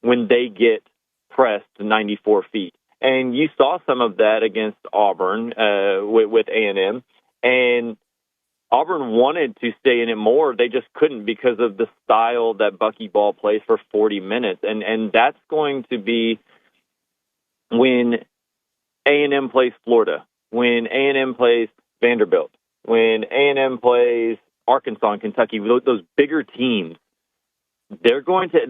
when they get pressed to 94 feet. And you saw some of that against Auburn with A&M. And Auburn wanted to stay in it more. They just couldn't because of the style that Buckyball plays for 40 minutes. And that's going to be when A&M plays Florida, when A&M plays Vanderbilt, when A&M plays Arkansas and Kentucky, those bigger teams, the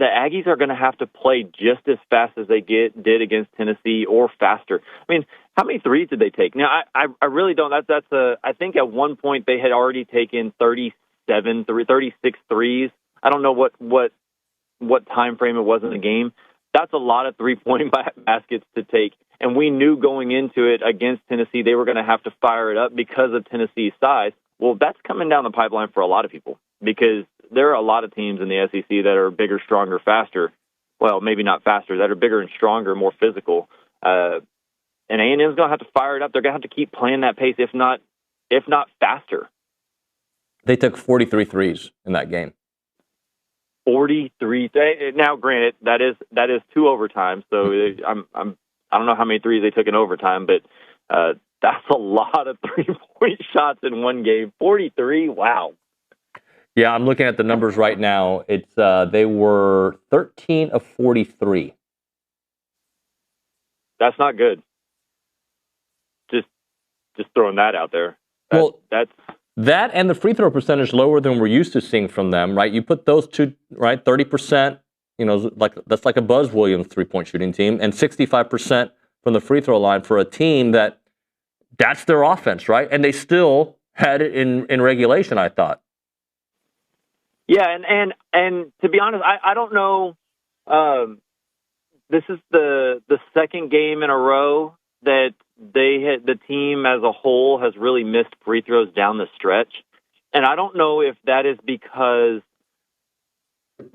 Aggies are going to have to play just as fast as they did against Tennessee or faster. I mean, how many threes did they take? Now, I really don't. I think at one point they had already taken 36 threes. I don't know what time frame it was in the game. That's a lot of three-point baskets to take. And we knew going into it against Tennessee, they were going to have to fire it up because of Tennessee's size. Well, that's coming down the pipeline for a lot of people because there are a lot of teams in the SEC that are bigger, stronger, faster. Well, maybe not faster, that are bigger and stronger, more physical. And A&M's going to have to fire it up. They're going to have to keep playing that pace, if not faster. They took 43 threes in that game. 43. Now, granted, that is 2 overtimes, so I don't know how many threes they took in overtime, but that's a lot of 3-point shots in one game. 43, wow. Yeah, I'm looking at the numbers right now. It's they were 13 of 43. That's not good. Just throwing that out there. That and the free throw percentage lower than we're used to seeing from them, right? You put those two, right? 30%, that's like a Buzz Williams 3-point shooting team, and 65% from the free throw line for a team that's their offense, right? And they still had it in regulation, I thought. Yeah, and to be honest, I don't know. This is the second game in a row that the team as a whole has really missed free throws down the stretch, and I don't know if that is because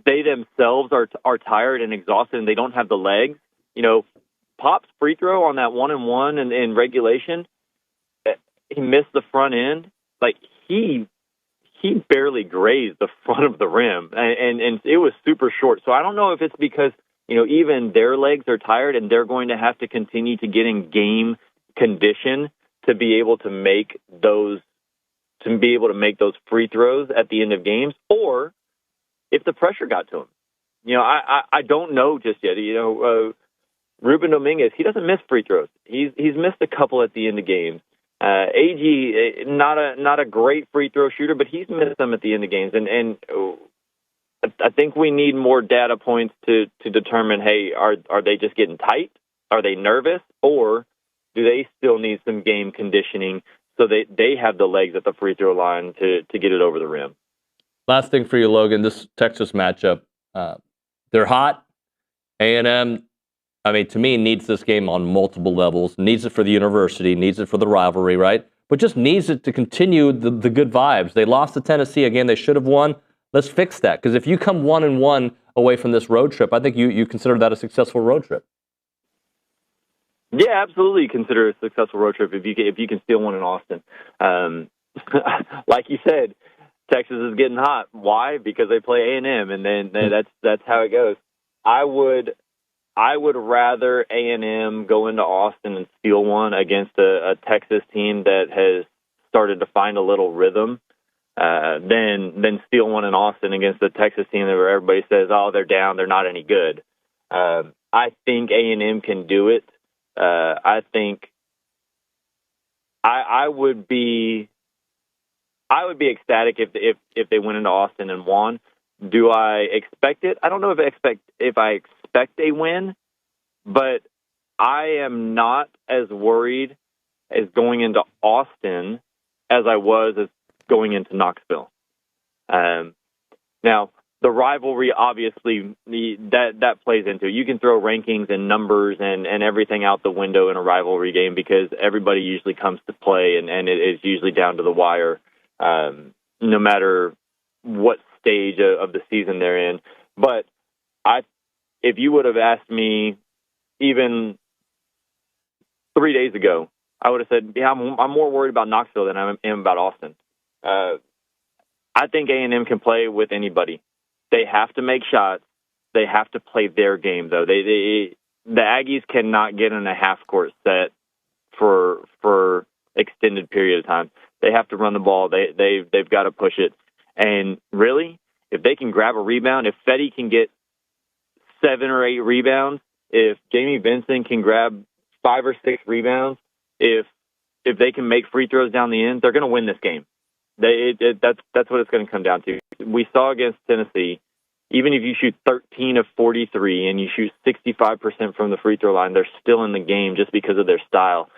they themselves are tired and exhausted and they don't have the legs. Pop's free throw on that 1-and-1 in regulation, he missed the front end. Like he barely grazed the front of the rim, and it was super short. So I don't know if it's because even their legs are tired and they're going to have to continue to get in game condition to be able to make those free throws at the end of games, or if the pressure got to him. I don't know just yet. Ruben Dominguez, he doesn't miss free throws. He's missed a couple at the end of games. Aggie, not a great free throw shooter, but he's missed them at the end of games. And I think we need more data points to determine, hey, are they just getting tight? Are they nervous? Or do they still need some game conditioning so they have the legs at the free throw line to get it over the rim? Last thing for you, Logan, this Texas matchup, they're hot. A&M, to me, needs this game on multiple levels. Needs it for the university, needs it for the rivalry, right? But just needs it to continue the good vibes. They lost to Tennessee again. They should have won. Let's fix that. Because if you come 1-1 away from this road trip, I think you consider that a successful road trip. Yeah, absolutely consider it a successful road trip if you can steal one in Austin. Like you said, Texas is getting hot. Why? Because they play A&M, and then that's how it goes. I would rather A&M go into Austin and steal one against a Texas team that has started to find a little rhythm than steal one in Austin against the Texas team where everybody says, oh, they're down, they're not any good. I think A&M can do it. I think I would be ecstatic if they went into Austin and won. Do I expect it? I don't know if I expect a win, but I am not as worried as going into Austin as I was as going into Knoxville. Now, the rivalry, obviously, that plays into it. You can throw rankings and numbers and everything out the window in a rivalry game because everybody usually comes to play, and it is usually down to the wire, no matter what stage of the season they're in. But if you would have asked me even 3 days ago, I would have said, yeah, I'm more worried about Knoxville than I am about Austin. I think A&M can play with anybody. They have to make shots. They have to play their game, though. The Aggies cannot get in a half-court set for extended period of time. They have to run the ball. They've got to push it. And really, if they can grab a rebound, if Fetty can get 7 or 8 rebounds, if Jamie Vincent can grab 5 or 6 rebounds, if they can make free throws down the end, they're going to win this game. That's what it's going to come down to. We saw against Tennessee, even if you shoot 13 of 43 and you shoot 65% from the free throw line, they're still in the game just because of their style.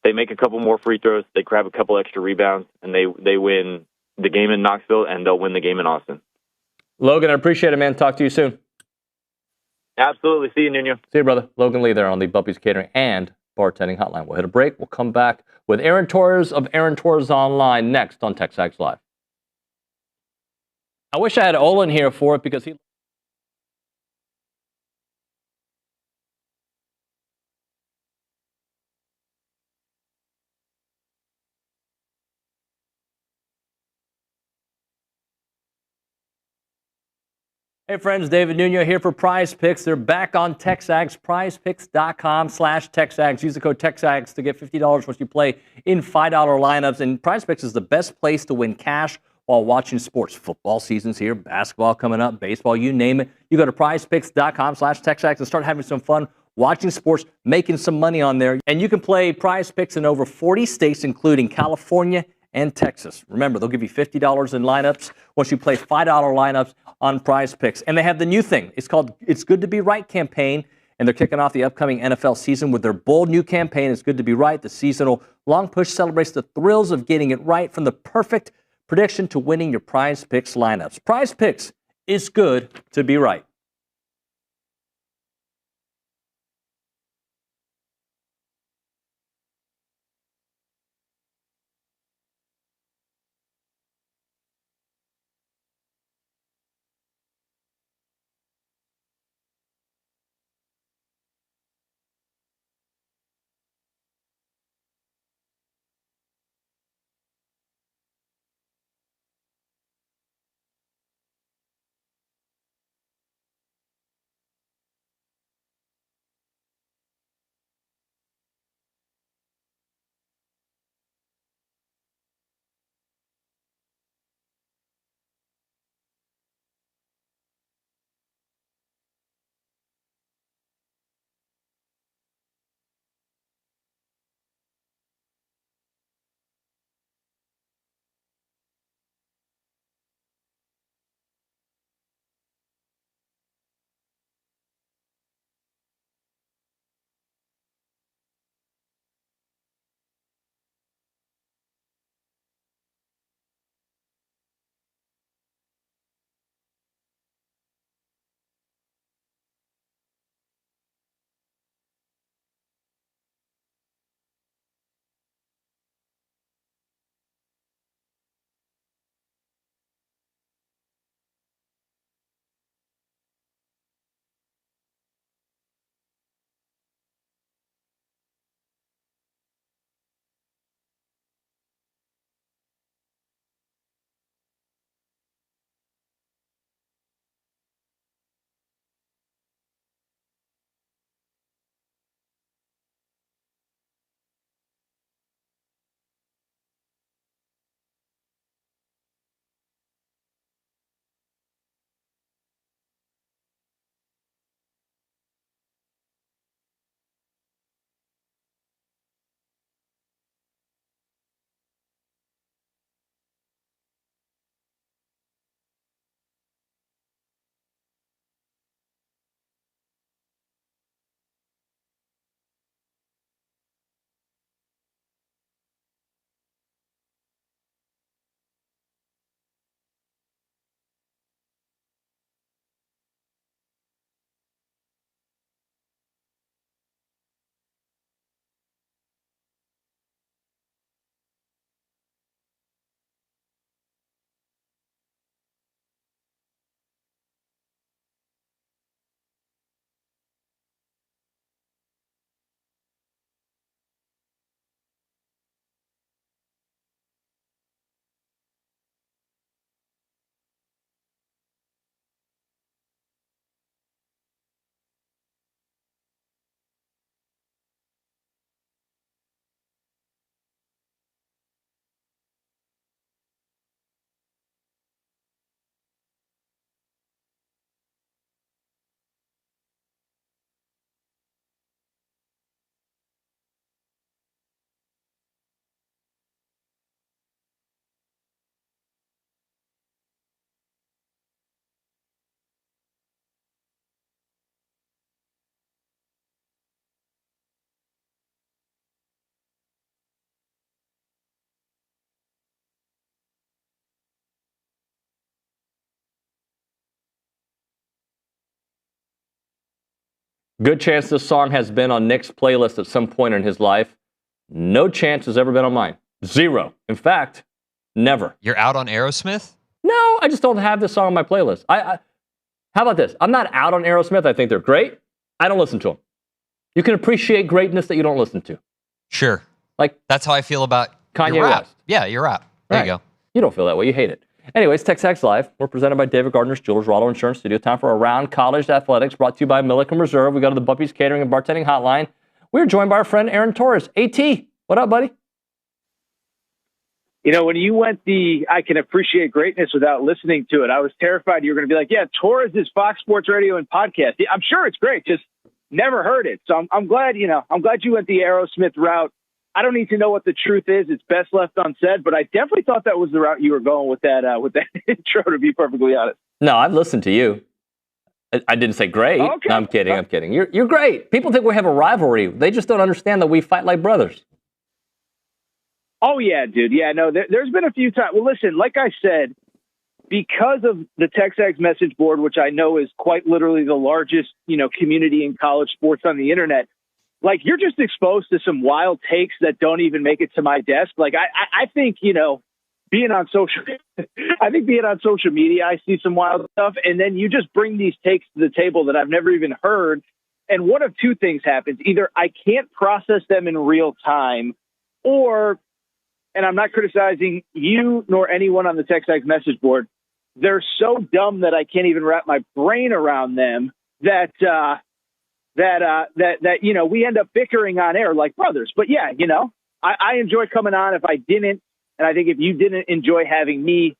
They make a couple more free throws, they grab a couple extra rebounds, and they win the game in Knoxville, and they'll win the game in Austin. Logan, I appreciate it, man. Talk to you soon. Absolutely. See you, Nuño. See you, brother. Logan Lee there on the Bumpy's Catering and Bartending Hotline. We'll hit a break. We'll come back with Aaron Torres of Aaron Torres Online next on TexAgs Live. I wish I had Olin here for it because he... Hey friends, David Nuño here for Prize Picks. They're back on TexAgs, prizepicks.com/TexAgs. Use the code TexAgs to get $50 once you play in $5 lineups. And Prize Picks is the best place to win cash while watching sports. Football season's here, basketball coming up, baseball, you name it. You go to prizepicks.com/TexAgs and start having some fun watching sports, making some money on there. And you can play Prize Picks in over 40 states, including California and Texas. Remember, they'll give you $50 in lineups once you play $5 lineups on Prize Picks. And they have the new thing. It's called It's Good to Be Right campaign, and they're kicking off the upcoming NFL season with their bold new campaign, It's Good to Be Right. The seasonal long push celebrates the thrills of getting it right, from the perfect prediction to winning your Prize Picks lineups. Prize Picks is good to be right. Good chance this song has been on Nick's playlist at some point in his life. No chance has ever been on mine. Zero. In fact, never. You're out on Aerosmith? No, I just don't have this song on my playlist. How about this? I'm not out on Aerosmith. I think they're great. I don't listen to them. You can appreciate greatness that you don't listen to. Sure. Like that's how I feel about Kanye your rap. West. Yeah, your rap. There you go. You don't feel that way. You hate it. Anyways, TexAgs Live. We're presented by David Gardner's Jewelers, Rollo Insurance Studio. Time for Around College Athletics, brought to you by Milliken Reserve. We go to the Buppies Catering and Bartending Hotline. We're joined by our friend Aaron Torres. AT, what up, buddy? You know, when you went I can appreciate greatness without listening to it, I was terrified you were going to be like, yeah, Torres is Fox Sports Radio and podcast. I'm sure it's great, just never heard it. So I'm glad, you went the Aerosmith route. I don't need to know what the truth is. It's best left unsaid, but I definitely thought that was the route you were going with that intro, to be perfectly honest. No, I've listened to you. I didn't say great. Okay. No, I'm kidding. You're great. People think we have a rivalry. They just don't understand that we fight like brothers. Oh, yeah, dude. Yeah, no, there's been a few times. Well, listen, like I said, because of the TexAgs message board, which I know is quite literally the largest, community in college sports on the internet, like, you're just exposed to some wild takes that don't even make it to my desk. Like, I think, being on social media, I see some wild stuff. And then you just bring these takes to the table that I've never even heard. And one of two things happens. Either I can't process them in real time, or, and I'm not criticizing you nor anyone on the TexAgs message board, they're so dumb that I can't even wrap my brain around them that we end up bickering on air like brothers. But yeah, I enjoy coming on. If I didn't, and I think if you didn't enjoy having me,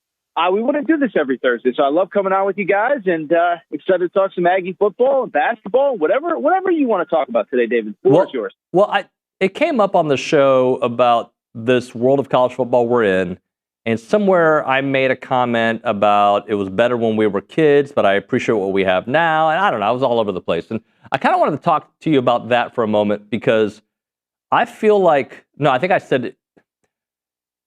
we wouldn't do this every Thursday. So I love coming on with you guys, and excited to talk some Aggie football and basketball, whatever you want to talk about today, David. The floor is yours. Well, it came up on the show about this world of college football we're in, and somewhere I made a comment about it was better when we were kids, but I appreciate what we have now. And I don't know, I was all over the place. And I kind of wanted to talk to you about that for a moment, because I feel like, I think I said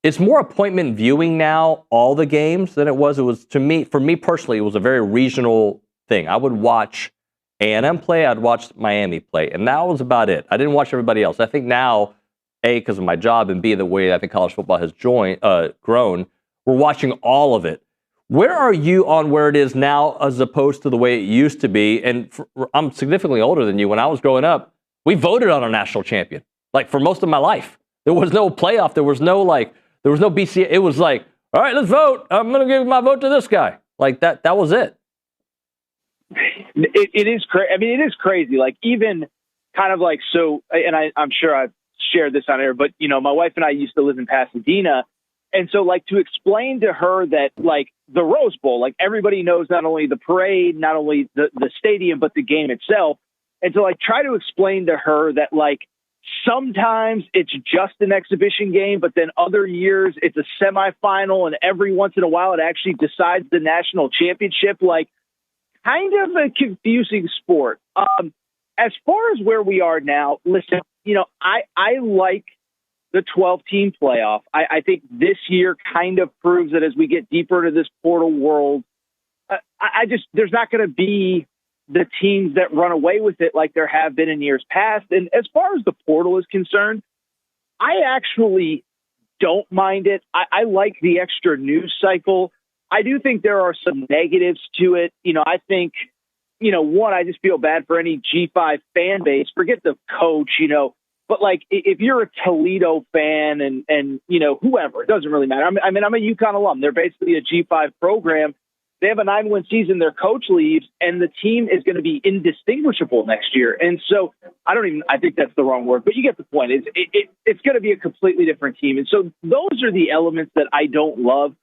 it's more appointment viewing now, all the games, than it was. It was, for me personally, it was a very regional thing. I would watch A&M play, I'd watch Miami play, and that was about it. I didn't watch everybody else. I think now, A, because of my job, and B, the way I think college football has grown, we're watching all of it. Where are you on where it is now as opposed to the way it used to be? And I'm significantly older than you. When I was growing up, we voted on a national champion. Like, for most of my life, there was no playoff. There was no BCA. It was like, all right, let's vote. I'm going to give my vote to this guy. Like that was it. It is crazy. I mean, it is crazy. Like, even kind of like, so, and I'm sure I've shared this on air, but my wife and I used to live in Pasadena. And so, like, to explain to her that, like, the Rose Bowl, like, everybody knows not only the parade, not only the stadium, but the game itself. And to, like, try to explain to her that, like, sometimes it's just an exhibition game, but then other years it's a semifinal, and every once in a while it actually decides the national championship. Like, kind of a confusing sport. As far as where we are now, listen, I like the 12-team playoff. I think this year kind of proves that as we get deeper into this portal world, there's not going to be the teams that run away with it like there have been in years past. And as far as the portal is concerned, I actually don't mind it. I like the extra news cycle. I do think there are some negatives to it. I think, one, I just feel bad for any G5 fan base. Forget the coach, but like, if you're a Toledo fan and whoever, it doesn't really matter. I mean, I'm a UConn alum. They're basically a G5 program. They have a 9-win season. Their coach leaves, and the team is going to be indistinguishable next year. And so I think that's the wrong word, but you get the point. It's going to be a completely different team. And so those are the elements that I don't love.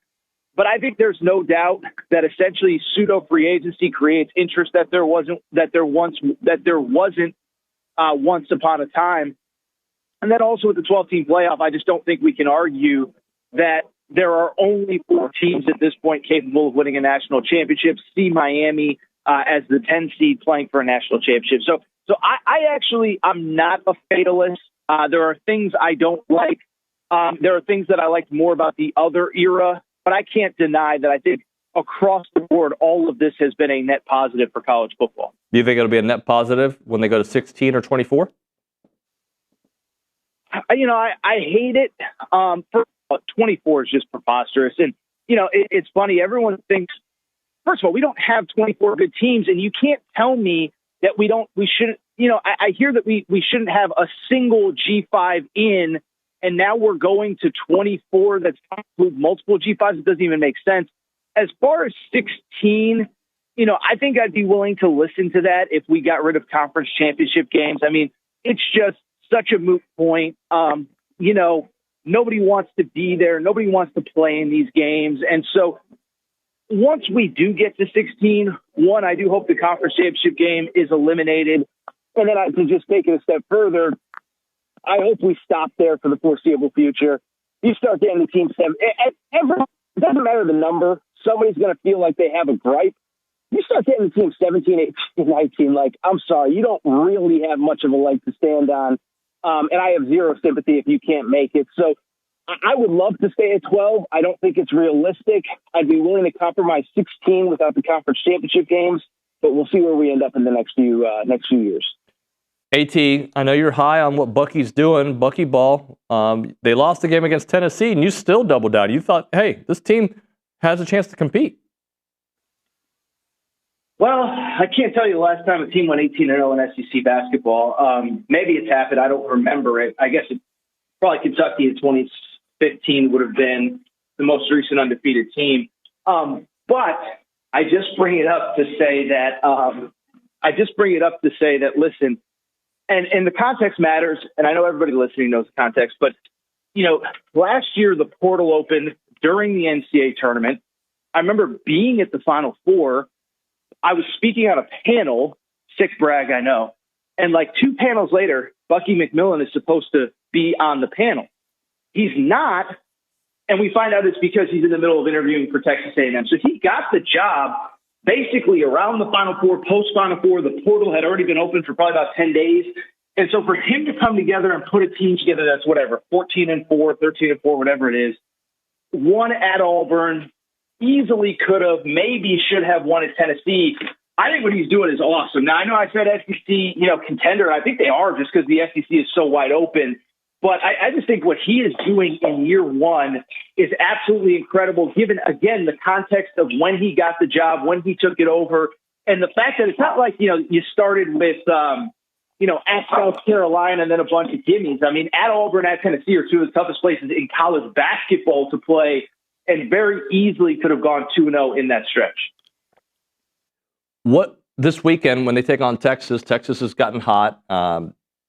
But I think there's no doubt that essentially pseudo free agency creates interest that there wasn't once upon a time. And then also with the 12-team playoff, I just don't think we can argue that there are only 4 teams at this point capable of winning a national championship. See Miami as the 10 seed playing for a national championship. So I'm not a fatalist. There are things I don't like. There are things that I liked more about the other era, but I can't deny that I think across the board, all of this has been a net positive for college football. Do you think it'll be a net positive when they go to 16 or 24? I hate it. 24 is just preposterous. And, it's funny. Everyone thinks, first of all, we don't have 24 good teams, and you can't tell me that we shouldn't, I hear that we shouldn't have a single G5 in, and now we're going to 24 that's include multiple G5s. It doesn't even make sense. As far as 16, I think I'd be willing to listen to that if we got rid of conference championship games. I mean, it's just such a moot point. Nobody wants to be there. Nobody wants to play in these games. And so once we do get to 16, one, I do hope the conference championship game is eliminated. And then to just take it a step further, I hope we stop there for the foreseeable future. You start getting the team 7. It doesn't matter the number. Somebody's going to feel like they have a gripe. You start getting the team 17, 18, 19, I'm sorry, you don't really have much of a leg to stand on. And I have zero sympathy if you can't make it. So I would love to stay at 12. I don't think it's realistic. I'd be willing to compromise 16 without the conference championship games, but we'll see where we end up in the next few years. AT, I know you're high on what Bucky's doing, Bucky ball. They lost the game against Tennessee, and you still doubled down. You thought, hey, this team has a chance to compete. Well, I can't tell you the last time a team went 18-0 in SEC basketball. Maybe it's happened. I don't remember it. I guess probably Kentucky in 2015 would have been the most recent undefeated team. But I just bring it up to say that, listen, and the context matters, and I know everybody listening knows the context, but, last year the portal opened during the NCAA tournament. I remember being at the Final Four. I was speaking on a panel, sick brag, I know, and 2 panels later, Bucky McMillan is supposed to be on the panel. He's not, and we find out it's because he's in the middle of interviewing for Texas A&M. So he got the job basically around the Final Four, post-Final Four. The portal had already been open for probably about 10 days. And so for him to come together and put a team together that's 14-4, 13-4, whatever it is, won at Auburn, easily could have, maybe should have won at Tennessee. I think what he's doing is awesome. Now, I know I said SEC, contender. I think they are just because the SEC is so wide open. But I just think what he is doing in year one is absolutely incredible, given, again, the context of when he got the job, when he took it over, and the fact that it's not like, you started with, at South Carolina and then a bunch of gimmies. I mean, at Auburn, at Tennessee are two of the toughest places in college basketball to play, and very easily could have gone 2-0 in that stretch. What this weekend when they take on Texas? Texas has gotten hot.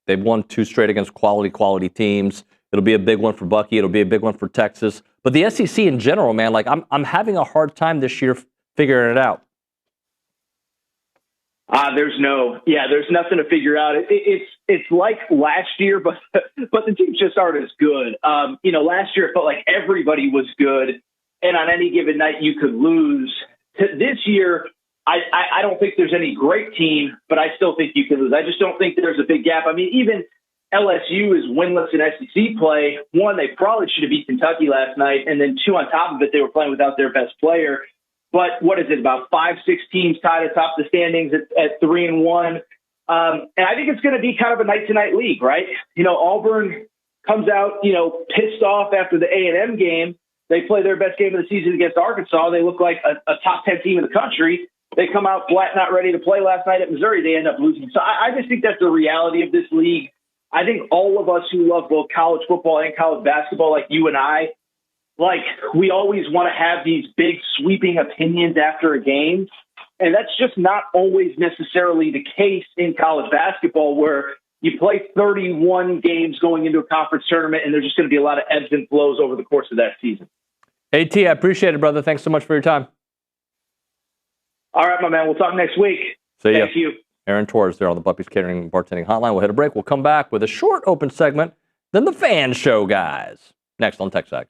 They've won 2 straight against quality teams. It'll be a big one for Bucky. It'll be a big one for Texas. But the SEC in general, man, I'm having a hard time this year figuring it out. There's nothing to figure out. It's like last year, but the teams just aren't as good. Last year it felt like everybody was good, and on any given night you could lose. This year, I don't think there's any great team, but I still think you can lose. I just don't think there's a big gap. I mean, even LSU is winless in SEC play. One, they probably should have beat Kentucky last night, and then 2, on top of it, they were playing without their best player. But what is it, about 5-6 teams tied atop the standings at 3-1? And I think it's going to be kind of a night-to-night league, right? Auburn comes out, pissed off after the A&M game. They play their best game of the season against Arkansas. They look like a top 10 team in the country. They come out flat, not ready to play last night at Missouri. They end up losing. So I just think that's the reality of this league. I think all of us who love both college football and college basketball, like you and I, we always want to have these big sweeping opinions after a game. And that's just not always necessarily the case in college basketball, where you play 31 games going into a conference tournament, and there's just going to be a lot of ebbs and flows over the course of that season. AT, I appreciate it, brother. Thanks so much for your time. All right, my man. We'll talk next week. See ya. Thank you. Aaron Torres there on the Bucky's Catering and Bartending Hotline. We'll hit a break. We'll come back with a short open segment, then the fan show, guys. Next on TexAgs.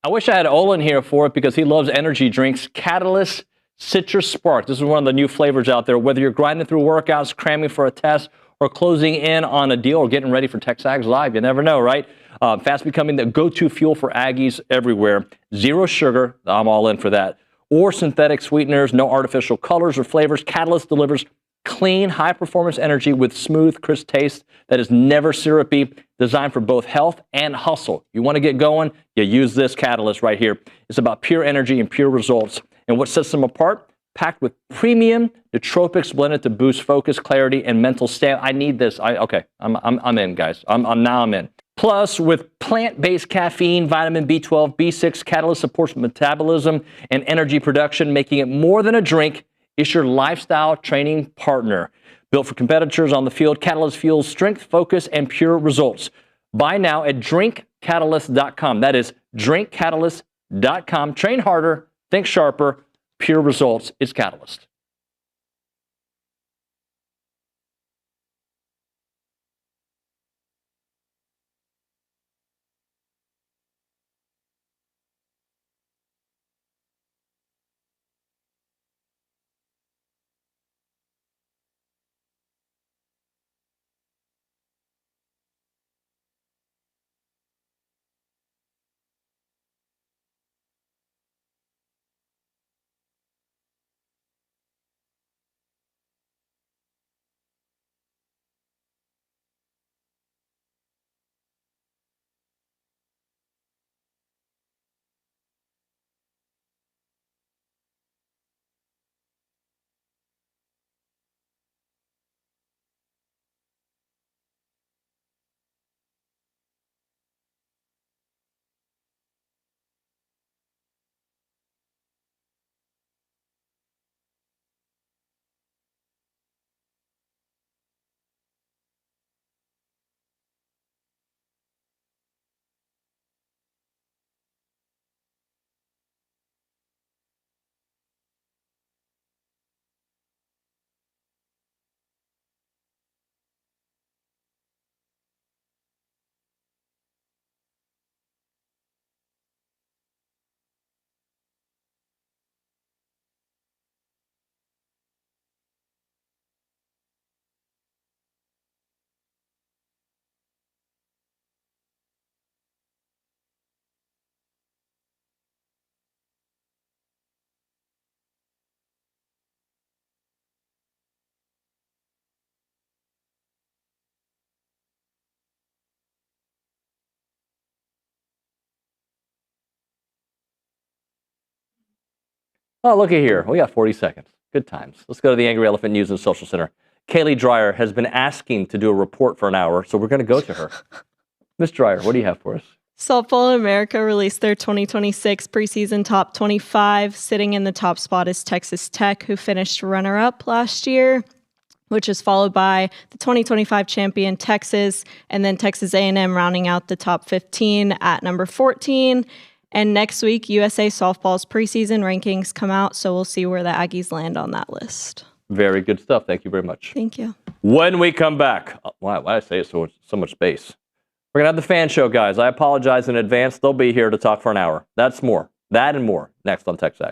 I wish I had Olin here for it because he loves energy drinks. Catalyst Citrus Spark. This is one of the new flavors out there. Whether you're grinding through workouts, cramming for a test, or closing in on a deal or getting ready for TexAgs Live. You never know, right? Fast becoming the go-to fuel for Aggies everywhere. Zero sugar, I'm all in for that. Or synthetic sweeteners, no artificial colors or flavors. Catalyst delivers clean, high-performance energy with smooth, crisp taste that is never syrupy, designed for both health and hustle. You want to get going? You use this Catalyst right here. It's about pure energy and pure results. And what sets them apart? Packed with premium nootropics blended to boost focus, clarity, and mental stamina. I need this. I'm in, guys. I'm in. Plus, with plant-based caffeine, vitamin B12, B6, Catalyst supports metabolism and energy production, making it more than a drink. It's your lifestyle training partner. Built for competitors on the field, Catalyst fuels strength, focus, and pure results. Buy now at drinkcatalyst.com. That is drinkcatalyst.com. Train harder, think sharper, pure results. It's Catalyst. Oh, looky here. We got 40 seconds. Good times. Let's go to the Angry Elephant News and Social Center. Kaylee Dreyer has been asking to do a report for an hour, so we're going to go to her. Miss Dreyer, what do you have for us? Softball America released their 2026 preseason top 25. Sitting in the top spot is Texas Tech, who finished runner-up last year, which is followed by the 2025 champion Texas, and then Texas A&M rounding out the top 15 at number 14. And next week, USA Softball's preseason rankings come out, so we'll see where the Aggies land on that list. Very good stuff. Thank you very much. Thank you. When we come back, why did I say it so much space? We're going to have the fan show, guys. I apologize in advance. They'll be here to talk for an hour. That's more. That and more next on TexAgs.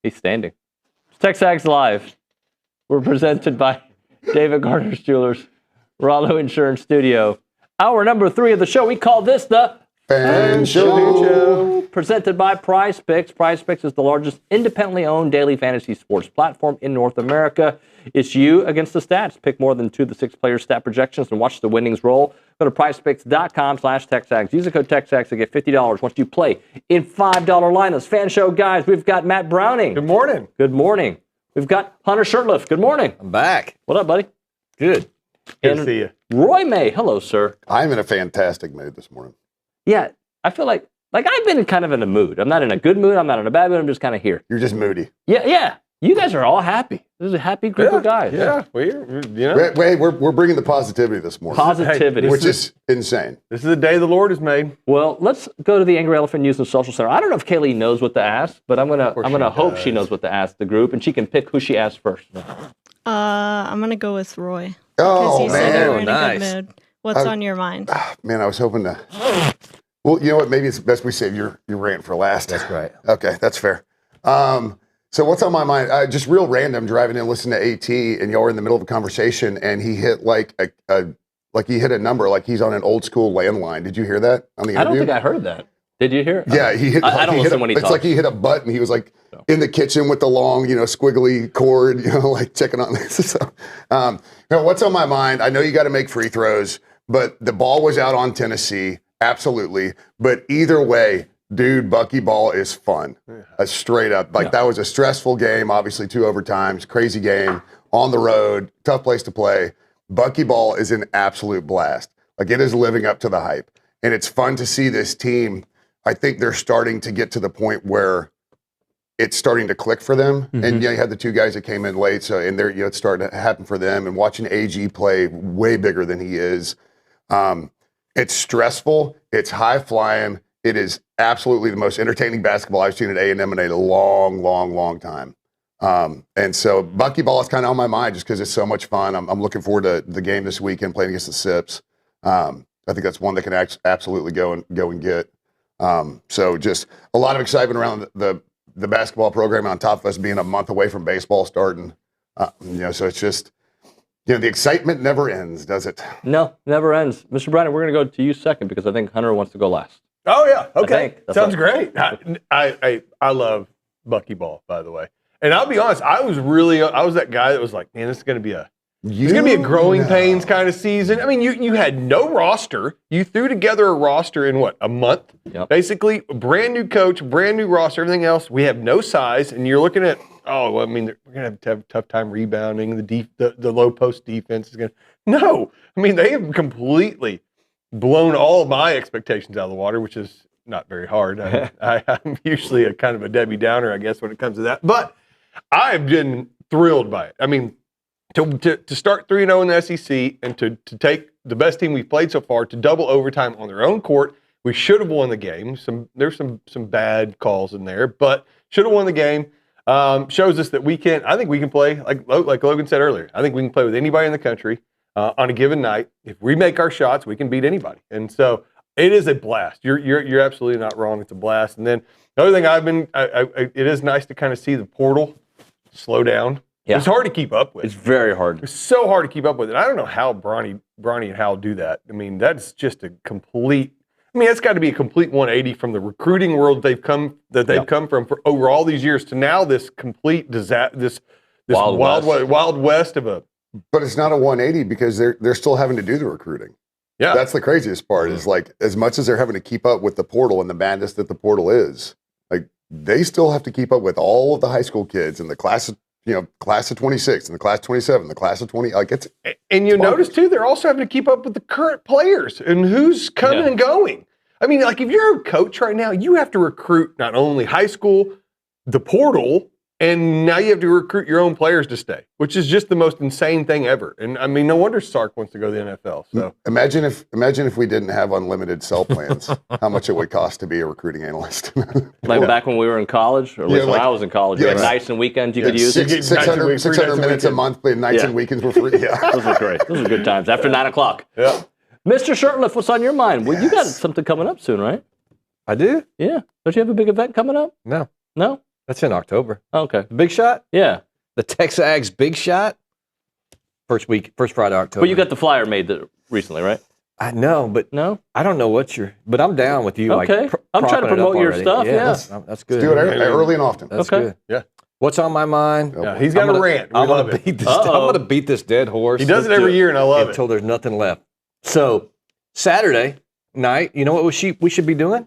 He's standing. It's TexAgs Live. We're presented by David Gardner's Jewelers, Rollo Insurance Studio. Hour number 3 of the show. We call this the Fan Show. Presented by PrizePicks. PrizePicks is the largest independently owned daily fantasy sports platform in North America. It's you against the stats. Pick more than 2 of the 6 players' stat projections and watch the winnings roll. Go to prizepicks.com/TexAgs. Use the code TexAgs to get $50 once you play in $5 lineups. Fan Show guys, we've got Matt Browning. Good morning. Good morning. We've got Hunter Shurtleff. Good morning. I'm back. What up, buddy? Good. Good to see you. Roy May. Hello, sir. I'm in a fantastic mood this morning. Yeah, I feel like I've been kind of in a mood. I'm not in a good mood. I'm not in a bad mood. I'm just kind of here. You're just moody. Yeah. You guys are all happy. This is a happy group of guys. Yeah, We're bringing the positivity this morning. Positivity. Which is insane. This is the day the Lord has made. Well, let's go to the Angry Elephant News and Social Center. I don't know if Kaylee knows what to ask, but I'm gonna hope she knows what to ask the group, and she can pick who she asks first. I'm gonna go with Roy. Oh, because you said you were in nice. a good mood. What's on your mind? Man, I was hoping to. Well, you know what? Maybe it's best we save your rant for last. That's right. Okay, that's fair. So what's on my mind? Just real random, driving in, listening to AT, and y'all were in the middle of a conversation, and he hit he hit a number, like he's on an old school landline. Did you hear that on the interview? I don't think I heard that. Did you hear it? Yeah, he hit. I don't listen when he talks. It's like he hit a button. He was like in the kitchen with the long, squiggly cord, like checking on this. So, what's on my mind? I know you got to make free throws, but the ball was out on Tennessee, absolutely. But either way, dude, Bucky ball is fun. Straight up, that was a stressful game. Obviously, 2 overtimes, crazy game on the road, tough place to play. Bucky ball is an absolute blast. Like, it is living up to the hype, and it's fun to see this team. I think they're starting to get to the point where it's starting to click for them. Mm-hmm. And you had the 2 guys that came in late, so and they're it's starting to happen for them. And watching Aggie play way bigger than he is, it's stressful. It's high flying. It is absolutely the most entertaining basketball I've seen at A&M in a long, long, long time. And so Bucky ball is kind of on my mind just because it's so much fun. I'm looking forward to the game this weekend playing against the Sips. I think that's one that can absolutely go and get. So just a lot of excitement around the basketball program on top of us being a month away from baseball starting. So it's just, the excitement never ends, does it? No, never ends. Mr. Browning, we're going to go to you second because I think Hunter wants to go last. Oh, yeah. Okay. Sounds great. I love Bucky ball, by the way. And I'll be honest, I was that guy that was like, man, this is going to be a growing pains kind of season. I mean, you had no roster. You threw together a roster in a month? Yep. Basically, brand new coach, brand new roster, everything else. We have no size, and you're looking at, we're going to have a tough time rebounding. The low post defense is going to. No. I mean, they have completely blown all of my expectations out of the water, which is not very hard. I'm usually a kind of a Debbie Downer, I guess, when it comes to that. But I've been thrilled by it. I mean, to start 3-0 in the SEC and to take the best team we've played so far to double overtime on their own court, we should have won the game. There's some bad calls in there, but should have won the game. Shows us that I think we can play, like Logan said earlier, I think we can play with anybody in the country on a given night. If we make our shots, we can beat anybody. And so it is a blast. You're absolutely not wrong. It's a blast. And then the other thing it is nice to kind of see the portal slow down. Yeah. It's hard to keep up with. It's very hard. It's so hard to keep up with. And I don't know how Bronny and Hal do that. I mean, that's just that's got to be a complete 180 from the recruiting world they've come from for over all these years to now this complete disaster, this wild west of a. But it's not a 180 because they're still having to do the recruiting. Yeah, that's the craziest part. Is like as much as they're having to keep up with the portal and the madness that the portal is, like they still have to keep up with all of the high school kids and the class of 26 and the class of 27, the class of 20. Like it's and you notice too, they're also having to keep up with the current players and who's coming and going. I mean, like if you're a coach right now, you have to recruit not only high school, the portal, and now you have to recruit your own players to stay, which is just the most insane thing ever. And I mean, no wonder Sark wants to go to the NFL. So imagine if we didn't have unlimited cell plans, how much it would cost to be a recruiting analyst. Back when we were in college, or at least when I was in college, you had nights and weekends you could use. 600 minutes a month, but nights and weekends were free. Yeah, those were great. Those were good times after 9 o'clock. Yeah, Mr. Shurtleff, what's on your mind? Well, you got something coming up soon, right? I do. Yeah. Don't you have a big event coming up? No. No. That's in October. Okay. The Big Shot? Yeah. The TexAgs Big Shot? First Friday, October. But you got the flyer made recently, right? I know, but no, I don't know but I'm down with you. Okay. I'm trying to promote your stuff. Yeah. That's good. Let's do it early and often. That's good. Yeah. What's on my mind? Yeah, he's got a rant. I'm going to beat this dead horse. He does it every year, and I love it. Until there's nothing left. So, Saturday night, you know what we should be doing?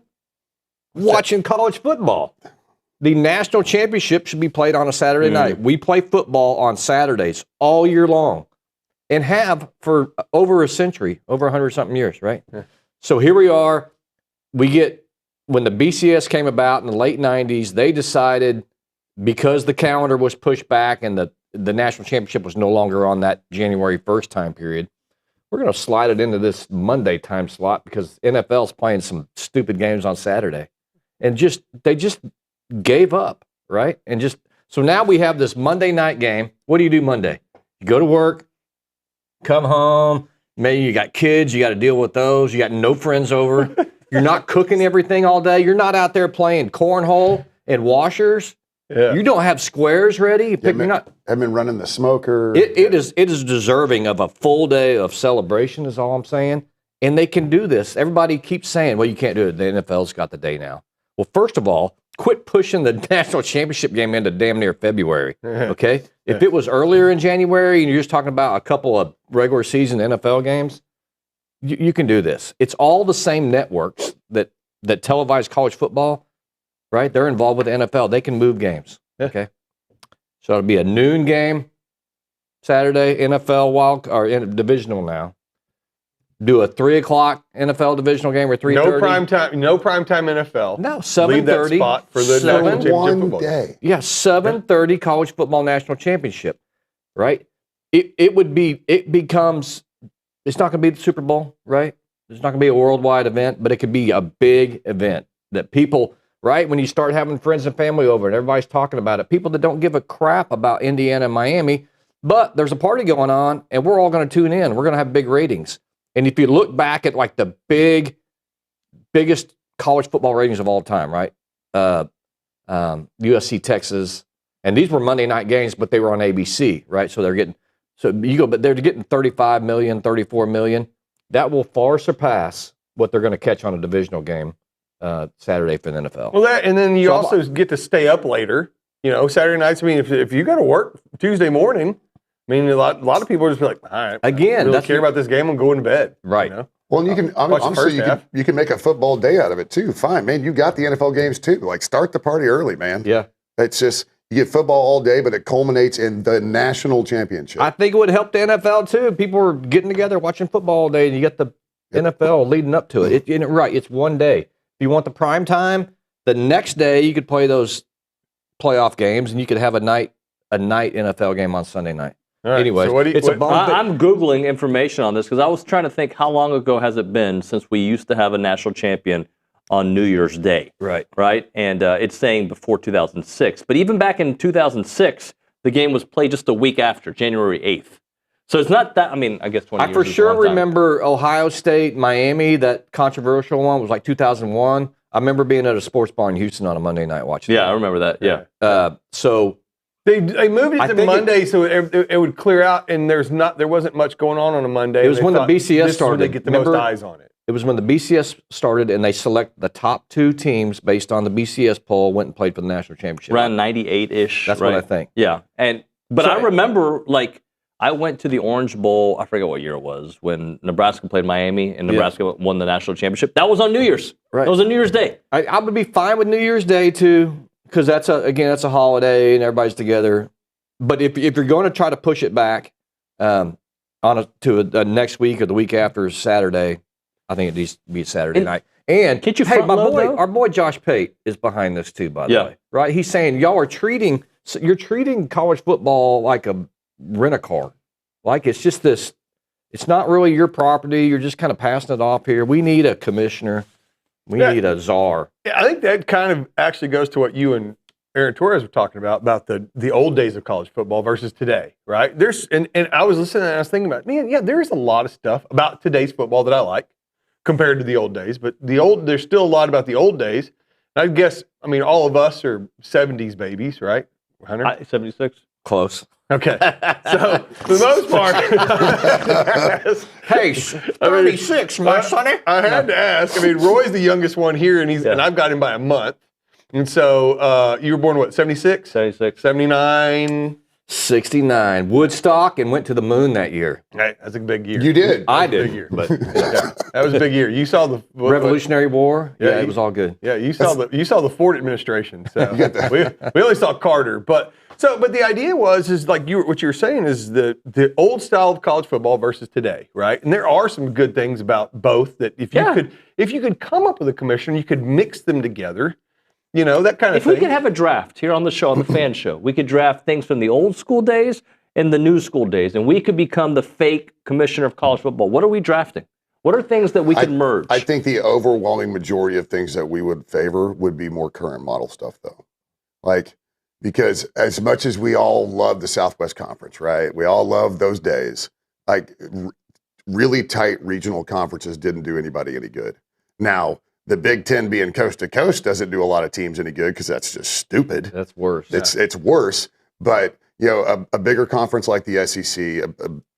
Watching college football. The national championship should be played on a Saturday night. We play football on Saturdays all year long and have for over a century, over 100-something years, right? Yeah. So here we are. When the BCS came about in the late 90s, they decided because the calendar was pushed back and the national championship was no longer on that January 1st time period, we're going to slide it into this Monday time slot because NFL's playing some stupid games on Saturday. And they just gave up, right? And so now we have this Monday night game. What do you do Monday? You go to work, come home, maybe you got kids, you got to deal with those, you got no friends over, you're not cooking everything all day, you're not out there playing cornhole and washers. Yeah. You don't have squares ready. I've been running the smoker. It is deserving of a full day of celebration is all I'm saying. And they can do this. Everybody keeps saying, well, you can't do it. The NFL's got the day now. Well, first of all, quit pushing the national championship game into damn near February, okay? If it was earlier in January and you're just talking about a couple of regular season NFL games, you can do this. It's all the same networks that televise college football, right? They're involved with the NFL. They can move games, okay? So it'll be a noon game Saturday, NFL divisional now. Do a 3 o'clock NFL divisional game or 3:30. No primetime NFL. No, 7:30. Leave that spot for the national championship football day. Yeah, 7:30 college football national championship, right? It becomes. It's not going to be the Super Bowl, right? It's not going to be a worldwide event, but it could be a big event that people, right? When you start having friends and family over and everybody's talking about it, people that don't give a crap about Indiana and Miami, but there's a party going on and we're all going to tune in. We're going to have big ratings. And if you look back at like the biggest college football ratings of all time, right? USC, Texas, and these were Monday night games, but they were on ABC, right? So but they're getting 35 million, 34 million. That will far surpass what they're going to catch on a divisional game Saturday for the NFL. Well, and then you also get to stay up later. You know, Saturday nights. I mean, if you got to work Tuesday morning. I mean, a lot of people are just like, all right, again, I don't really care about this game. I'm going to bed. Right. You know? Well, and you can. I'm sure you can make a football day out of it too. Fine, man. You got the NFL games too. Like, start the party early, man. Yeah. It's just you get football all day, but it culminates in the national championship. I think it would help the NFL too. People are getting together watching football all day, and you get the NFL leading up to it. Right. It's one day. If you want the prime time, the next day you could play those playoff games, and you could have a night NFL game on Sunday night. Right, anyway, so I'm Googling information on this because I was trying to think how long ago has it been since we used to have a national champion on New Year's Day. Right. And it's saying before 2006. But even back in 2006, the game was played just a week after, January 8th. So it's not that, I mean, I guess 20 years I for is sure a long time. remember Ohio State, Miami, that controversial one was like 2001. I remember being at a sports bar in Houston on a Monday night watching. Yeah, I remember that. Yeah. So They moved it to Monday so it would clear out, and there wasn't much going on a Monday. It was when the BCS started. They get the most eyes on it. It was when the BCS started, and they select the top 2 teams based on the BCS poll. Went and played for the national championship. Around 98-ish. That's what I think. Yeah, but I remember I went to the Orange Bowl. I forget what year it was when Nebraska played Miami and Nebraska won the national championship. That was on New Year's. Right. That was on New Year's Day. I would be fine with New Year's Day too. Because that's a holiday and everybody's together. But if you're going to try to push it back to next week or the week after Saturday, I think it needs to be Saturday night. And can't you front load, though? Our boy Josh Pate is behind this too, by the way. Right? He's saying you're treating college football like a rent-a-car. Like it's just this. It's not really your property. You're just kind of passing it off here. We need a commissioner. We need a czar. Yeah, I think that kind of actually goes to what you and Aaron Torres were talking about the old days of college football versus today, right? And I was listening and I was thinking about, man, yeah, there's a lot of stuff about today's football that I like compared to the old days, but there's still a lot about the old days. And I guess I mean, all of us are 70s babies, right? Hunter? 76. Close. Okay. So, for the most part. Hey, 36, my sonny. I had to ask. I mean, Roy's the youngest one here, and and I've got him by a month. And so, you were born, what, 76? 76. 79? 69. Woodstock, and went to the moon that year. Right, that's a big year. You did. I did. Big year. But, that was a big year. You saw the Revolutionary War. Yeah, it was all good. Yeah, you saw the Ford administration. So we only saw Carter, but the idea is like what you were saying is the old style of college football versus today, right? And there are some good things about both that if you could come up with a commission, you could mix them together. You know, that kind of thing. If we could have a draft here on the show, on the fan show, we could draft things from the old school days and the new school days, and we could become the fake commissioner of college football. What are we drafting? What are things that we could merge? I think the overwhelming majority of things that we would favor would be more current model stuff, though. Like, because as much as we all love the Southwest Conference, right? We all love those days. Like, really tight regional conferences didn't do anybody any good. Now, the Big Ten being coast to coast doesn't do a lot of teams any good because that's just stupid. That's worse. It's worse. But a bigger conference like the SEC,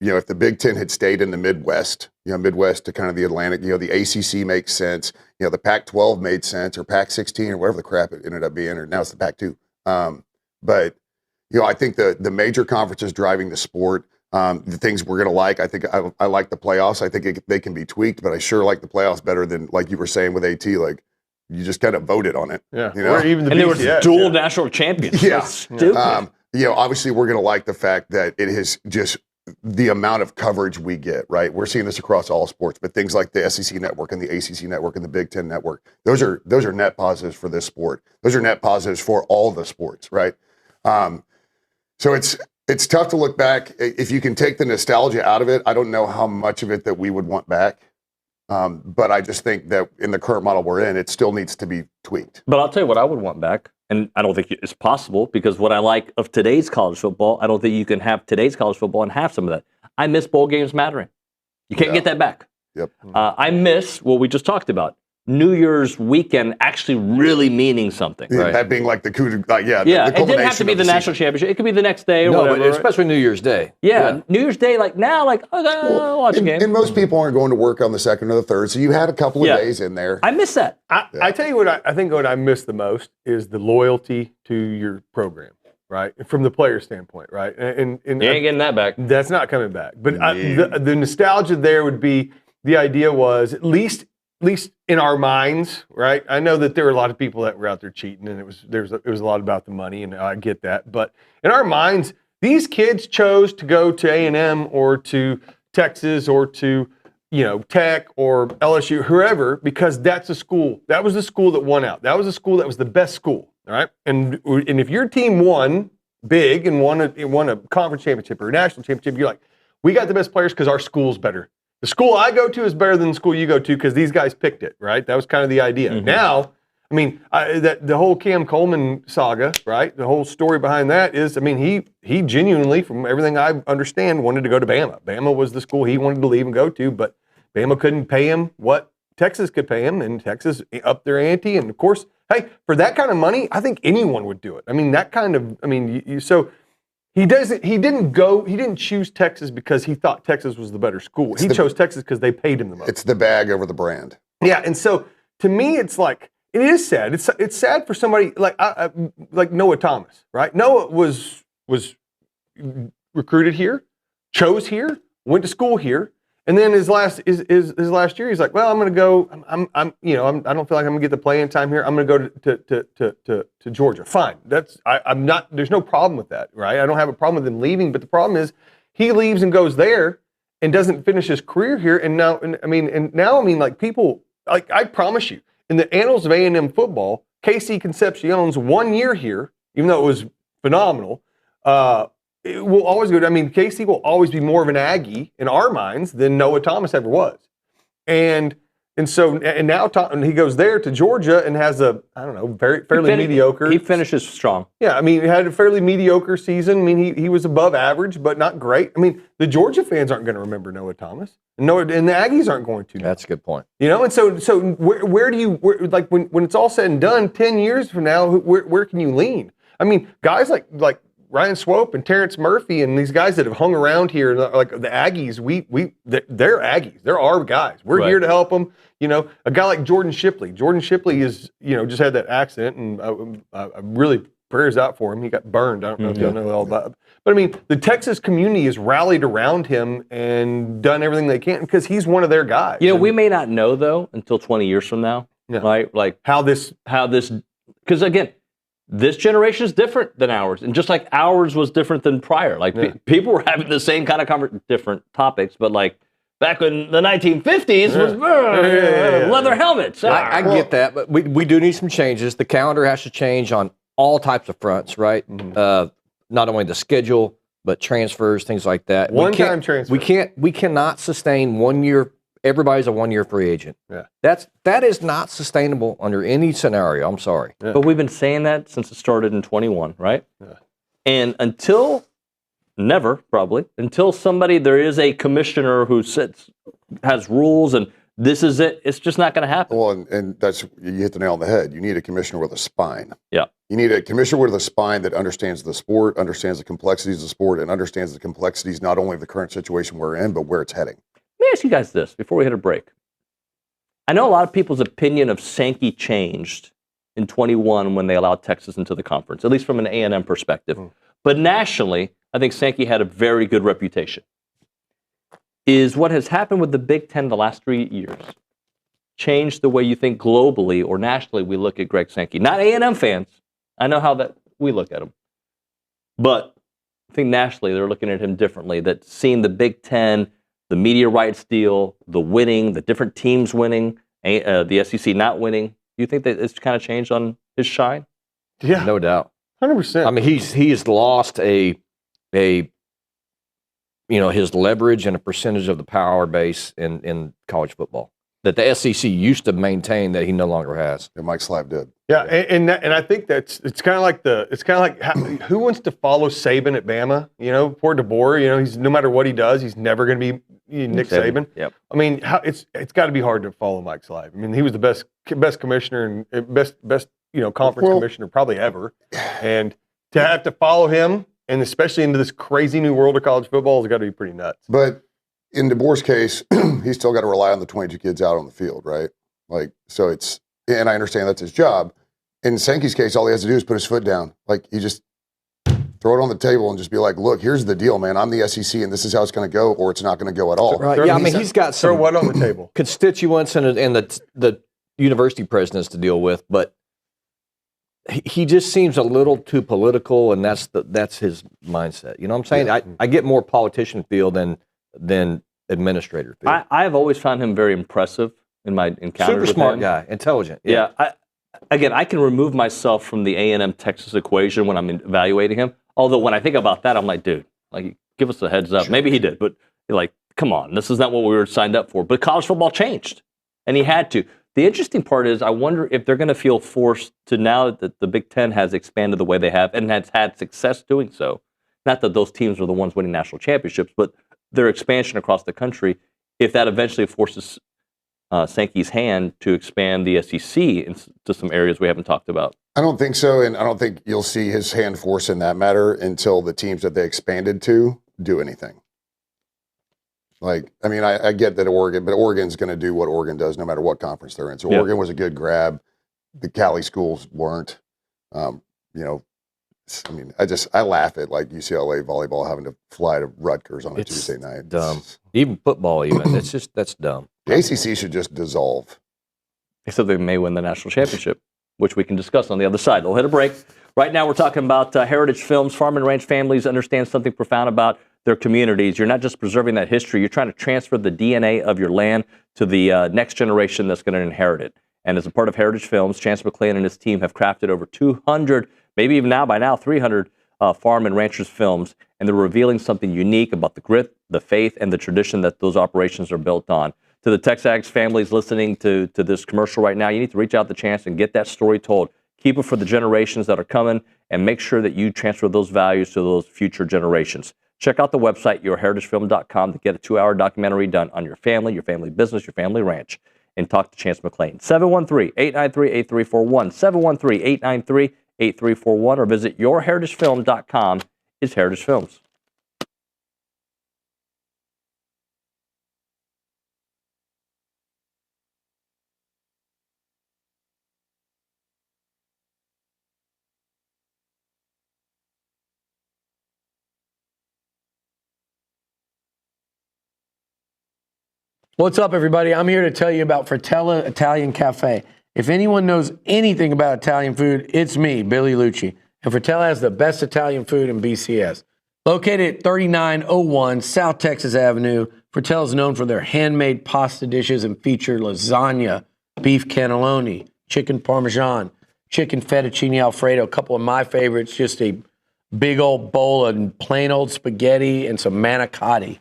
if the Big Ten had stayed in the Midwest, Midwest to kind of the Atlantic, the ACC makes sense. The Pac-12 made sense, or Pac-16, or whatever the crap it ended up being, or now it's the Pac-2. But I think the major conferences driving the sport. The things we're going to like, I think I like the playoffs. I think they can be tweaked, but I sure like the playoffs better than, like you were saying with AT, like you just kind of voted on it. Yeah. Or even the and there was dual yeah. national champions. Yeah. Stupid. Obviously we're going to like the fact that it is just the amount of coverage we get, right? We're seeing this across all sports, but things like the SEC network and the ACC network and the Big Ten network, those are net positives for this sport. Those are net positives for all the sports, right? So it's tough to look back. If you can take the nostalgia out of it, I don't know how much of it that we would want back. But I just think that in the current model we're in, it still needs to be tweaked. But I'll tell you what I would want back, and I don't think it's possible because what I like of today's college football, I don't think you can have today's college football and have some of that. I miss bowl games mattering. You can't get that back. Yep. I miss what we just talked about. New Year's weekend actually really meaning something. Yeah, right. that being like the coup de, it didn't have to be the national championship. It could be the next day or whatever. But especially New Year's Day. Yeah, New Year's Day, like now, watch a game. And most people aren't going to work on the second or the third, so you had a couple of days in there. I miss that. I tell you what, I think what I miss the most is the loyalty to your program, right? From the player standpoint, right? And you ain't getting that back. That's not coming back. But the nostalgia there would be, the idea was at least in our minds, right? I know that there were a lot of people that were out there cheating, and it was a lot about the money, and I get that. But in our minds, these kids chose to go to A&M or to Texas or to Tech or LSU, whoever, because that's a school. That was the school that won out. That was the school that was the best school, all right? And if your team won big and won a conference championship or a national championship, you're like, we got the best players because our school's better. The school I go to is better than the school you go to because these guys picked it, right? That was kind of the idea. Mm-hmm. Now, I mean, the whole Cam Coleman saga, right? The whole story behind that is, I mean, he genuinely, from everything I understand, wanted to go to Bama. Bama was the school he wanted to leave and go to, but Bama couldn't pay him what Texas could pay him, and Texas upped their ante. And of course, hey, for that kind of money, I think anyone would do it. I mean, that kind of, I mean, so. He didn't choose Texas because he thought Texas was the better school. He chose Texas because they paid him the most. It's the bag over the brand. Yeah, and so to me, it's like, it is sad. It's sad for somebody like Noah Thomas, right? Noah was recruited here, chose here, went to school here, and then his last year, he's like, well, I'm going to go. I don't feel like I'm going to get the playing time here. I'm going to go to Georgia. Fine. I'm not. There's no problem with that, right? I don't have a problem with him leaving. But the problem is, he leaves and goes there and doesn't finish his career here. And now, like people, like I promise you, in the annals of A&M football, Casey Concepcion's 1 year here, even though it was phenomenal. It will always go. I mean, Casey will always be more of an Aggie in our minds than Noah Thomas ever was. And And so, and now and he goes there to Georgia and has a, I don't know, fairly mediocre. He finishes strong. Yeah, I mean, he had a fairly mediocre season. I mean, he was above average, but not great. I mean, the Georgia fans aren't going to remember Noah Thomas. And the Aggies aren't going to. That's a good point. You know, and so where do you, like when it's all said and done, 10 years from now, where can you lean? I mean, guys like Ryan Swope and Terrence Murphy and these guys that have hung around here, like the Aggies, they're Aggies. They're our guys. We're here to help them. You know, a guy like Jordan Shipley. Jordan Shipley is, just had that accident, and I really prayers out for him. He got burned. I don't know if y'all know all about it. But I mean, the Texas community has rallied around him and done everything they can because he's one of their guys. You know, we may not know though until 20 years from now, right? Like how this, because again, this generation is different than ours, and just like ours was different than prior. Like people were having the same kind of different topics, but like. Back in the 1950s was leather helmets. I get that, but we do need some changes. The calendar has to change on all types of fronts, right? Mm-hmm. Not only the schedule, but transfers, things like that. One-time transfer. We cannot sustain 1 year. Everybody's a 1 year free agent. Yeah, that is not sustainable under any scenario. I'm sorry, but we've been saying that since it started in 21, right? Yeah. And until somebody, there is a commissioner who has rules and this is it, it's just not going to happen. Well, and that's, you hit the nail on the head. You need a commissioner with a spine. Yeah. You need a commissioner with a spine that understands the sport, understands the complexities of the sport, and understands the complexities not only of the current situation we're in, but where it's heading. Let me ask you guys this before we hit a break. I know a lot of people's opinion of Sankey changed in 21 when they allowed Texas into the conference, at least from an A&M perspective. But nationally, I think Sankey had a very good reputation. Is what has happened with the Big Ten the last 3 years changed the way you think globally or nationally we look at Greg Sankey? Not A&M fans. I know how that we look at him. But I think nationally they're looking at him differently, that seeing the Big Ten, the media rights deal, the winning, the different teams winning, the SEC not winning. Do you think that it's kind of changed on his shine? Yeah. No doubt. 100%. I mean, he's lost his leverage and a percentage of the power base in college football that the SEC used to maintain that he no longer has. And Mike Slive did. Yeah, and I think it's kind of like who wants to follow Saban at Bama? You know, poor DeBoer. You know, he's no matter what he does, he's never going to be Nick Saban. Yep. I mean, it's got to be hard to follow Mike Slive. I mean, he was the best commissioner and best conference commissioner probably ever, and to have to follow him. And especially into this crazy new world of college football has got to be pretty nuts. But in DeBoer's case, he's still got to rely on the 22 kids out on the field, right? Like, so and I understand that's his job. In Sankey's case, all he has to do is put his foot down. Like, he just throw it on the table and just be like, look, here's the deal, man. I'm the SEC and this is how it's going to go, or it's not going to go at all. Right. Yeah, I mean, he's got some throw what on the table? Constituents and the university presidents to deal with, but he just seems a little too political, and that's his mindset. You know what I'm saying? Yeah. I get more politician feel than administrator feel. I have always found him very impressive in my encounters Super with smart him. guy, intelligent. Yeah. I can remove myself from the A&M Texas equation when I'm evaluating him. Although when I think about that, I'm like, dude, like, give us a heads up. Sure. Maybe he did, but like, come on, this is not what we were signed up for. But college football changed, and he had to. The interesting part is I wonder if they're going to feel forced to, now that the Big Ten has expanded the way they have and has had success doing so, not that those teams are the ones winning national championships, but their expansion across the country, if that eventually forces Sankey's hand to expand the SEC into some areas we haven't talked about. I don't think so, and I don't think you'll see his hand force in that matter until the teams that they expanded to do anything. Like, I mean, I get that Oregon's going to do what Oregon does no matter what conference they're in. So Oregon was a good grab. The Cali schools weren't. I mean, I laugh at like UCLA volleyball having to fly to Rutgers on a Tuesday night. Dumb. Even football, that's dumb. The ACC should just dissolve. Except they may win the national championship, which we can discuss on the other side. We'll hit a break. Right now, we're talking about heritage films. Farm and ranch families understand something profound about their communities. You're not just preserving that history, you're trying to transfer the DNA of your land to the next generation that's going to inherit it. And as a part of Heritage Films, Chance McClain and his team have crafted over 200, maybe even by now 300 farm and ranchers films, and they're revealing something unique about the grit, the faith, and the tradition that those operations are built on. to the TexAgs families listening to this commercial right now, you need to reach out to Chance and get that story told. Keep it for the generations that are coming, and make sure that you transfer those values to those future generations. Check out the website, yourheritagefilm.com, to get a 2-hour documentary done on your family business, your family ranch, and talk to Chance McClain. 713-893-8341, 713-893-8341, or visit yourheritagefilm.com. It's Heritage Films. What's up, everybody? I'm here to tell you about Fratella Italian Cafe. If anyone knows anything about Italian food, it's me, Billy Lucci. And Fratella has the best Italian food in BCS. Located at 3901 South Texas Avenue, Fratella is known for their handmade pasta dishes and feature lasagna, beef cannelloni, chicken parmesan, chicken fettuccine alfredo, a couple of my favorites, just a big old bowl of plain old spaghetti and some manicotti.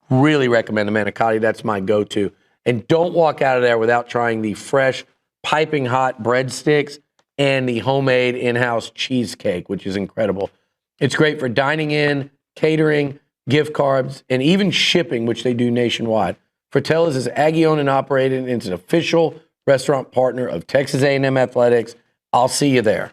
Really recommend the manicotti. That's my go-to. And don't walk out of there without trying the fresh, piping hot breadsticks and the homemade in-house cheesecake, which is incredible. It's great for dining in, catering, gift cards, and even shipping, which they do nationwide. Fratella's is Aggie-owned and operated, and it's an official restaurant partner of Texas A&M Athletics. I'll see you there.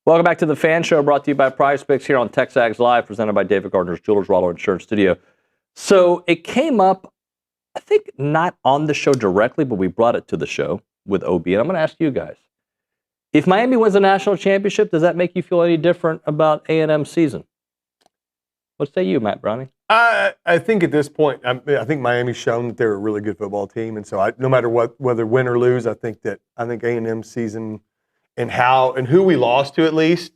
Welcome back to the Fan Show, brought to you by Prize Picks here on TexAgs Live, presented by David Gardner's Jewelers Rollo Insurance Studio. So it came up, I think not on the show directly, but we brought it to the show with OB. And I'm going to ask you guys, if Miami wins a national championship, does that make you feel any different about A&M's season? What say you, Matt Browning? I think at this point, I think Miami's shown that they're a really good football team, and so no matter what, whether win or lose, I think A&M's season and who we lost to, at least,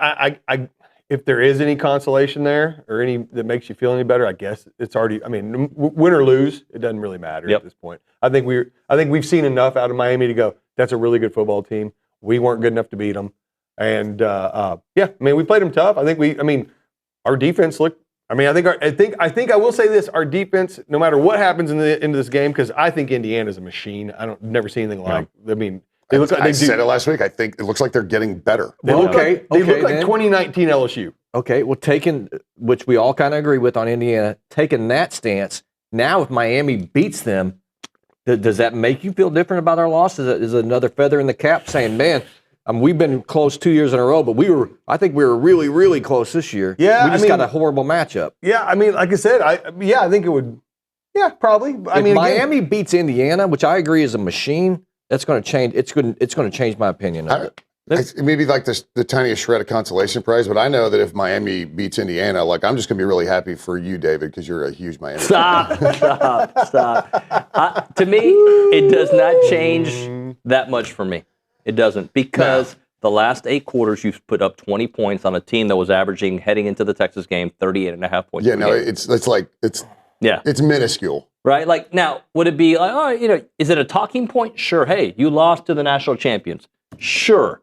if there is any consolation there or any that makes you feel any better, I guess it's already. I mean, win or lose, it doesn't really matter at this point. I think we've seen enough out of Miami to go, that's a really good football team. We weren't good enough to beat them, and we played them tough. I think our defense looked. I think I will say this: our defense, no matter what happens into this game, because I think Indiana's a machine. Never seen anything like. I mean, they look like I said it last week. I think it looks like they're getting better. They look like 2019 LSU. Okay, well, which we all kind of agree with on Indiana, taking that stance. Now, if Miami beats them, does that make you feel different about our loss? Is it another feather in the cap, saying, man? We've been close 2 years in a row, but I think we were really, really close this year. Yeah, we just got a horrible matchup. Yeah, I mean, like I said, I think it would. Yeah, probably. If Miami beats Indiana, which I agree is a machine, that's going to change. It's going to change my opinion of it. Maybe like the tiniest shred of consolation prize, but I know that if Miami beats Indiana, like I'm just going to be really happy for you, David, because you're a huge Miami fan. Stop. To me, it does not change that much for me. It doesn't, because the last 8 quarters you've put up 20 points on a team that was averaging, heading into the Texas game, 38.5 points. Yeah, no, it's minuscule. Right? Like, now, would it be like, is it a talking point? Sure. Hey, you lost to the national champions. Sure.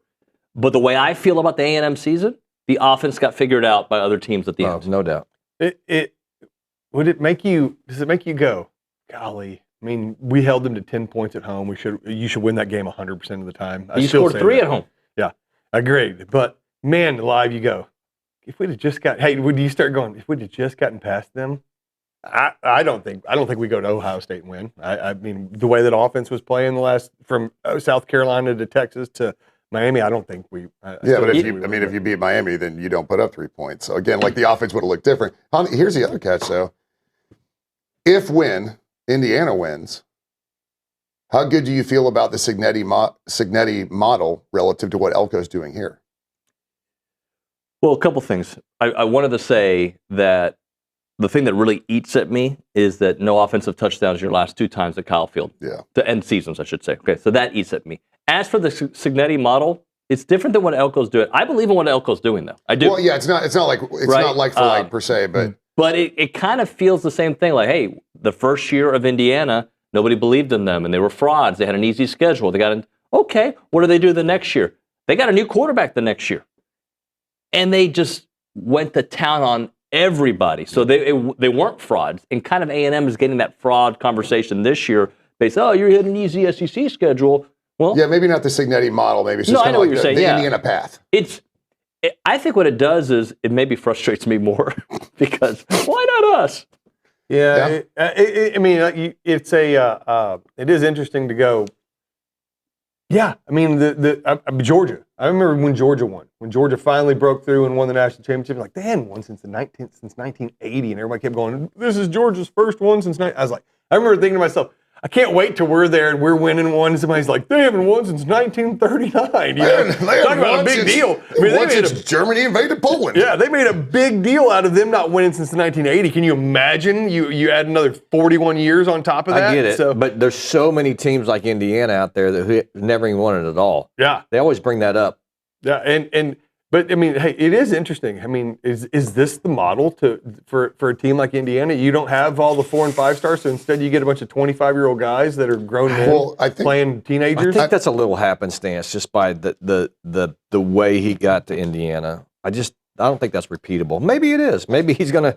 But the way I feel about the A&M season, the offense got figured out by other teams at the end. No doubt. Does it make you go, golly? I mean, we held them to 10 points at home. You should win that game 100% of the time. You scored 3 at home. Yeah, I agree. But man, live you go. If we'd have just would you start going? If we'd have just gotten past them, I don't think we go to Ohio State and win. I mean, the way that offense was playing from South Carolina to Texas to Miami, I don't think we. But if you beat Miami, then you don't put up 3 points. So again, like the offense would have looked different. Here's the other catch, though. If Indiana wins, how good do you feel about the Cignetti model relative to what Elko's doing here? Well, a couple things. I wanted to say that the thing that really eats at me is that no offensive touchdowns your last 2 times at Kyle Field. Yeah. To end seasons, I should say. Okay, so that eats at me. As for the Cignetti model, it's different than what Elko's doing. I believe in what Elko's doing, though. I do. Well, yeah, it's not like for like per se, but. But it kind of feels the same thing. Like, hey, the first year of Indiana, nobody believed in them, and they were frauds. They had an easy schedule. Okay, what do they do the next year? They got a new quarterback the next year. And they just went to town on everybody. So they weren't frauds. And kind of A&M is getting that fraud conversation this year. They say, you had an easy SEC schedule. Well, yeah, maybe not the Cignetti model. Maybe it's just kind of like the Indiana path. I think what it does is it maybe frustrates me more because why not us? Yeah. It is interesting to go. Yeah, I mean Georgia. I remember when Georgia won. When Georgia finally broke through and won the national championship, like they hadn't won since 1980, and everybody kept going, "This is Georgia's first one since." I was like, I remember thinking to myself, I can't wait till we're there and we're winning one. And somebody's like, they haven't won since 1939. Talk about a big deal. Since Germany invaded Poland. Yeah, they made a big deal out of them not winning since 1980. Can you imagine? You add another 41 years on top of that. I get it, but there's so many teams like Indiana out there that never even won it at all. Yeah, they always bring that up. Yeah, but I mean, hey, it is interesting. I mean, is this the model for a team like Indiana? You don't have all the 4 and 5 stars, so instead you get a bunch of 25-year-old guys that are grown men playing teenagers. I think that's a little happenstance just by the way he got to Indiana. I don't think that's repeatable. Maybe it is. Maybe he's gonna.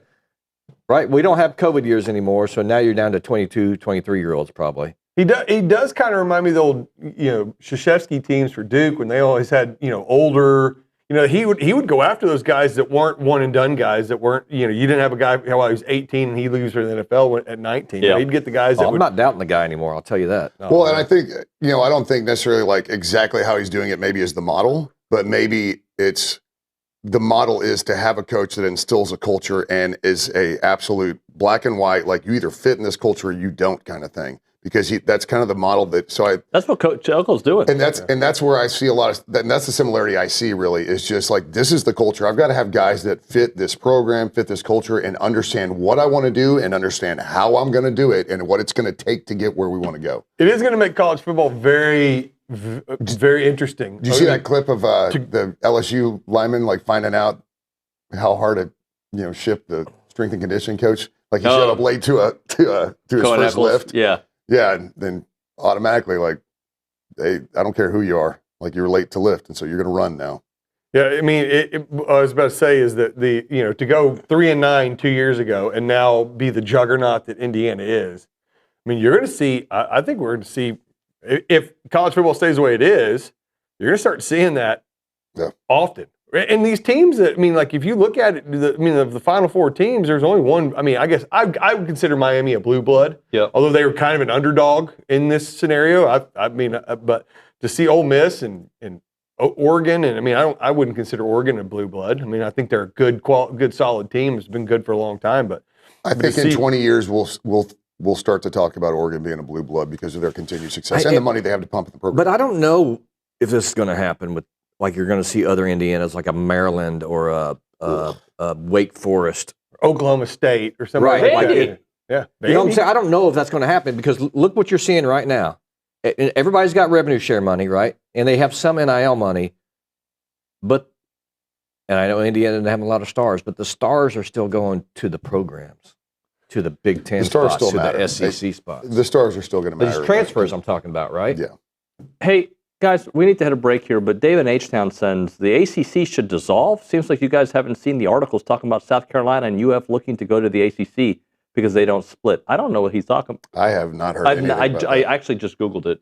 Right, we don't have COVID years anymore, so now you're down to 22, 23-year-olds probably. He does kind of remind me of the old Krzyzewski teams for Duke when they always had older. He would go after those guys that weren't one and done guys that weren't, you didn't have a guy while he was 18 and he leaves for the NFL at 19. Yeah. He'd get the guys that I'm not doubting the guy anymore, I'll tell you that. Well, and I think, I don't think necessarily like exactly how he's doing it maybe is the model, but maybe it's the model is to have a coach that instills a culture and is a absolute black and white, like you either fit in this culture or you don't kind of thing. Because that's kind of the model that's what Coach Elko's doing, and that's where I see a lot of and that's the similarity I see. Really, is just like this is the culture. I've got to have guys that fit this program, fit this culture, and understand what I want to do, and understand how I'm going to do it, and what it's going to take to get where we want to go. It is going to make college football very interesting. Did you see that clip of the LSU lineman like finding out how hard to ship the strength and conditioning coach? Like he showed up late to his first lift. Yeah. Yeah, and then automatically, like, I don't care who you are, like you're late to lift, and so you're going to run now. Yeah, I mean, what I was about to say is that to go 3-9 2 years ago and now be the juggernaut that Indiana is. I mean, you're going to see. I think we're going to see if college football stays the way it is. You're going to start seeing that often. And these teams that, I mean, like if you look at it, of the Final Four teams, there's only one. I mean, I guess I would consider Miami a blue blood. Yeah. Although they were kind of an underdog in this scenario. I mean, but to see Ole Miss and Oregon, and I mean, I wouldn't consider Oregon a blue blood. I mean, I think they're a good solid team. It's been good for a long time. But I think in 20 years we'll start to talk about Oregon being a blue blood because of their continued success and the money they have to pump in the program. But I don't know if this is going to happen with. Like you're going to see other Indianas, like a Maryland or a Wake Forest, Oklahoma State, or something right? Like that. Yeah, you know what I'm saying? I don't know if that's going to happen because look what you're seeing right now. Everybody's got revenue share money, right? And they have some NIL money, and I know Indiana doesn't have a lot of stars, but the stars are still going to the programs, to the Big Ten spots, to the SEC spots. The stars are still going to matter. There's transfers I'm talking about, right? Yeah. Hey, guys, we need to hit a break here, but David H-Town sends, the ACC should dissolve. Seems like you guys haven't seen the articles talking about South Carolina and UF looking to go to the ACC because they don't split. I don't know what he's talking about. I have not heard anything about that. I actually just Googled it.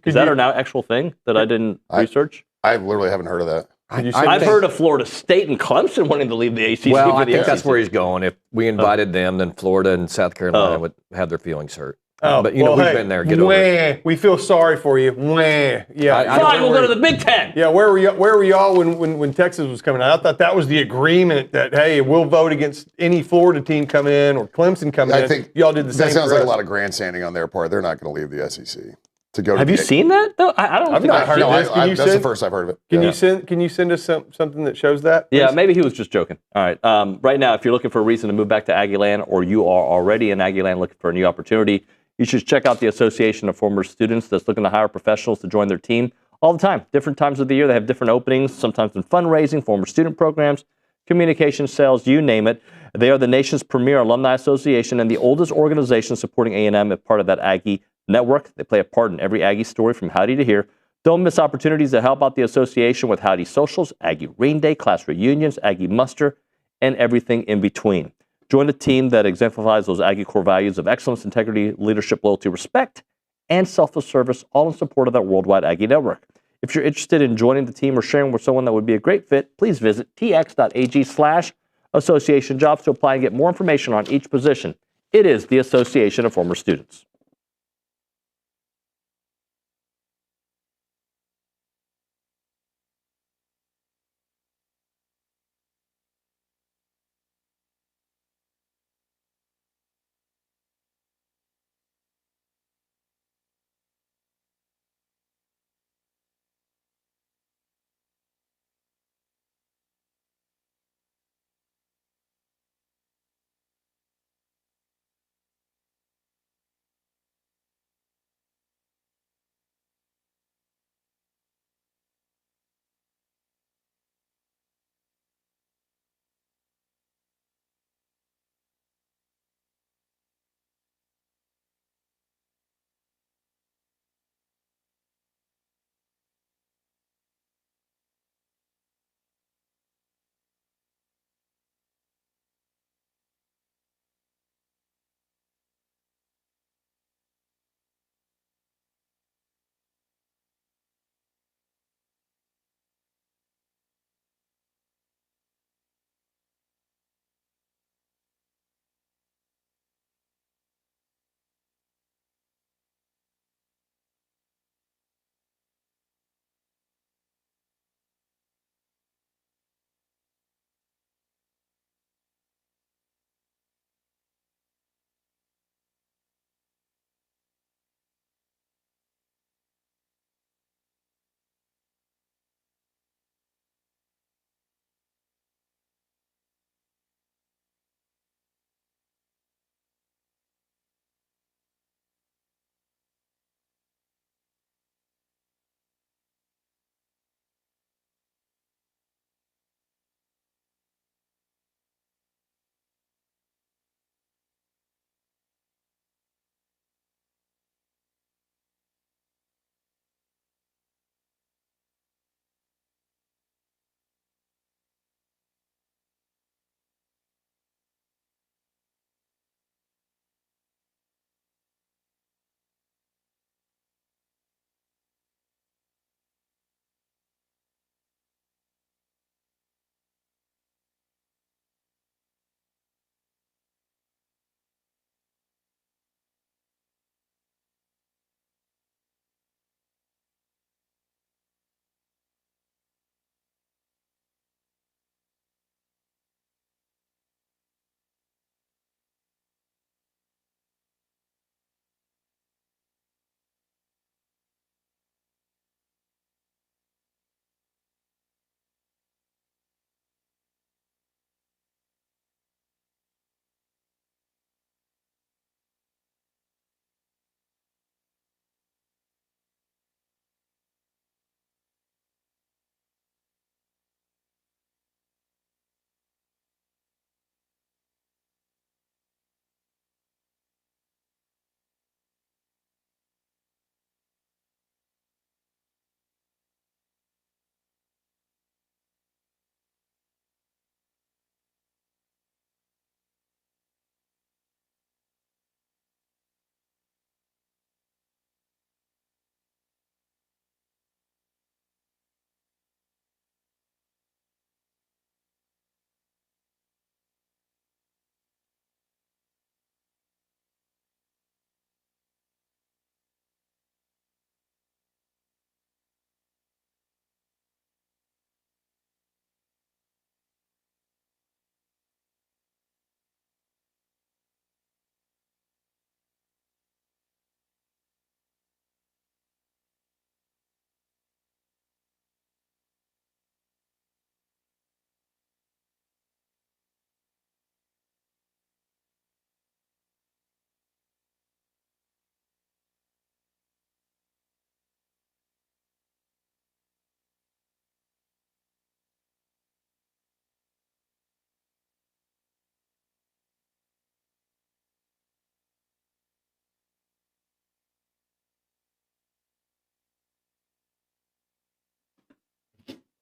Is that an actual thing that I didn't research? I literally haven't heard of that. I've heard of Florida State and Clemson wanting to leave the ACC. Well, I think that's where he's going. If we invited them, then Florida and South Carolina would have their feelings hurt. But, we've been there. Get over it. We feel sorry for you. Yeah. Fine, we'll go to the Big Ten. Yeah, where were y'all when Texas was coming out? I thought that was the agreement that, hey, we'll vote against any Florida team coming in or Clemson coming in. I think y'all did the same. That sounds like a lot of grandstanding on their part. They're not going to leave the SEC to go. Have you seen that? No, I don't. I've not heard of this. That's the first I've heard of it. Can you send us something that shows that? Yeah, maybe he was just joking. All right. Right now, if you're looking for a reason to move back to Aggie Land, or you are already in Aggie Land looking for a new opportunity, you should check out the Association of Former Students that's looking to hire professionals to join their team all the time. Different times of the year, they have different openings, sometimes in fundraising, former student programs, communication, sales, you name it. They are the nation's premier alumni association and the oldest organization supporting A&M as part of that Aggie network. They play a part in every Aggie story from Howdy to here. Don't miss opportunities to help out the association with Howdy Socials, Aggie Rain Day, class reunions, Aggie Muster, and everything in between. Join a team that exemplifies those Aggie core values of excellence, integrity, leadership, loyalty, respect, and selfless service, all in support of that worldwide Aggie network. If you're interested in joining the team or sharing with someone that would be a great fit, please visit tx.ag/association jobs to apply and get more information on each position. It is the Association of Former Students.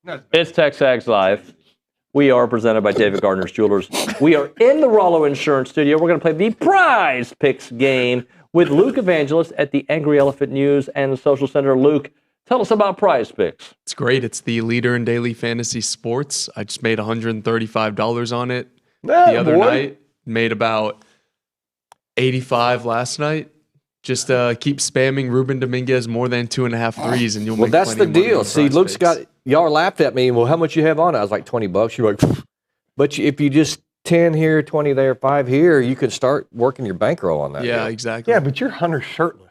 It's TexAgs Live. We are presented by David Gardner's Jewelers. We are in the Rollo Insurance Studio. We're going to play the Prize Picks game with Luke Evangelist at the Angry Elephant News and the Social Center. Luke, tell us about Prize Picks. It's great. It's the leader in daily fantasy sports. I just made $135 on it the other night. Made about 85 last night. Just keep spamming Ruben Dominguez more than 2.5 threes, and you'll make that's plenty the of money deal. on See, Prize Luke's Picks. got, y'all laughed at me. Well, how much you have on it? I was like, $20. You're like, but if you just 10 here, 20 there, 5 here, you could start working your bankroll on that. Yeah, deal. exactly. Yeah, but you're Hunter shirtless.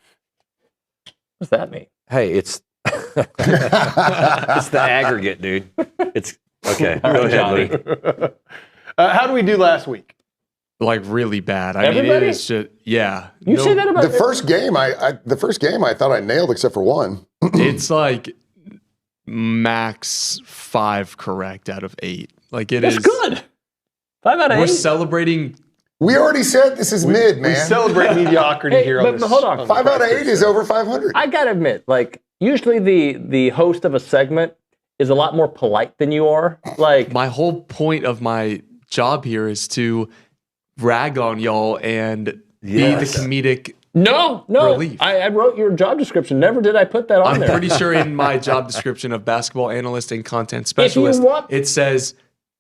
What's that mean? Hey, it's it's the aggregate, dude. It's okay. All right, Go ahead, Johnny. Luke. How did we do last week? Like really bad. I mean, Everybody? it is just yeah. You say that about The first game, I thought I nailed except for one. It's like max 5 correct out of 8. Like it That's is good. 5 out of 8. We're celebrating. We already said this is mid, man. We celebrate mediocrity here on but, this. but hold on. 5 out of 8 is over 500. I gotta admit, like usually the host of a segment is a lot more polite than you are. Like My whole point of my job here is to rag on y'all and be the comedic. no, Relief. I wrote your job description. Never did I put that on I'm there. pretty sure in my job description of basketball analyst and content specialist, want- it says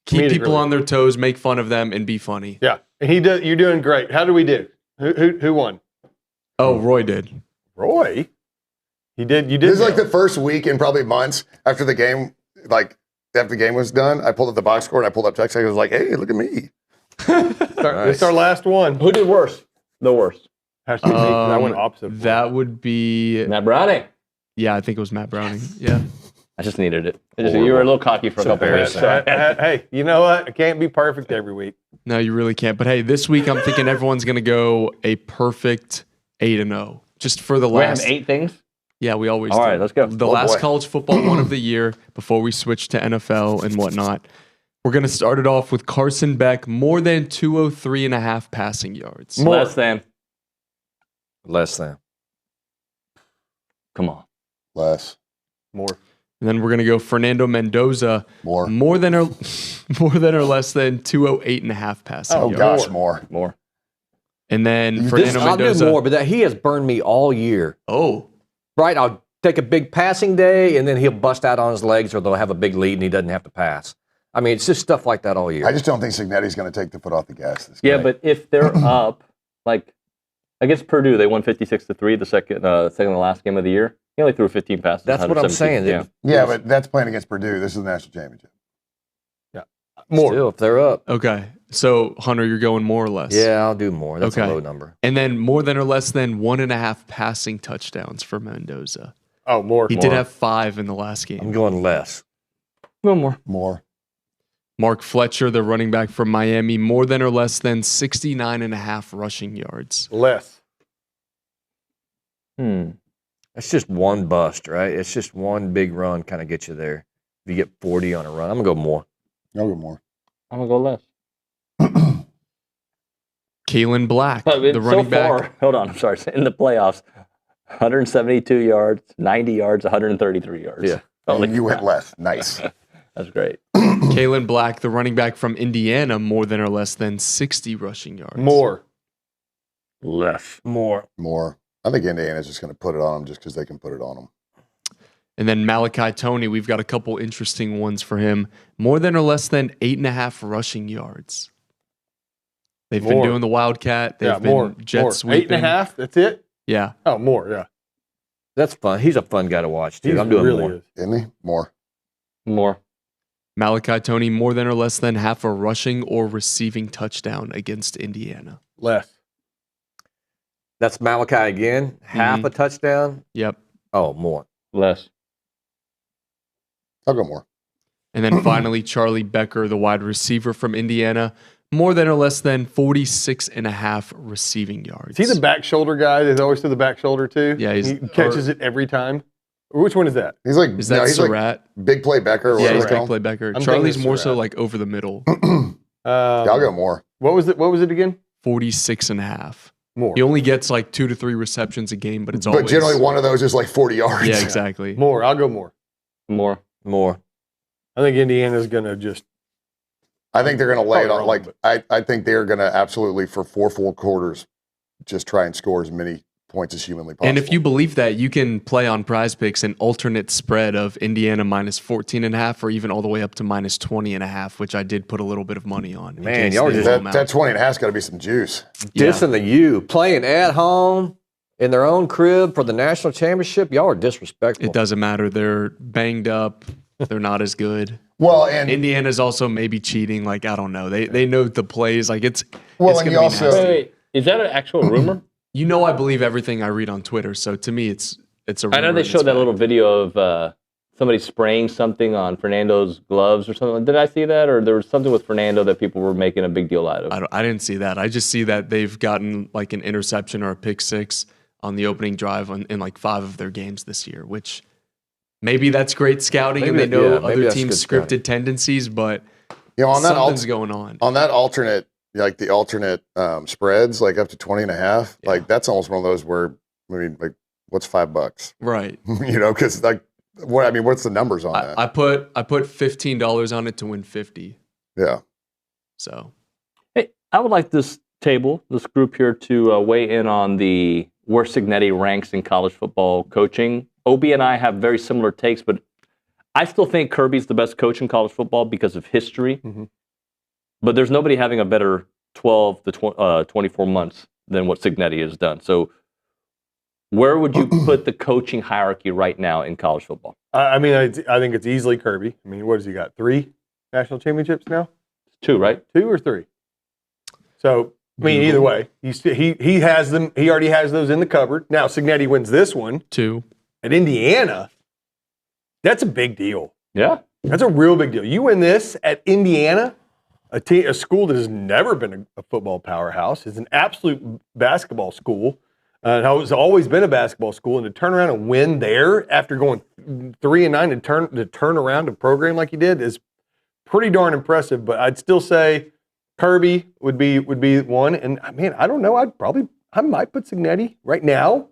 keep Comedic people relief. on their toes, make fun of them, and be funny. Yeah, and you're doing great. How do we do? Who won? Oh, Roy did. Roy. He did. You did. This is like the first week in probably months after the game, like after the game was done. I pulled up the box score and I pulled up TexAgs. I was like, hey, look at me. It's our last one. Who did worse? The worst. Hashtag me, 'cause I went opposite. That would be Matt Browning. Yeah, I think it was Matt Browning. Yeah. I just needed it. You were a little cocky for a couple of weeks. So Hey, you know what? I can't be perfect every week. No, you really can't. But hey, this week I'm thinking everyone's going to go a perfect 8-0. Just for the we have last 8 things. Yeah, we always All do. right, let's go. The Oh, last boy. college football one of the year before we switch to NFL and whatnot. We're going to start it off with Carson Beck, more than 203.5 passing yards. Less than. Less than. Come on. Less. More. And then we're going to go Fernando Mendoza, more than or less than 208.5 passing yards. Oh, gosh, more. More. And then This, Fernando I'll Mendoza. do more, but that he has burned me all year. Oh. Right, I'll take a big passing day, and then he'll bust out on his legs, or they'll have a big lead, and he doesn't have to pass. I mean, it's just stuff like that all year. I just don't think Signetti's going to take the foot off the gas. Yeah, but if they're up, like against Purdue, they won 56-3 the second to last game of the year. He only threw 15 passes. That's what I'm 117. saying. Yeah, but that's playing against Purdue. This is the national championship. Yeah. More. Still, if they're up. Okay. So, Hunter, you're going more or less? Yeah, I'll do more. That's okay. a low number. And then more than or less than 1.5 passing touchdowns for Mendoza. Oh, more. He did have 5 in the last game. I'm going less. No more. More. Mark Fletcher, the running back from Miami, more than or less than 69.5 rushing yards. Less. It's just one bust, right? It's just one big run kind of gets you there. If you get 40 on a run, I'm going to go more. I'll go more. I'm going to go less. Kalen Black, But the running back. Hold on, I'm sorry. In the playoffs, 172 yards, 90 yards, 133 yards. Yeah. Holy You went crap. less. Nice. That's great. Kalen Black, the running back from Indiana, more than or less than 60 rushing yards. More. Less. More. More. I think Indiana's just going to put it on them just because they can put it on them. And then Malachi Toney, we've got a couple interesting ones for him. More than or less than 8.5 rushing yards. They've been More. doing the Wildcat. They've Yeah, been more. jet More. sweeping. 8.5. That's it. Yeah. Oh, more. Yeah. That's fun. He's a fun guy to watch, too. He I'm doing really more. is. Isn't he? More. More. Malachi Toney, more than or less than half a rushing or receiving touchdown against Indiana. Less. That's Malachi again. Half a touchdown. Yep. Oh, more. Less. I'll go more. And then finally, Charlie Becker, the wide receiver from Indiana, more than or less than 46.5 receiving yards. Is he the back shoulder guy that always through the back shoulder too? Yeah, he catches it every time. Which one is that? He's like, Is that he's Surratt? like Big Play Becker. Or Yeah, whatever he's they Big call Play him. Becker. I'm Charlie's thinking more so Surratt. like over the middle. I'll go more. What was it again? 46.5. More. He only gets like 2 to 3 receptions a game, but it's But always generally one of those is like 40 yards. Yeah, exactly. More. I'll go more. More. More. I think Indiana's going to just. I think they're going to lay it on. I think they're going to absolutely, for 4 full quarters, just try and score as many points as humanly possible. And if you believe that, you can play on Prize Picks an alternate spread of Indiana minus 14.5 or even all the way up to minus 20.5, which I did put a little bit of money on. Man, y'all that 20.5's got to be some juice. Dissing the U, playing at home in their own crib for the national championship. Y'all are disrespectful. It doesn't matter. They're banged up. They're not as good. Well, and Indiana's also maybe cheating. Like, I don't know. They know the plays. Like, it's well, it's and gonna you be also nasty. Wait, is that an actual rumor? You know, I believe everything I read on Twitter. So to me, it's a rumor. I know they and showed it's that bad. little video of somebody spraying something on Fernando's gloves or something. Did I see that? Or there was something with Fernando that people were making a big deal out of? I didn't see that. I just see that they've gotten like an interception or a pick six on the opening drive in like 5 of their games this year, which maybe that's great scouting and they know other teams' scripted tendencies, but on that something's going on. On that alternate, like the alternate spreads, like up to 20.5, like that's almost one of those where, I mean, like, what's $5? Right. Because like, what's the numbers on that? I put $15 on it to win 50. Yeah. So, hey, I would like this group here to weigh in on the where Cignetti ranks in college football coaching. Obi and I have very similar takes, but I still think Kirby's the best coach in college football because of history. Mm-hmm. But there's nobody having a better 12 to 24 months than what Cignetti has done. So where would you put the coaching hierarchy right now in college football? I think it's easily Kirby. I mean, what has he got? 3 national championships now? 2, right? 2 or 3. So, I mean, either way, he has them. He already has those in the cupboard. Now, Cignetti wins this one. 2. At Indiana, that's a big deal. Yeah. That's a real big deal. You win this at Indiana, a school that has never been a football powerhouse. It's an absolute basketball school. It's always been a basketball school, and to turn around and win there after going 3-9 and turn around a program like you did is pretty darn impressive. But I'd still say Kirby would be one. And man, I don't know. I might put Cignetti right now.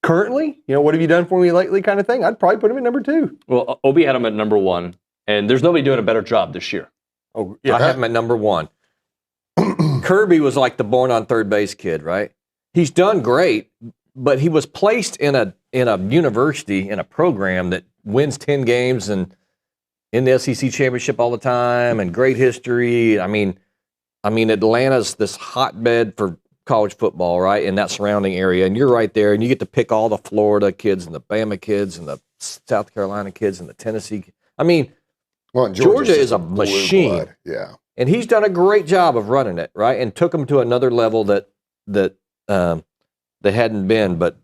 Currently, what have you done for me lately kind of thing? I'd probably put him at number 2. Well, Obi had him at number 1, and there's nobody doing a better job this year. Oh, yeah. I have him at number 1. Kirby was like the born on third base kid, right? He's done great, but he was placed in a university, in a program that wins 10 games and in the SEC championship all the time and great history. I mean, Atlanta's this hotbed for college football, right, in that surrounding area, and you're right there, and you get to pick all the Florida kids and the Bama kids and the South Carolina kids and the Tennessee. I mean, Georgia is a machine. Blood. Yeah, and he's done a great job of running it, right, and took them to another level that they hadn't been. But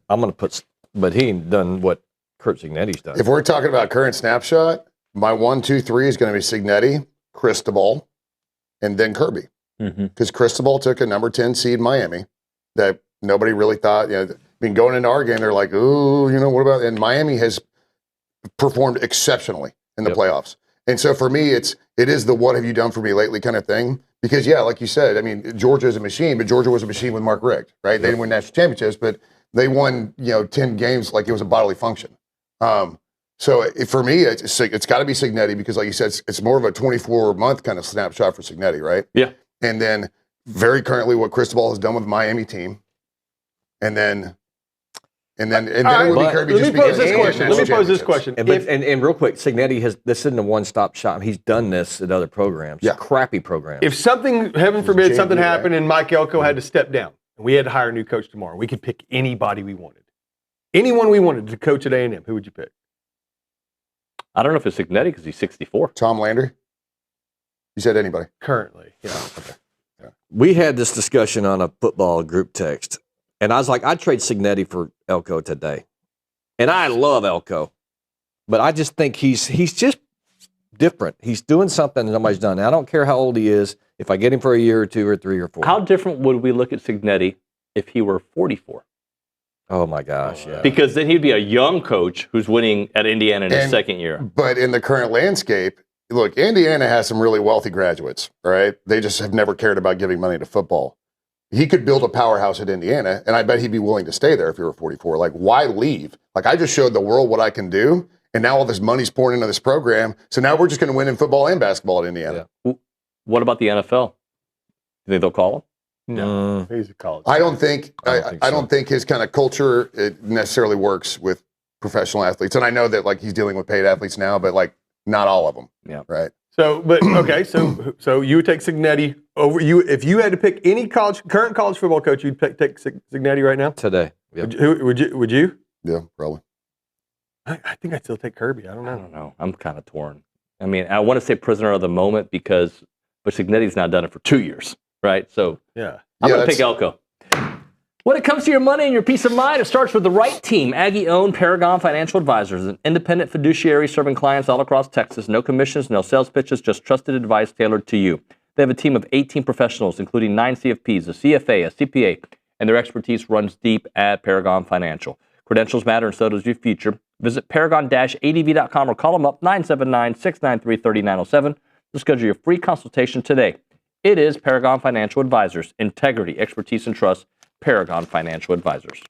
he ain't done what Curt Cignetti's done. If we're talking about current snapshot, my 1, 2, 3 is going to be Cignetti, Cristobal, and then Kirby. Because Cristobal took a number 10 seed Miami that nobody really thought, going into our game, they're like, ooh, what about, and Miami has performed exceptionally in the playoffs. And so for me, it is the what have you done for me lately kind of thing. Because, like you said, I mean, Georgia is a machine, but Georgia was a machine with Mark Richt, right? They didn't win national championships, but they won, 10 games like it was a bodily function. So for me, it's got to be Cignetti because, like you said, it's more of a 24-month kind of snapshot for Cignetti, right? Yeah. And then very currently what Cristobal has done with the Miami team. And then it would be Kirby. Let me pose this question. And real quick, Cignetti this isn't a one-stop shop. He's done this at other programs, crappy programs. If something, heaven forbid, something happened and Mike Elko had to step down and we had to hire a new coach tomorrow, we could pick anybody we wanted. Anyone we wanted to coach at A&M, who would you pick? I don't know if it's Cignetti because he's 64. Tom Landry? You said anybody? Currently, yeah. Okay. Yeah. We had this discussion on a football group text, and I was like, I'd trade Cignetti for Elko today. And I love Elko, but I just think he's just different. He's doing something that nobody's done. And I don't care how old he is, if I get him for a year or 2 or 3 or 4. How different would we look at Cignetti if he were 44? Oh, my gosh, yeah. Because then he'd be a young coach who's winning at Indiana in his second year. But in the current landscape, look, Indiana has some really wealthy graduates, right? They just have never cared about giving money to football. He could build a powerhouse at Indiana, and I bet he'd be willing to stay there if he were 44. Like, why leave? Like, I just showed the world what I can do, And now all this money's pouring into this program. So now we're just going to win in football and basketball at Indiana. Yeah. What about the NFL? You think they'll call him? No, he's a college. I don't think his kind of culture necessarily works with professional athletes. And I know that like he's dealing with paid athletes now, but like not all of them. Yeah. Right. So, but okay, so you would take Cignetti over you if you had to pick any current college football coach, you'd take Cignetti right now today. Yep. Would you? Yeah, probably. I think I'd still take Kirby. I don't know. I don't know. I'm kind of torn. I mean, I want to say prisoner of the moment but Cignetti's now done it for 2 years, right? So yeah, I'm going to pick Elko. When it comes to your money and your peace of mind, it starts with the right team. Aggie-owned Paragon Financial Advisors, an independent fiduciary serving clients all across Texas. No commissions, no sales pitches, just trusted advice tailored to you. They have a team of 18 professionals, including 9 CFPs, a CFA, a CPA, and their expertise runs deep at Paragon Financial. Credentials matter, and so does your future. Visit paragon-adv.com or call them up 979-693-3907 to schedule your free consultation today. It is Paragon Financial Advisors. Integrity, expertise, and trust. Paragon Financial Advisors.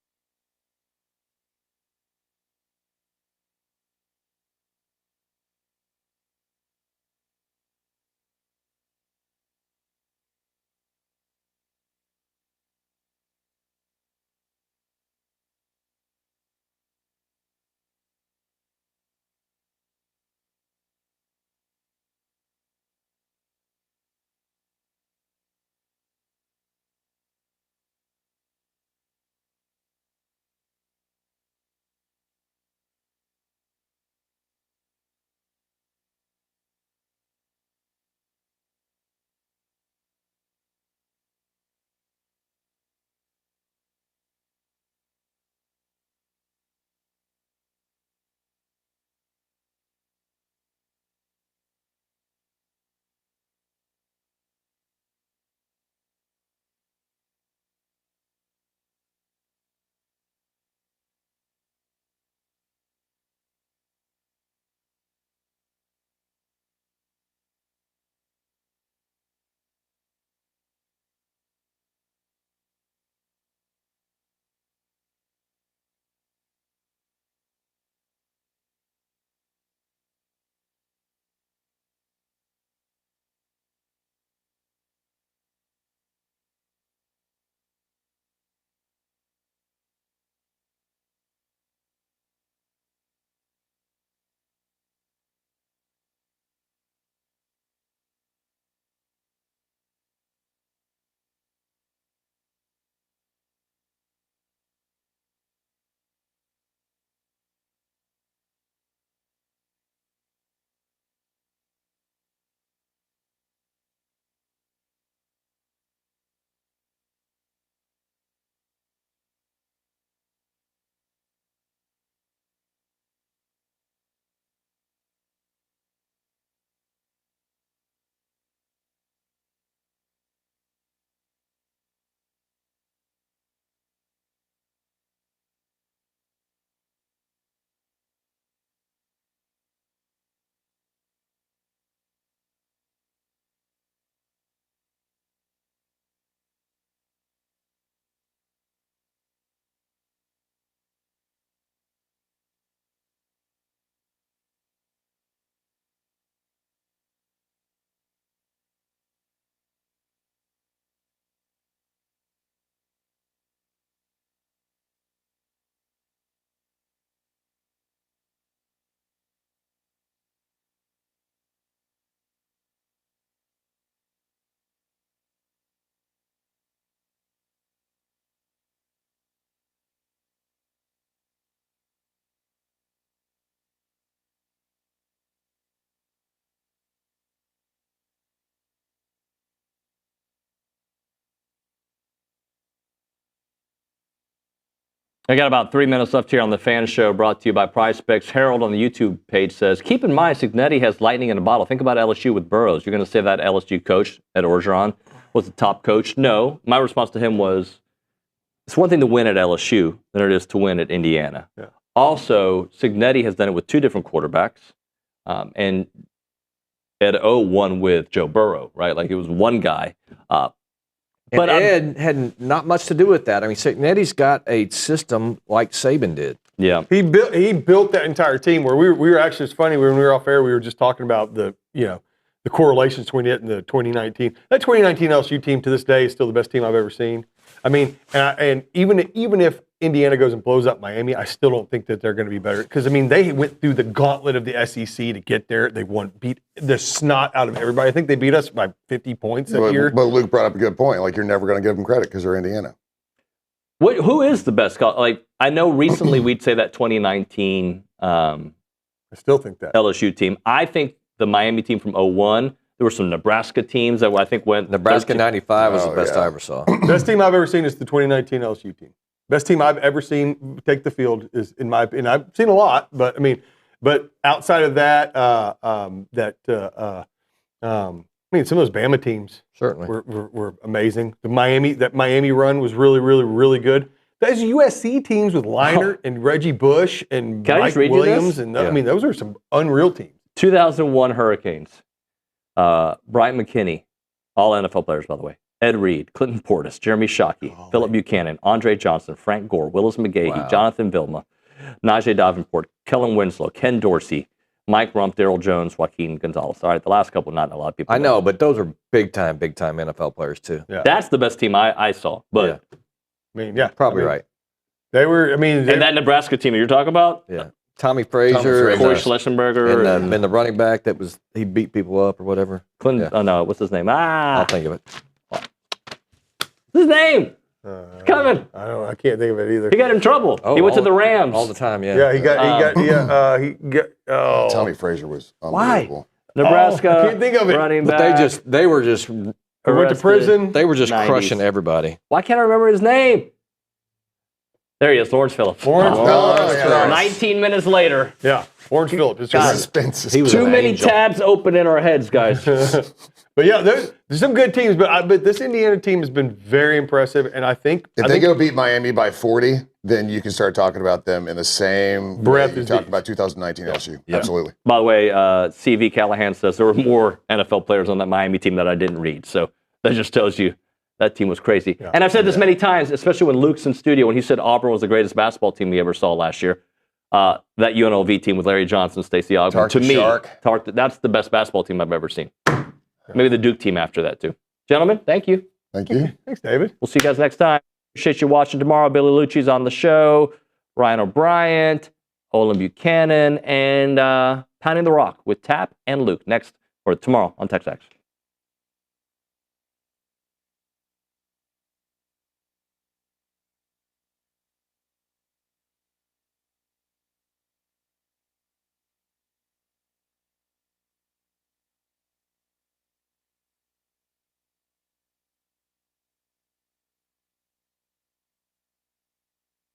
I got about 3 minutes left here on the Fan Show, brought to you by Prize Picks. Harold on the YouTube page says, keep in mind, Cignetti has lightning in a bottle. Think about LSU with Burrows. You're going to say that LSU coach, Ed Orgeron, was the top coach? No. My response to him was, it's one thing to win at LSU than it is to win at Indiana. Yeah. Also, Cignetti has done it with 2 different quarterbacks. And Ed O won with Joe Burrow, right? Like it was one guy. But Ed had not much to do with that. I mean, Cignetti's got a system like Saban did. Yeah. He built that entire team where we were actually, it's funny, when we were off air, we were just talking about the correlations between it and the 2019. That 2019 LSU team to this day is still the best team I've ever seen. I mean, and even if Indiana goes and blows up Miami, I still don't think that they're going to be better. Because, I mean, they went through the gauntlet of the SEC to get there. They beat the snot out of everybody. I think they beat us by 50 points that year. But Luke brought up a good point. Like, you're never going to give them credit because they're Indiana. Who is the best? Like, I know recently we'd say that 2019 I still think that. LSU team. I think the Miami team from 01, there were some Nebraska teams that I think went. Nebraska 95 was the best I ever saw. Best team I've ever seen is the 2019 LSU team. Best team I've ever seen take the field is, in my opinion, I've seen a lot, but outside of that, some of those Bama teams certainly were amazing. The Miami run was really, really, really good. Those USC teams with Leinart and Reggie Bush and Mike Williams, and I mean, those are some unreal teams. 2001 Hurricanes. Bryant McKinney, all NFL players, by the way. Ed Reed, Clinton Portis, Jeremy Shockey, Philip Buchanan, Andre Johnson, Frank Gore, Willis McGahee, Jonathan Vilma, Najee Davenport, Kellen Winslow, Ken Dorsey, Mike Rump, Daryl Jones, Joaquin Gonzalez. All right, the last couple, not a lot of people. I know, but those are big time NFL players too. Yeah. That's the best team I saw. But probably right. They were. I mean, and that Nebraska team that you're talking about. Yeah. Tommy Frazier, Corey Schlessenberger, and the running back that was he beat people up or whatever. Clinton. Oh no, what's his name? I'll think of it. What's his name? Coming. I can't think of it either. He got in trouble. He went to the Rams all the time. Yeah. Yeah, he got. Tommy Frazier was why? unbelievable. Nebraska. I can't think of it. Running but back. they were just went to prison. They were just 90s. crushing everybody. Why can't I remember his name? There he is, Lawrence Phillips. 19 minutes later. Yeah, Lawrence Phillips. It's suspense. Too many tabs open in our heads, guys. But yeah, there's some good teams, but this Indiana team has been very impressive, and I think if they go beat Miami by 40, then you can start talking about them in the same breath you talk about 2019 LSU. Yeah. Absolutely. By the way, CV Callahan says there were more NFL players on that Miami team that I didn't read, so that just tells you that team was crazy. Yeah. And I've said this many times, especially when Luke's in studio, when he said Auburn was the greatest basketball team he ever saw last year. That UNLV team with Larry Johnson, Stacey Ogden. To me, that's the best basketball team I've ever seen. Maybe the Duke team after that, too. Gentlemen, thank you. Thank you. Thanks, David. We'll see you guys next time. Appreciate you watching tomorrow. Billy Lucci's on the show. Ryan O'Brien, Olin Buchanan, and Pounding the Rock with Tap and Luke next or tomorrow on TexAgs.